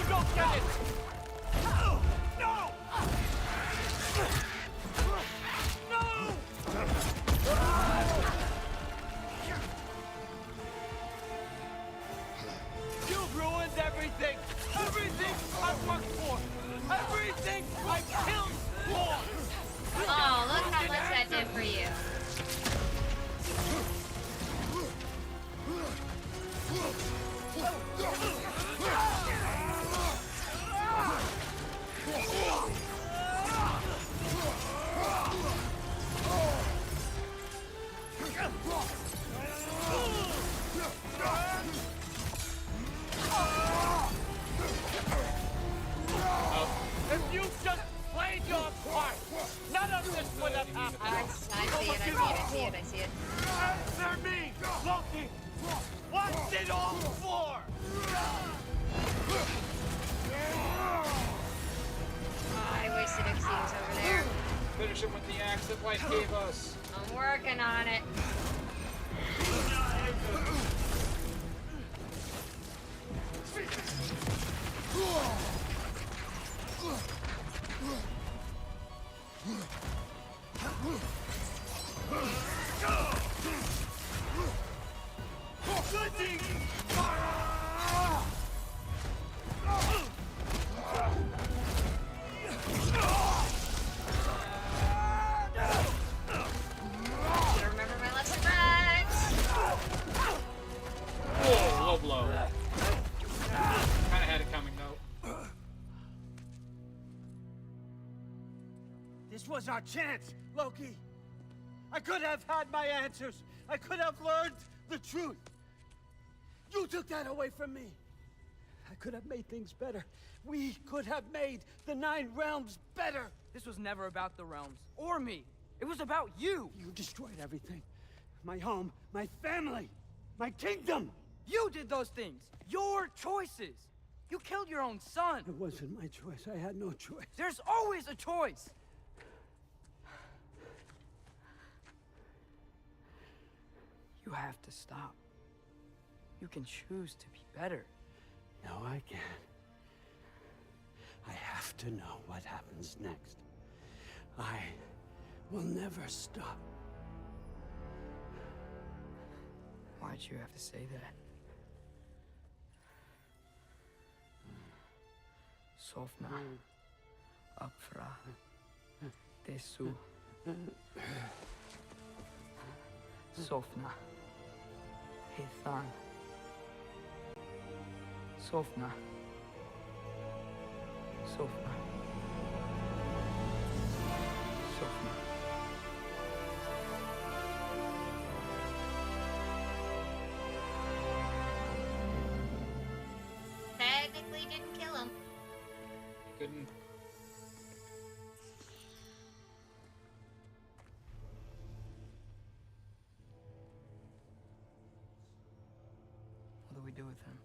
don't get it! No! No! You've ruined everything! Everything I've worked for! Everything I've killed for! Oh, look how much that did for you. If you just played your part, none of this would have happened. I see it. Answer me, Loki! What's it all for? I wasted Xenos over there. Finish him with the axe that wife gave us. I'm working on it. Gotta remember my lesson, friends. Whoa, low blow. Kinda had it coming though. This was our chance, Loki. I could have had my answers. I could have learned the truth. You took that away from me. I could have made things better. We could have made the 9 realms better. This was never about the realms, or me. It was about you. You destroyed everything. My home, my family, my kingdom. You did those things. Your choices. You killed your own son. It wasn't my choice. I had no choice. There's always a choice. You have to stop. You can choose to be better. No, I can't. I have to know what happens next. I will never stop. Why'd you have to say that? Sofna. Apfra. Desu. Sofna. Hithan. Sofna. Sofna. Sofna. Technically didn't kill him. Couldn't. What do we do with him?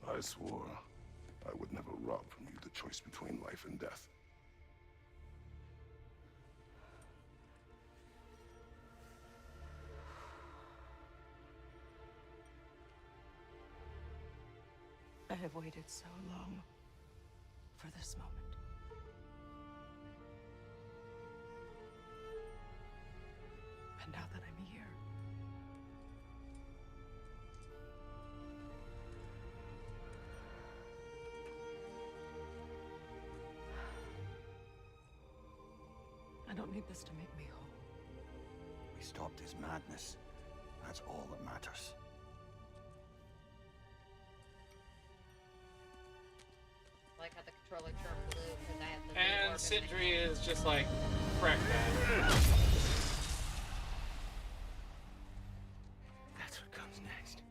I swore I would never rob from you the choice between life and death. I have waited so long for this moment. And now that I'm here, I don't need this to make me whole. We stopped his madness. That's all that matters. I like how the controller turned blue because I have the And orb Sindri is just like, crack that. That's what comes next.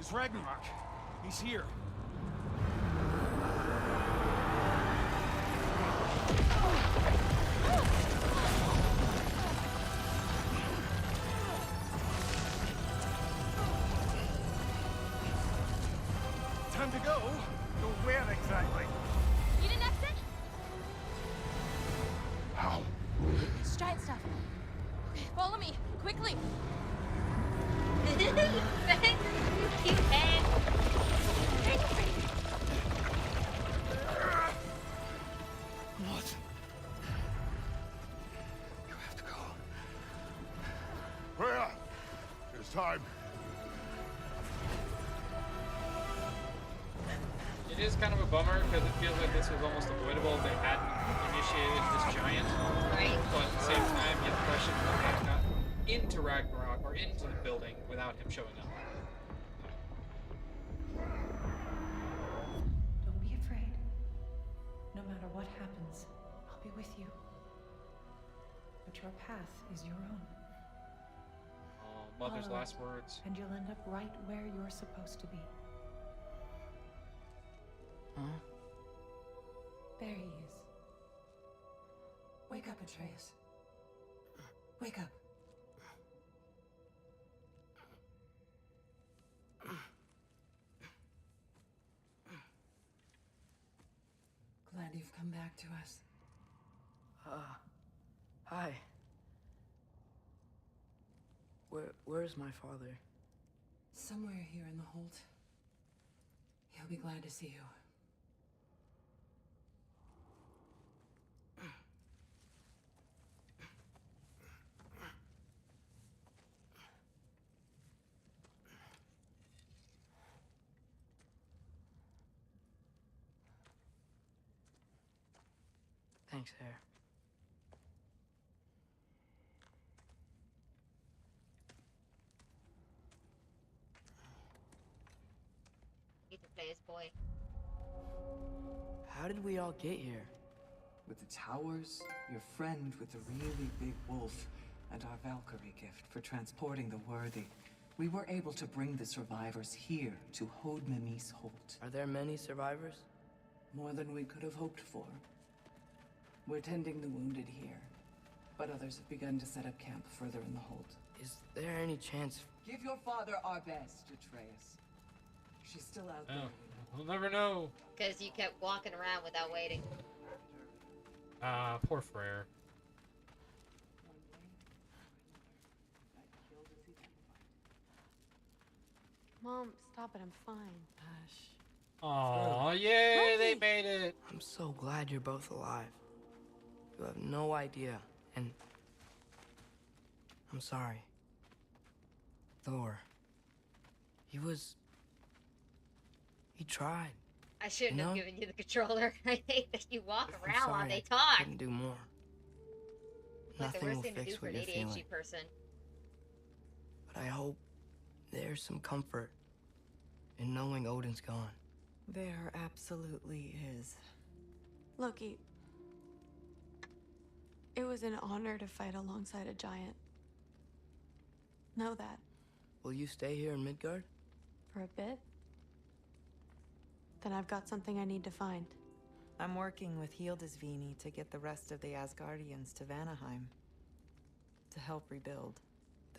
It's Ragnarok. He's here. Time to go. Go where exactly? Need an exit? How? It's giant stuff. Okay, follow me, quickly. Cute head. What? You have to go. Freya! It's time. It is kind of a bummer because it feels like this was almost avoidable if they hadn't initiated this giant. Right. But at the same time, you have the question of they have gotten into Ragnarok or into the building without him showing up. Don't be afraid. No matter what happens, I'll be with you. But your path is your own. Oh, Mother's Follow last it, words. And you'll end up right where you're supposed to be. Huh? There he is. Wake up, Atreus. Wake up. Glad you've come back to us. Hi. Where's my father? Somewhere here in the hold. He'll be glad to see you. Thanks, Hare. Get to play as boy. How did we all get here? With the towers, your friend with the really big wolf, and our Valkyrie gift for transporting the worthy, we were able to bring the survivors here to Hoardlings Holt. Are there many survivors? More than we could have hoped for. We're tending the wounded here, but others have begun to set up camp further in the hold. Is there any chance? Give your father our best, Atreus. She's still out there. We'll never know. Because you kept walking around without waiting. Ah, poor Freyr. Mom, stop it. I'm fine. Hush. Aw, yay, they made it. I'm so glad you're both alive. You have no idea, and I'm sorry. Thor. He tried. I shouldn't You have know? given you the controller. I hate that you walk I'm around while sorry they I talk. couldn't do more. It's like the Nothing worst will thing to do fix for an what you're ADHD feeling. person. But I hope there's some comfort in knowing Odin's gone. There absolutely is. Loki, it was an honor to fight alongside a giant. Know that. Will you stay here in Midgard? For a bit? Then I've got something I need to find. I'm working with Hildisvini to get the rest of the Asgardians to Vanaheim. To help rebuild.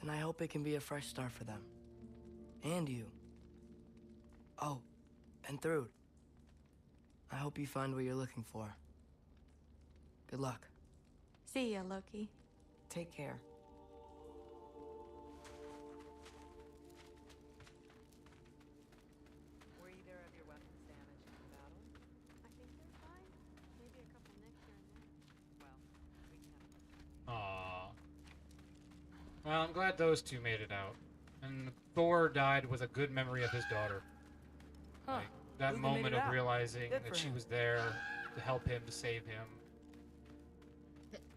Then I hope it can be a fresh start for them. And you. Oh, and Thrud. I hope you find what you're looking for. Good luck. See ya, Loki. Take care. Were either of your weapons damaged in the battle? I think they're fine. Maybe a couple nicks here and there. Well, we can't. Aww. Well, I'm glad those two made it out. And Thor died with a good memory of his daughter. Huh. Like, that Luke made moment it of out. realizing Good that for she him. was there to help him, to save him.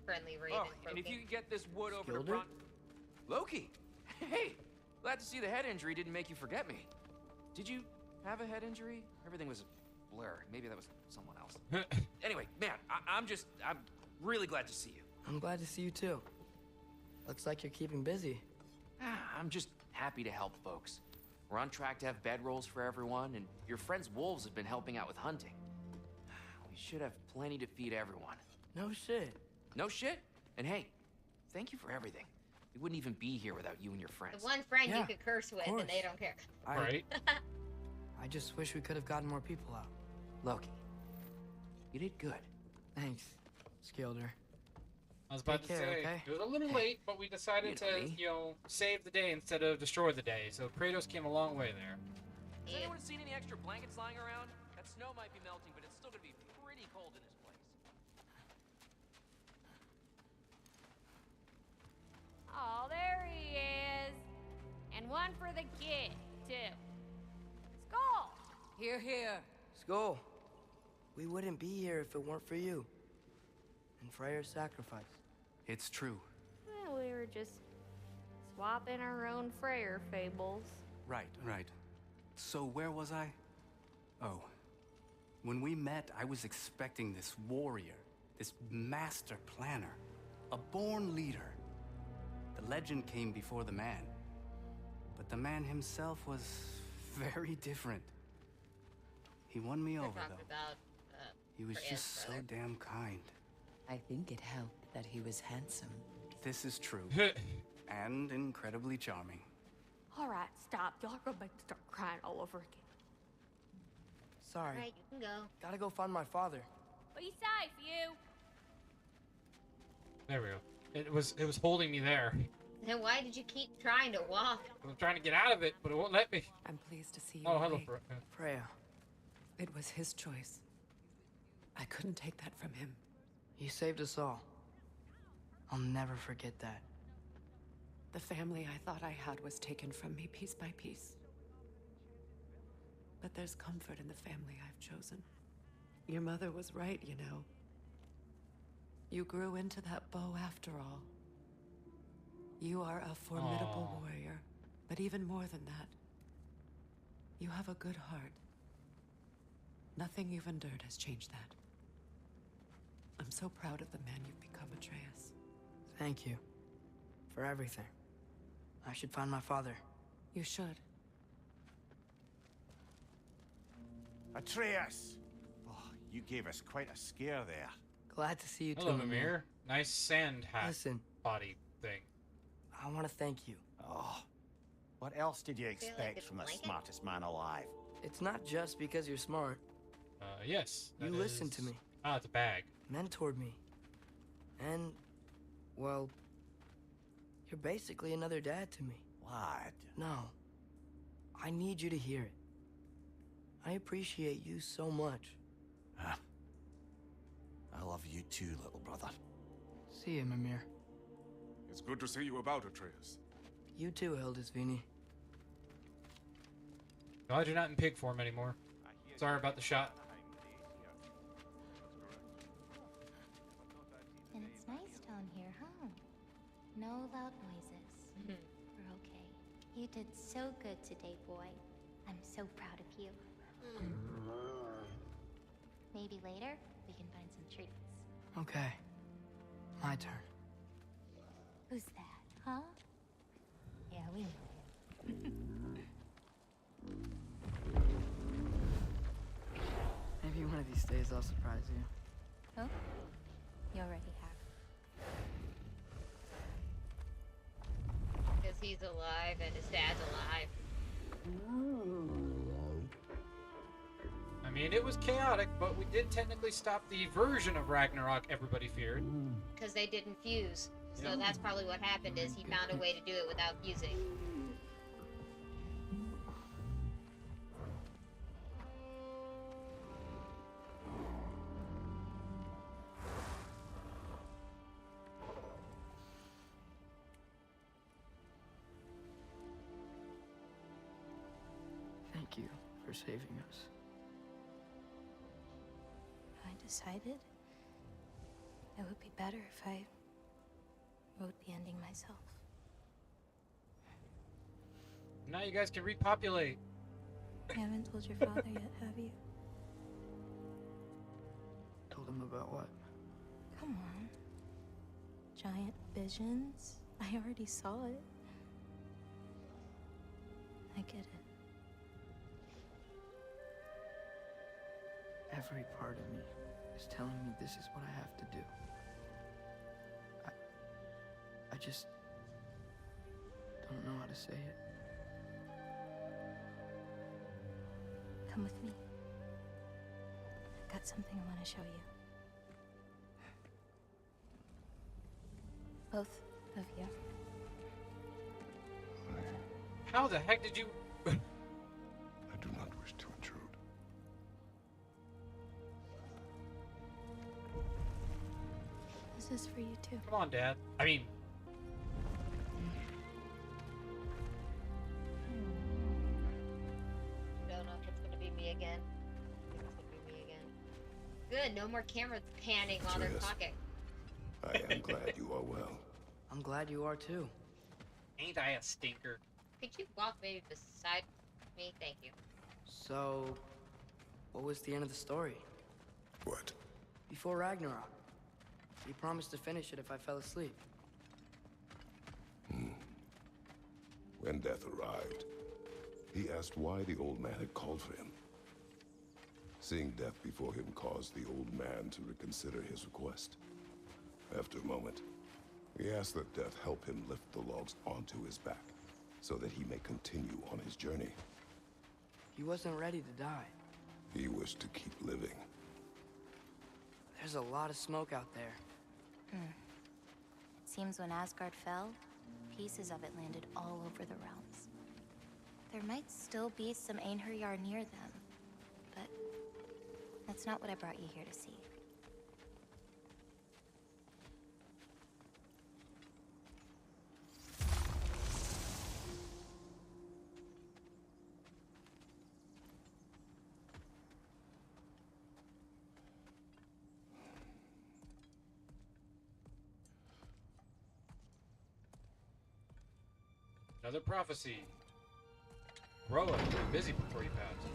Friendly raven. Oh, and if you could get this wood over to Skilder? Bron... Loki! Hey! Glad to see the head injury didn't make you forget me. Did you have a head injury? Everything was a blur. Maybe that was someone else. Anyway, man, I'm really glad to see you. I'm glad to see you too. Looks like you're keeping busy. I'm just happy to help folks. We're on track to have bedrolls for everyone, and your friend's wolves have been helping out with hunting. We should have plenty to feed everyone. No shit. No shit? And hey, thank you for everything. We wouldn't even be here without you and your The friends. one friend Yeah, you could curse with, course. and they don't care. Right? I just wish we could have gotten more people out. Loki, you did good. Thanks, Skilder. I was about Take to care, say, okay? it was a little late, but we decided You know to, me. save the day instead of destroy the day. So Kratos came a long way there. Has anyone seen any extra blankets lying around? That snow might be melting, but it's still gonna be pretty cold in this place. Oh, there he is. And one for the kid, too. Skull! Here, here. Skull, we wouldn't be here if it weren't for you. And Freyr's sacrifice. It's true. Well, we were just swapping our own Freyr fables. Right. So where was I? Oh. When we met, I was expecting this warrior, this master planner, a born leader. The legend came before the man. But the man himself was very different. He won me over, Talked though. about, He was Freya's just so brother. damn kind. I think it helped that he was handsome. This is true. And incredibly charming. All right, stop. Y'all are gonna make me start crying all over again. Sorry. Right, you can go. Gotta go find my father. Be safe, you. There we go. It was holding me there. Then why did you keep trying to walk? I was trying to get out of it, but it won't let me. I'm pleased to see you. Oh, hello, awake. Freya. It was his choice. I couldn't take that from him. You saved us all. I'll never forget that. The family I thought I had was taken from me piece by piece. But there's comfort in the family I've chosen. Your mother was right, you know. You grew into that bow after all. You are a formidable Aw. warrior, but even more than that, you have a good heart. Nothing you've endured has changed that. I'm so proud of the man you've become, Atreus. Thank you. For everything. I should find my father. You should. Atreus! Oh, you gave us quite a scare there. Glad to see you Hello, too, Mimir. Nice sand hat Listen, body thing. I want to thank you. Oh, what else did you like expect it's from the blanket? smartest man alive? It's not just because you're smart. Yes. You that listened is- to me. Ah, it's a bag. Mentored me. And, well, you're basically another dad to me. Lad. No. I need you to hear it. I appreciate you so much. I love you too, little brother. See you, Mimir. It's good to see you about, Atreus. You too, Hildisvini. Glad you're not in pig form anymore. Sorry about the shot. And it's nice down here, huh? No loud noises. We're okay. You did so good today, boy. I'm so proud of you. Maybe later, we can find some treats. Okay. My turn. Who's that, huh? Yeah, we know him. Maybe one of these days I'll surprise you. Oh? You already have. Because he's alive and his dad's alive. I mean, it was chaotic, but we did technically stop the version of Ragnarok everybody feared. Because they didn't fuse. So Yeah. that's probably what happened is he found a way to do it without fusing. you for saving us. I decided it would be better if I wrote the ending myself. Now you guys can repopulate. You haven't told your father yet, have you? Told him about what? Come on. Giant visions? I already saw it. I get it. Every part of me is telling me this is what I have to do. I just don't know how to say it. Come with me. I've got something I want to show you. Both of you. How the heck did you... I do not wish to intrude. This is for you too. Come on, Dad. I mean... Don't know if it's gonna be me again. I think it's gonna be me again. Good, no more camera panning while they're Atreus. talking. I am glad you are well. I'm glad you are too. Ain't I a stinker? Could you walk maybe beside me? Thank you. So, what was the end of the story? What? Before Ragnarok. You promised to finish it if I fell asleep. When death arrived, he asked why the old man had called for him. Seeing death before him caused the old man to reconsider his request. After a moment, he asked that death help him lift the logs onto his back, so that he may continue on his journey. He wasn't ready to die. He wished to keep living. There's a lot of smoke out there. Seems when Asgard fell, pieces of it landed all over the realms. There might still be some Einherjar near them, but that's not what I brought you here to see. Another prophecy. Roa, you were busy before you passed.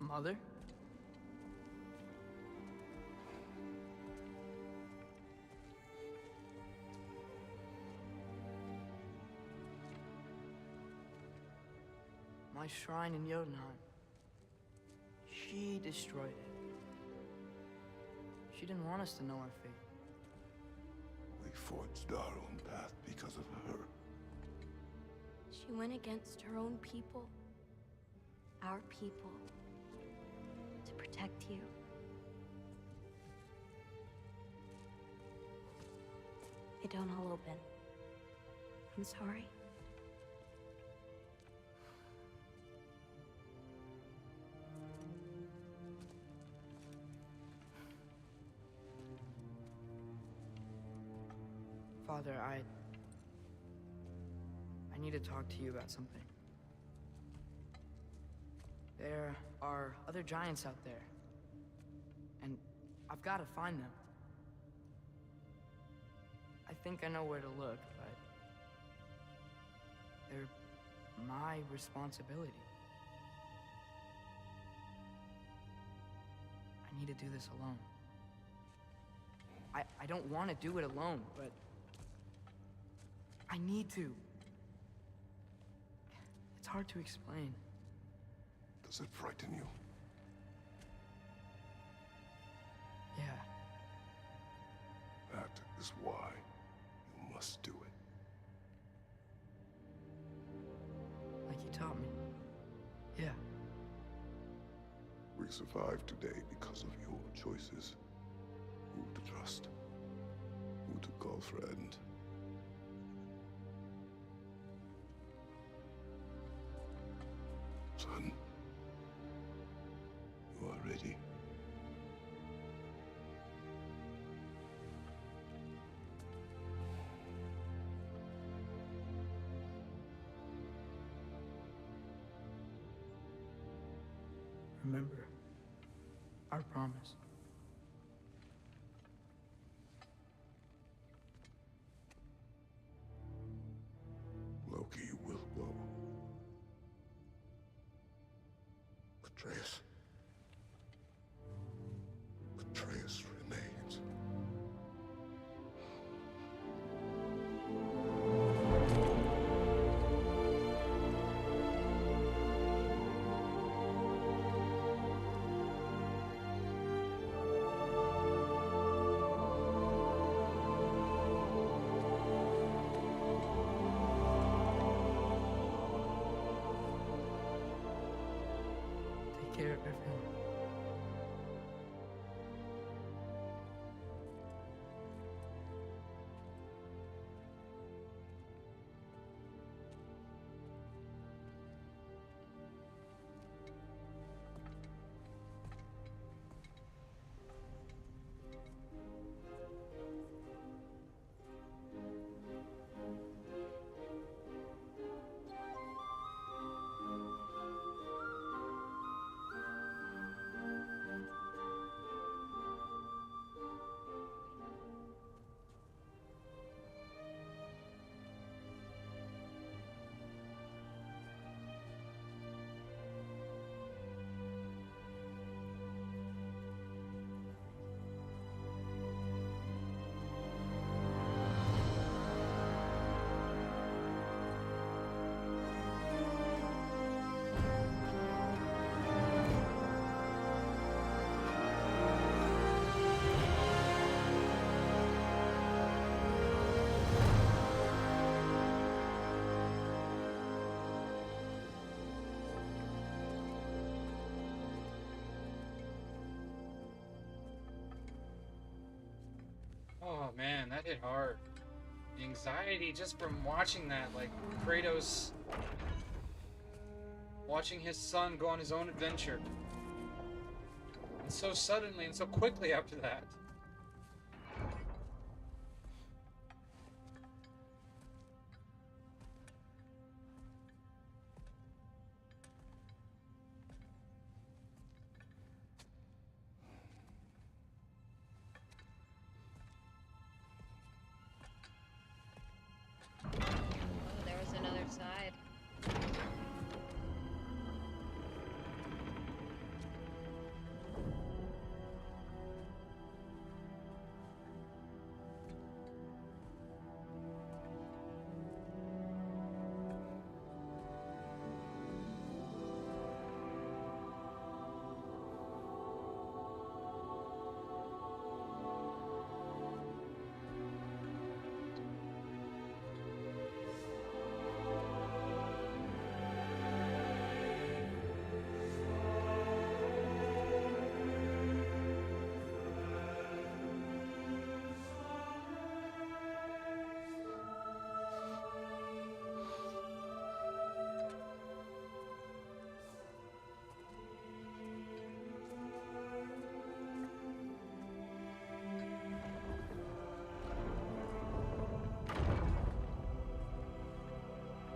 Mother? My shrine in Jotunheim. She destroyed it. She didn't want us to know our fate. We forged our own path because of her. She went against her own people. Our people. To protect you. It don't all open. I'm sorry. Father, I need to talk to you about something. There are other giants out there, and I've got to find them. I think I know where to look, but they're my responsibility. I need to do this alone. I don't want to do it alone, but I need to. It's hard to explain. Does it frighten you? Yeah. That is why you must do it. Like you taught me. Yeah. We survived today because of your choices. Who to trust, who to call friend. Son, you are ready. Remember our promise. Loki will go. Atreus. Atreus remains. Take care, everyone. Oh man, that hit hard. The anxiety just from watching that, like Kratos watching his son go on his own adventure. And so suddenly and so quickly after that. Oh, there was another side.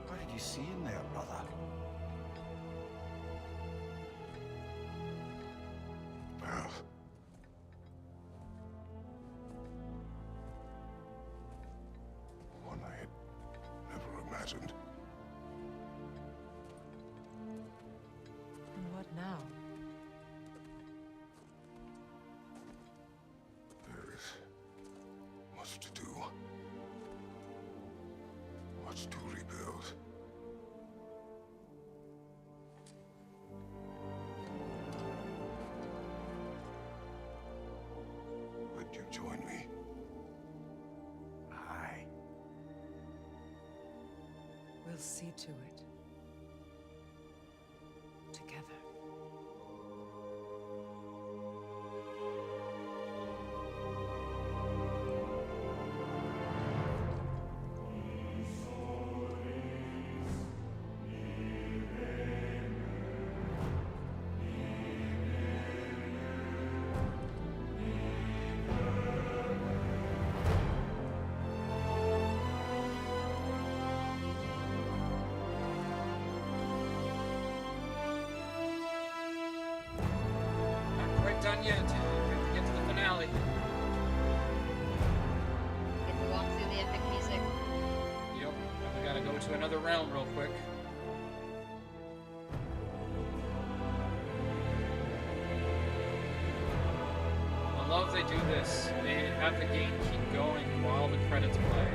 What did you see in there, brother? Path. One I had never imagined. And what now? There is much to do. Much to rebuild. Would you join me? Aye. We'll see to it. Together. yet. We have to get to the finale. Get to walk through the epic music. Yep. And we gotta go to another realm real quick. I love they do this. They have the game keep going while the credits play.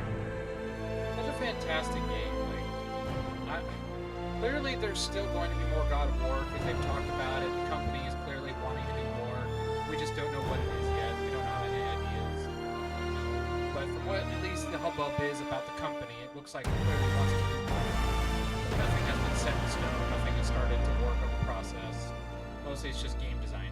Such a fantastic game. Clearly there's still going to be more God of War because they've talked about it. The company is clearly wanting to do more. We just don't know what it is yet. We don't have any ideas. But from what at least the hubbub is about the company, it looks like it clearly wants to do more. Nothing has been set in stone. Nothing has started to work on the process. Mostly it's just game design.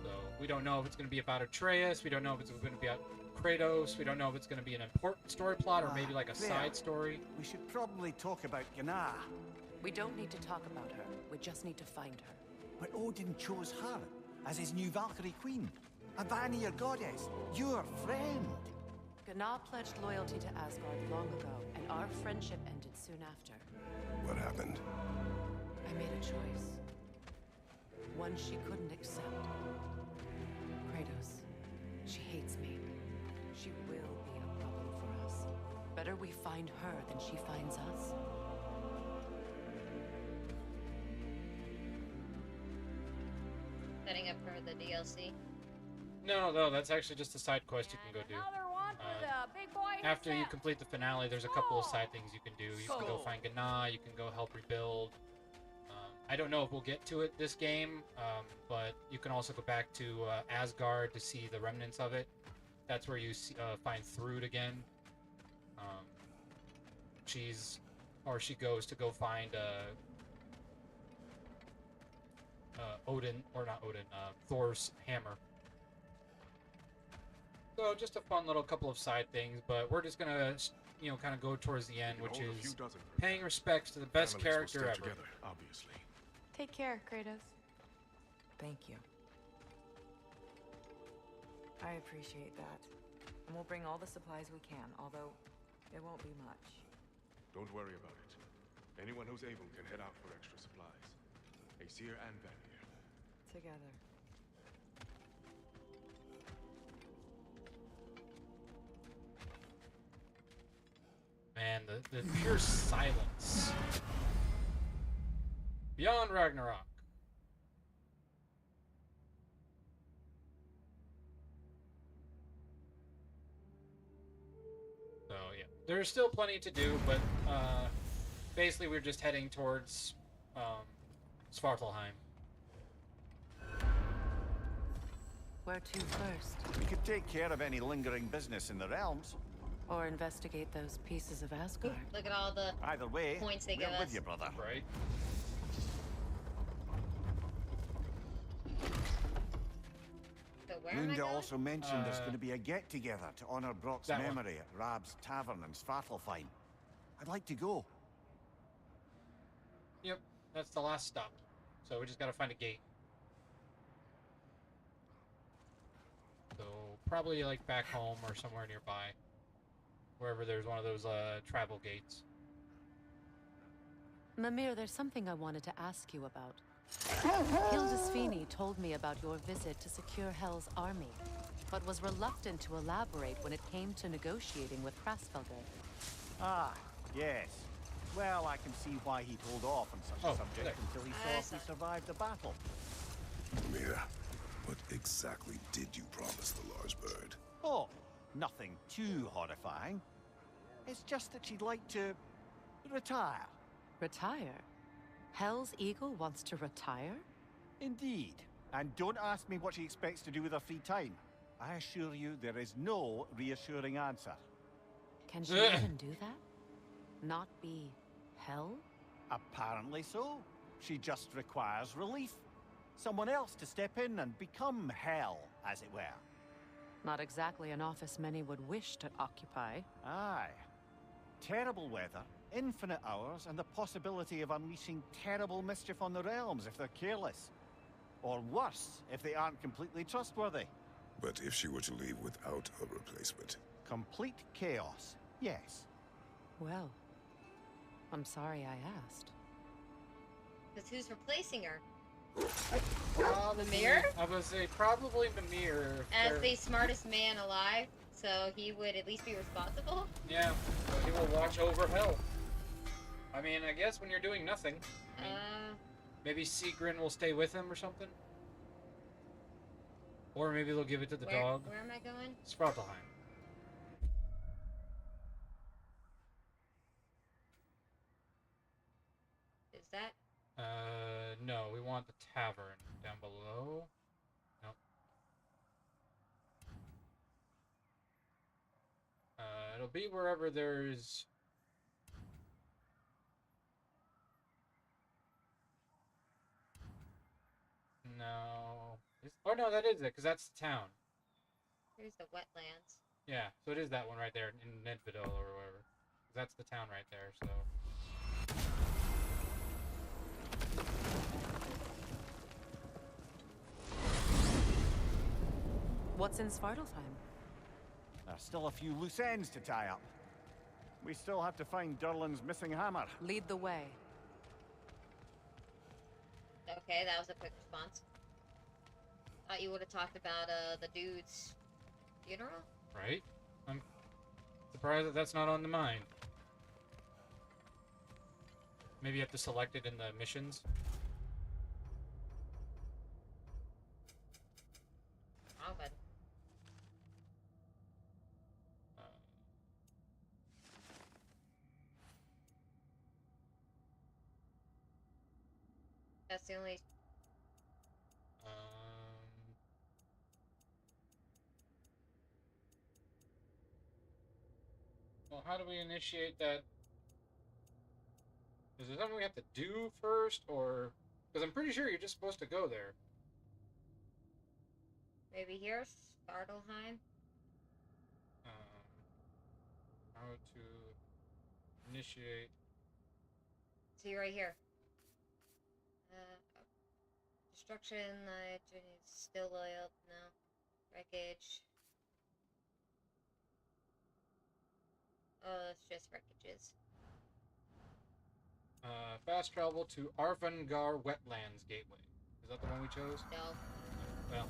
So we don't know if it's going to be about Atreus. We don't know if it's going to be about Kratos. We don't know if it's going to be an important story plot or maybe like a side story. We should probably talk about Gná. We don't need to talk about her. We just need to find her. But Odin chose her as his new Valkyrie queen. A Vanir goddess. Your friend. Gná pledged loyalty to Asgard long ago, and our friendship ended soon after. What happened? I made a choice. One she couldn't accept. Kratos. She hates me. She will be a problem for us. Better we find her than she finds us. Setting up for the DLC. No, that's actually just a side quest you can go do. After you complete the finale, there's a couple of side things you can do. You can go find Gná, you can go help rebuild. I don't know if we'll get to it this game, but you can also go back to Asgard to see the remnants of it. That's where you find Thrud again. She goes to go find Thor's hammer. So just a fun little couple of side things, but we're just gonna, kind of go towards the end, which is paying respects to the best character ever. Together, obviously. Take care, Kratos. Thank you. I appreciate that. And we'll bring all the supplies we can, although it won't be much. Don't worry about it. Anyone who's able can head out for extra supplies. Aesir and Vanir. Together. Man, the pure silence. Beyond Ragnarok. So, yeah. There's still plenty to do, but basically we're just heading towards Svartalheim. Where to first? We could take care of any lingering business in the realms. Or investigate those pieces of Asgard. Look at all the Either way, points they we're give with us. you, brother. Right. So where am I Lunda going? also mentioned there's going to be a get-together to honor Brock's that memory at Rab's Tavern in Svartalfheim. I'd like to go. Yep, that's the last stop. So we just gotta find a gate. So probably like back home or somewhere nearby. Wherever there's one of those travel gates. Mimir, there's something I wanted to ask you about. Hildisvini told me about your visit to secure Hel's army, but was reluctant to elaborate when it came to negotiating with Krasfelder. Ah, yes. Well, I can see why he'd hold off on such a subject until he saw if we survived the battle. Mira, what exactly did you promise the large bird? Oh, nothing too horrifying. It's just that she'd like to retire. Retire? Hel's Eagle wants to retire? Indeed. And don't ask me what she expects to do with her free time. I assure you there is no reassuring answer. Can she even do that? Not be Hel? Apparently so. She just requires relief. Someone else to step in and become Hel, as it were. Not exactly an office many would wish to occupy. Aye. Terrible weather, infinite hours, and the possibility of unleashing terrible mischief on the realms if they're careless. Or worse, if they aren't completely trustworthy. But if she were to leave without a replacement? Complete chaos, yes. Well, I'm sorry I asked. Because who's replacing her? Mimir? I would say probably Mimir. As the smartest man alive, so he would at least be responsible? Yeah, so he will watch over hell. I mean, I guess when you're doing nothing. I mean, maybe Sigrun will stay with him or something. Or maybe they'll give it to the dog. Where am I going? Svartalheim. Is that? No, we want the tavern down below. Nope. It'll be wherever there's... No. Oh no, that is it, because that's the town. Here's the wetlands. Yeah, so it is that one right there in Nedvidal or whatever. 'Cause that's the town right there, so... What's in Svartalfheim? There's still a few loose ends to tie up. We still have to find Durlin's missing hammer. Lead the way. Okay, that was a quick response. Thought you would have talked about the dude's funeral? Right? I'm surprised that that's not on the mind. Maybe you have to select it in the missions. Oh, but... That's the only... Well, how do we initiate that? Is there something we have to do first, or... Because I'm pretty sure you're just supposed to go there. Maybe here? Svartalheim? How to initiate... See, right here. Destruction, still oiled, no. Wreckage. Oh, it's just wreckages. Fast travel to Arvangar Wetlands Gateway. Is that the one we chose? No. Well,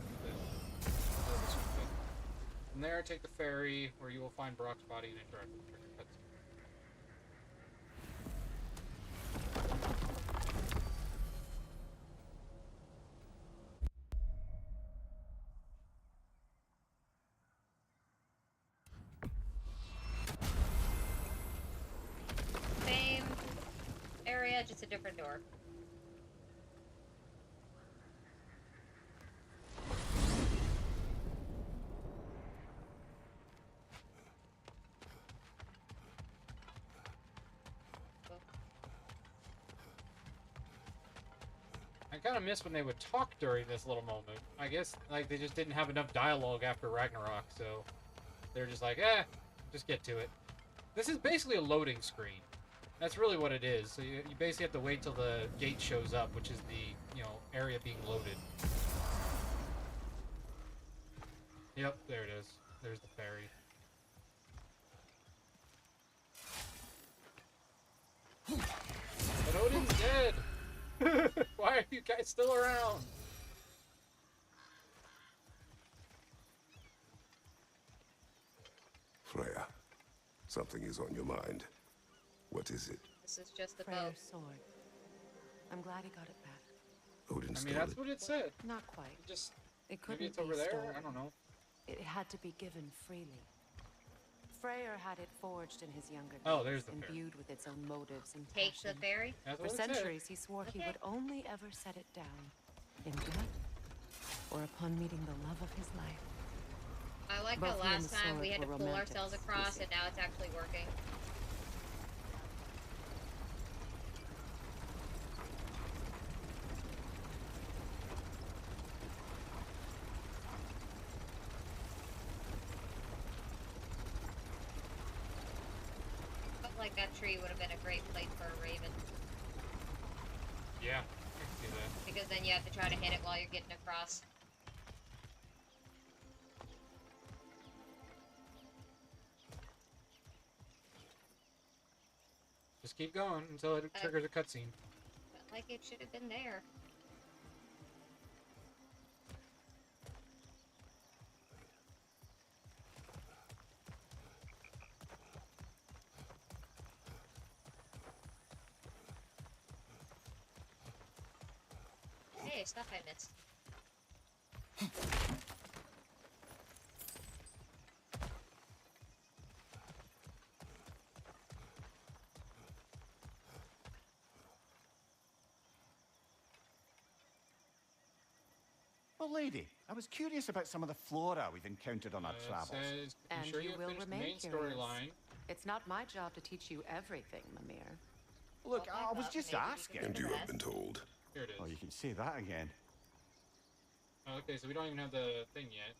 from there, take the ferry, where you will find Brock's body and interact with the trigger cutscene. Same area, just a different door. I kind of miss when they would talk during this little moment. I guess, like, they just didn't have enough dialogue after Ragnarok, so they're just like, just get to it. This is basically a loading screen. That's really what it is. So you basically have to wait till the gate shows up, which is the, area being loaded. Yep, there it is. There's the ferry. But Odin's dead! Why are you guys still around? Freya, something is on your mind. What is it? This is just the Freyr's boat. sword. I'm glad he got it back. Odin I mean, that's what it said. Not quite. Just It couldn't maybe it's be over there. stolen. I don't know. It had to be given freely. Freyr had it forged in his younger days, Oh, there's the ferry. imbued with its own motives and Take passion. the ferry? That's For what it said. centuries, he swore he would only ever set it down in death or upon meeting the love of his life. I like Both how he and last the time sword we had to were pull romantics, ourselves you across see. and now it's actually working. Felt like that tree would have been a great place for a raven. Yeah, I can see that. Because then you have to try to hit it while you're getting across. Just keep going until it triggers a cutscene. Felt like it should have been there. Hey, stuff I missed. Well, lady, I was curious about some of the flora we've encountered on our travels. Says, And sure you you will finished the remain main curious. storyline? It's not my job to teach you everything, Mimir. Look, I was just asking. And you have been told. Here it is. Oh, you can say that again. Oh, okay, so we don't even have the thing yet.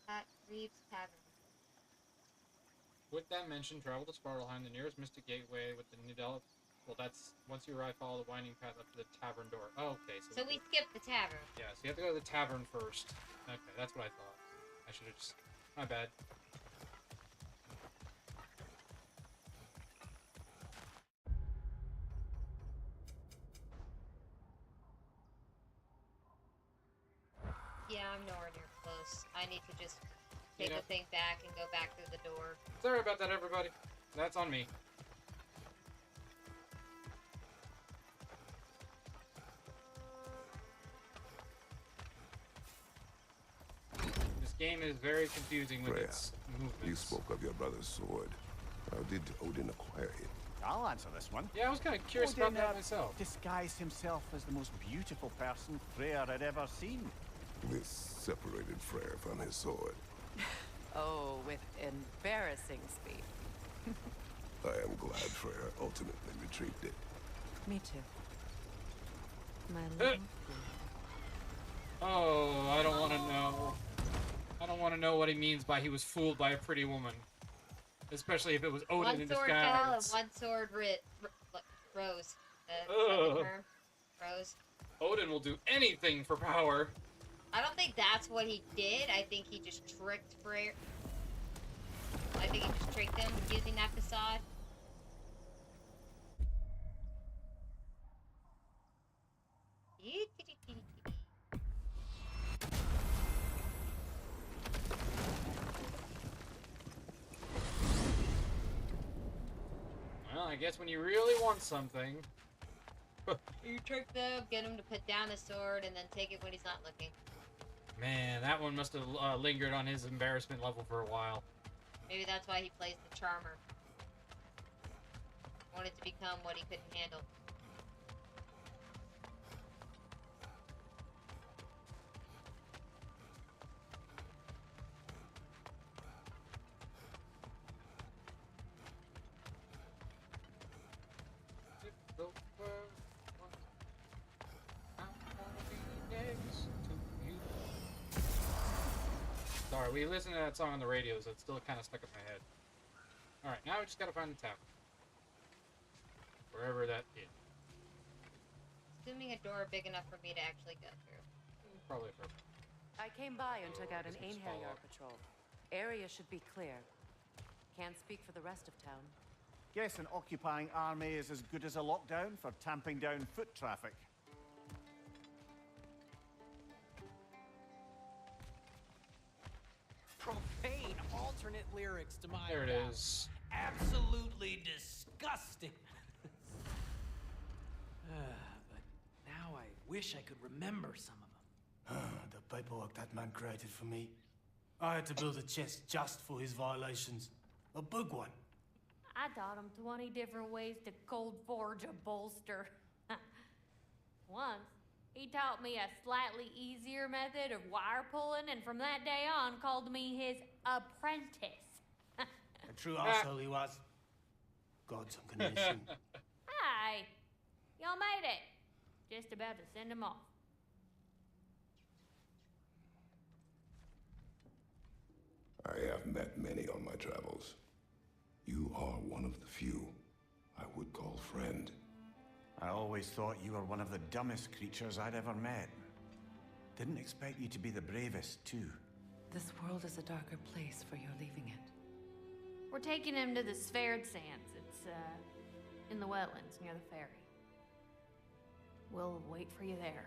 At Reeves Tavern. With that mentioned, travel to Svartalheim, the nearest mystic gateway with the Nidal. Well, that's once you arrive, follow the winding path up to the tavern door. Oh, okay, So we skipped the tavern. Yeah, so you have to go to the tavern first. Okay, that's what I thought. I should have just. My bad. Yeah, I'm nowhere near close. I need to just take You know- the thing back and go back through the door. Sorry about that, everybody. That's on me. This game is very confusing with Freya, its movements. you spoke of your brother's sword. How did Odin acquire it? I'll answer this one. Yeah, I was kind of curious Odin, about that myself. Disguised himself as the most beautiful person Freyr had ever seen. This separated Freyr from his sword. Oh, with embarrassing speed. I am glad Freyr ultimately retrieved it. Me too. My little Oh, I don't want to know. I don't want to know what he means by he was fooled by a pretty woman. Especially if it was Odin One in sword fell and disguise. one sword rose. Ugh. Term? Rose. Odin will do anything for power. I don't think that's what he did. I think he just tricked Freyr. I think he just tricked him using that facade. Well, I guess when you really want something. You trick them, get him to put down the sword, and then take it when he's not looking. Man, that one must have lingered on his embarrassment level for a while. Maybe that's why he plays the charmer. Wanted to become what he couldn't handle. Sorry, we listened to that song on the radio, so it's still kind of stuck in my head. Alright, now we just gotta find the tavern. Wherever that is. Assuming a door big enough for me to actually go through. Probably perfect. I came by and took out an this one's Einherjar follow-up. patrol. Area should be clear. Can't speak for the rest of town. Guess an occupying army is as good as a lockdown for tamping down foot traffic. Profane alternate lyrics to my There it rap. is. Absolutely disgusting. But now I wish I could remember some of them. The paperwork that man created for me. I had to build a chest just for his violations. A big one. I taught him 20 different ways to cold forge a bolster. Once, he taught me a slightly easier method of wire pulling, and from that day on, called me his apprentice. A true asshole he was. God's on condition. Hi, y'all made it. Just about to send him off. I have met many on my travels. You are one of the few I would call friend. I always thought you were one of the dumbest creatures I'd ever met. Didn't expect you to be the bravest, too. This world is a darker place for your leaving it. We're taking him to the Sphaired Sands. It's, in the wetlands near the ferry. We'll wait for you there.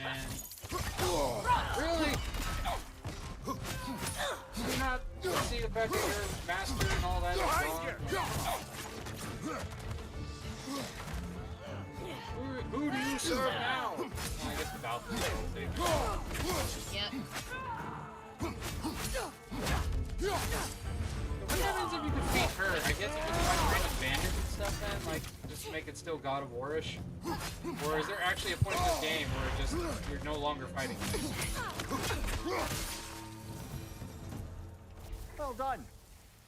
And really? Do you not see the fact that you're master and all that is wrong? Who do you serve now? Well, I guess the Valkyrie will say. Yep. What happens if you defeat her? I guess you can find random bandits and stuff then? Like, just to make it still God of War-ish? Or is there actually a point in this game where it just you're no longer fighting? Well done.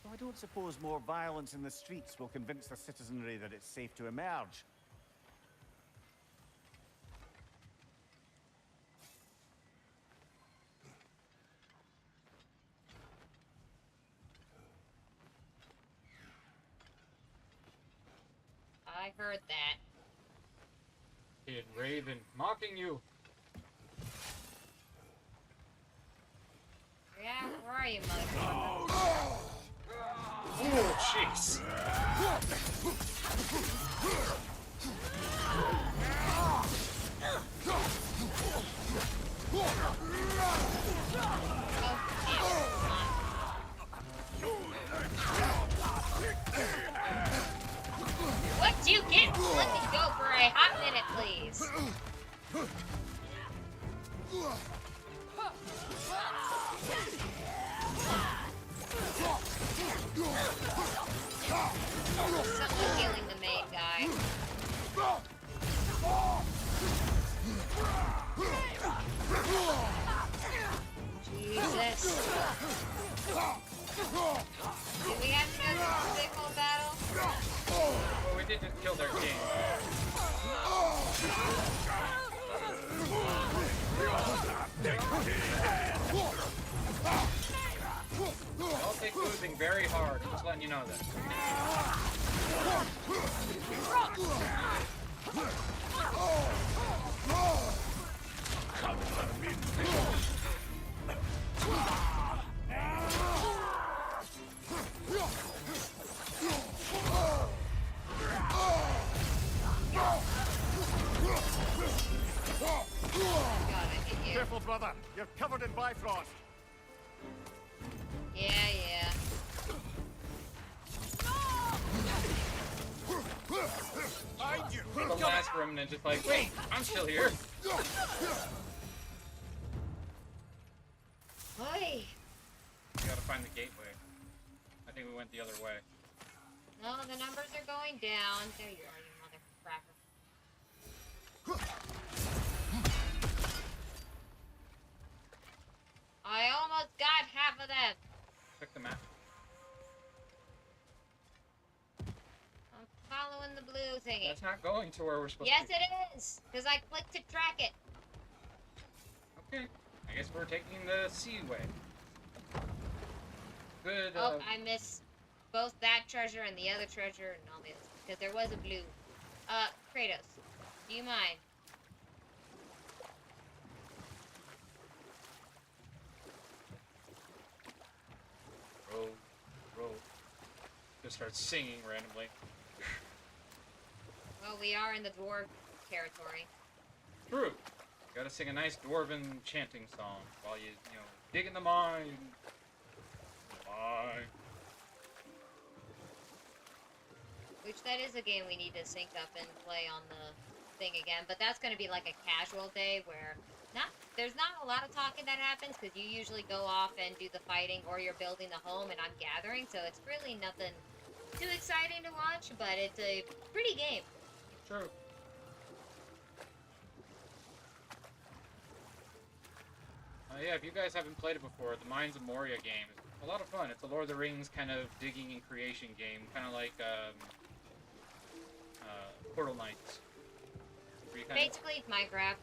Though I don't suppose more violence in the streets will convince the citizenry that it's safe to emerge. I heard that. Kid Raven mocking you. Yeah, where are you, motherfucker? Oh, jeez. What'd you get? Let me go for a hot minute, please. Someone healing the main guy. Jesus. Did we have to go through this big whole battle? Well, we did just kill their king. I'll take losing very hard. I'm just letting you know that. Careful, brother. You're covered in Bifrost. Yeah, yeah. The last remnant just like, wait, I'm still here. Oi. We gotta find the gateway. I think we went the other way. No, the numbers are going down. There you are, you motherfucker. I almost got half of them. Check the map. I'm following the blue thingy. That's not going to where we're supposed Yes, to be. it is. Because I clicked to track it. Okay. I guess we're taking the sea way. Good. Oh, I missed both that treasure and the other treasure and all the others. Because there was a blue. Kratos, do you mind? Row. Just start singing randomly. Well, we are in the dwarf territory. True. Gotta sing a nice dwarven chanting song while you dig in the mine. Mine. Which that is a game we need to sync up and play on the thing again. But that's going to be like a casual day where there's not a lot of talking that happens because you usually go off and do the fighting or you're building the home and I'm gathering. So it's really nothing too exciting to watch, but it's a pretty game. True. Yeah, if you guys haven't played it before, the Mines of Moria game is a lot of fun. It's a Lord of the Rings kind of digging and creation game, kind of like Portal Knights. Basically, it's Minecraft.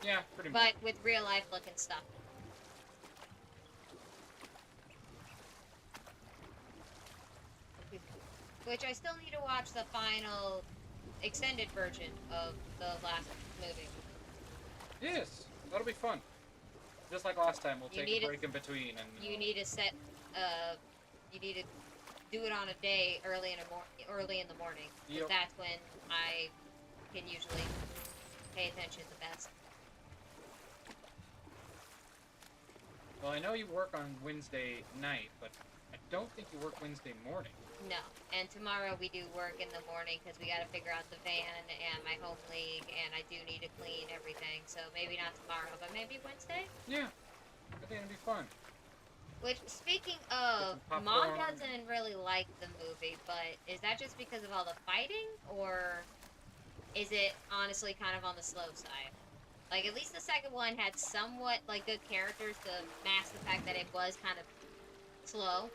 Yeah, pretty much. But with real life looking stuff. Which I still need to watch the final extended version of the last movie. Yes, that'll be fun. Just like last time, we'll take a break in between and. You need to set. You need to do it on a day early in the morning. Yep. That's when I can usually pay attention the best. Well, I know you work on Wednesday night, but I don't think you work Wednesday morning. No. And tomorrow we do work in the morning because we got to figure out the van and my home league, and I do need to clean everything. So maybe not tomorrow, but maybe Wednesday? Yeah. I think it'll be fun. Which, speaking of, Mom doesn't really like the movie, but is that just because of all the fighting, or is it honestly kind of on the slow side? Like, at least the second one had somewhat, like, good characters to mask the fact that it was kind of slow.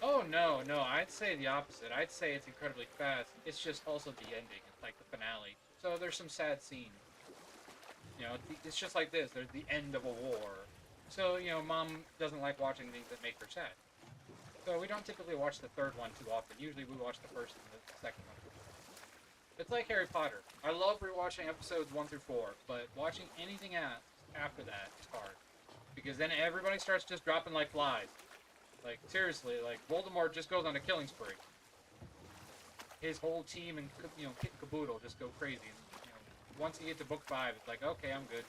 Oh, no, I'd say the opposite. I'd say it's incredibly fast. It's just also the ending, like the finale. So there's some sad scenes. You know, it's just like this. There's the end of a war. So, you know, Mom doesn't like watching things that make her sad. So we don't typically watch the third one too often. Usually we watch the first and the second one. It's like Harry Potter. I love rewatching episodes 1 through 4, but watching anything after that is hard. Because then everybody starts just dropping like flies. Like, seriously, like, Voldemort just goes on a killing spree. His whole team and, you know, kit and caboodle just go crazy. And, you know, once you get to book 5, it's like, okay, I'm good.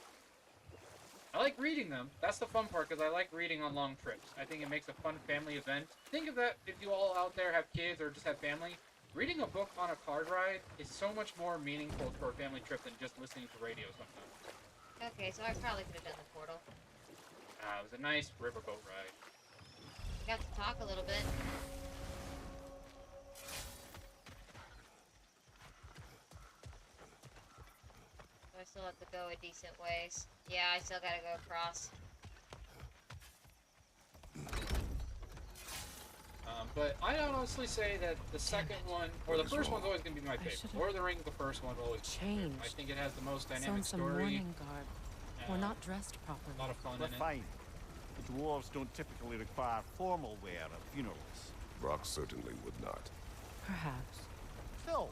I like reading them. That's the fun part, because I like reading on long trips. I think it makes a fun family event. Think of that if you all out there have kids or just have family. Reading a book on a car ride is so much more meaningful for a family trip than just listening to radio sometimes. Okay, so I probably could have done the portal. It was a nice riverboat ride. Got to talk a little bit. So I still have to go a decent ways. Yeah, I still gotta go across. But I honestly say that the second one, or the first one's always going to be my favorite. Lord of the Rings, the first one, will always be my favorite. I think it has the most dynamic Some story. mourning garb. We're not dressed properly. A lot of fun We're in it. fine. The dwarves don't typically require formal wear at funerals. Brock certainly would not. Perhaps. Phil,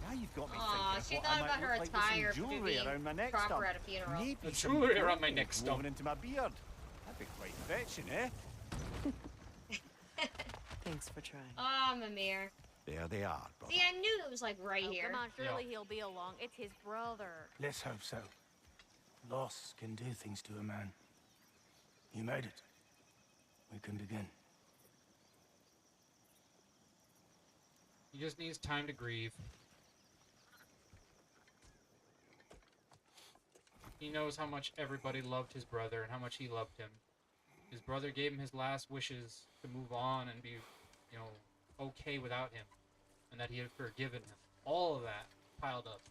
now you've got me Aw, thinking she of what thought I about might her look like with some attire for jewelry being around my neck proper stump. at a funeral. Maybe The some jewelry around my gold neck stump. woven into my beard. That'd be quite fetching, eh? Thanks for trying. Oh, Mimir. There they are, brother. See, I knew it was like right here. Come on, surely he'll be along. It's his brother. Let's hope so. Loss can do things to a man. You made it. We can begin. He just needs time to grieve. He knows how much everybody loved his brother and how much he loved him. His brother gave him his last wishes to move on and be, you know, okay without him. And that he had forgiven him. All of that piled up.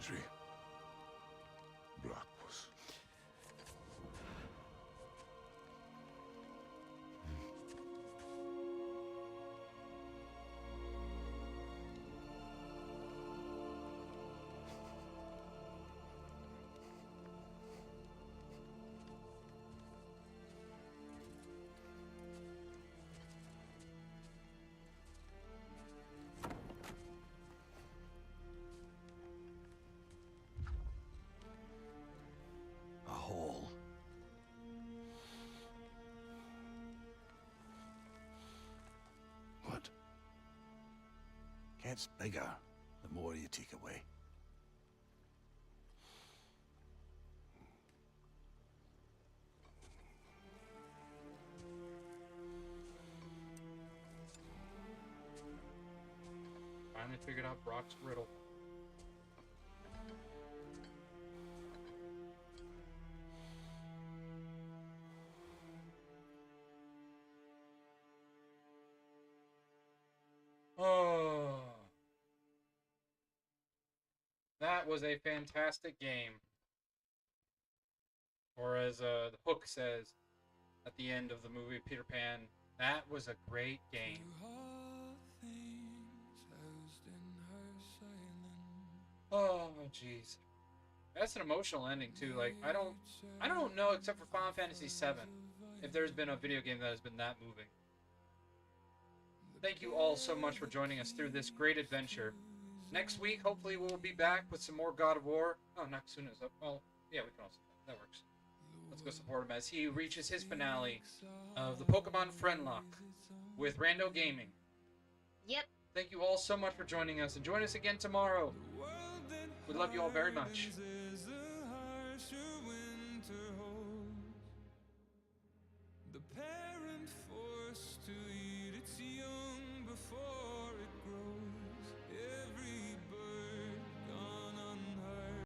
Sindri. Blackpuss. A hole. What? Gets bigger the more you take away. Finally figured out Brock's riddle. Oh, that was a fantastic game. Or as the hook says at the end of the movie Peter Pan, that was a great game. Oh, jeez. That's an emotional ending too. Like I don't know except for Final Fantasy VII if there's been a video game that has been that moving. Thank you all so much for joining us through this great adventure. Next week, hopefully, we'll be back with some more God of War. Oh, not soon as well. Yeah, we can also. That works. Let's go support him as he reaches his finale of the Pokemon Friendlock with Rando Gaming. Yep. Thank you all so much for joining us, and join us again tomorrow. We love you all very much.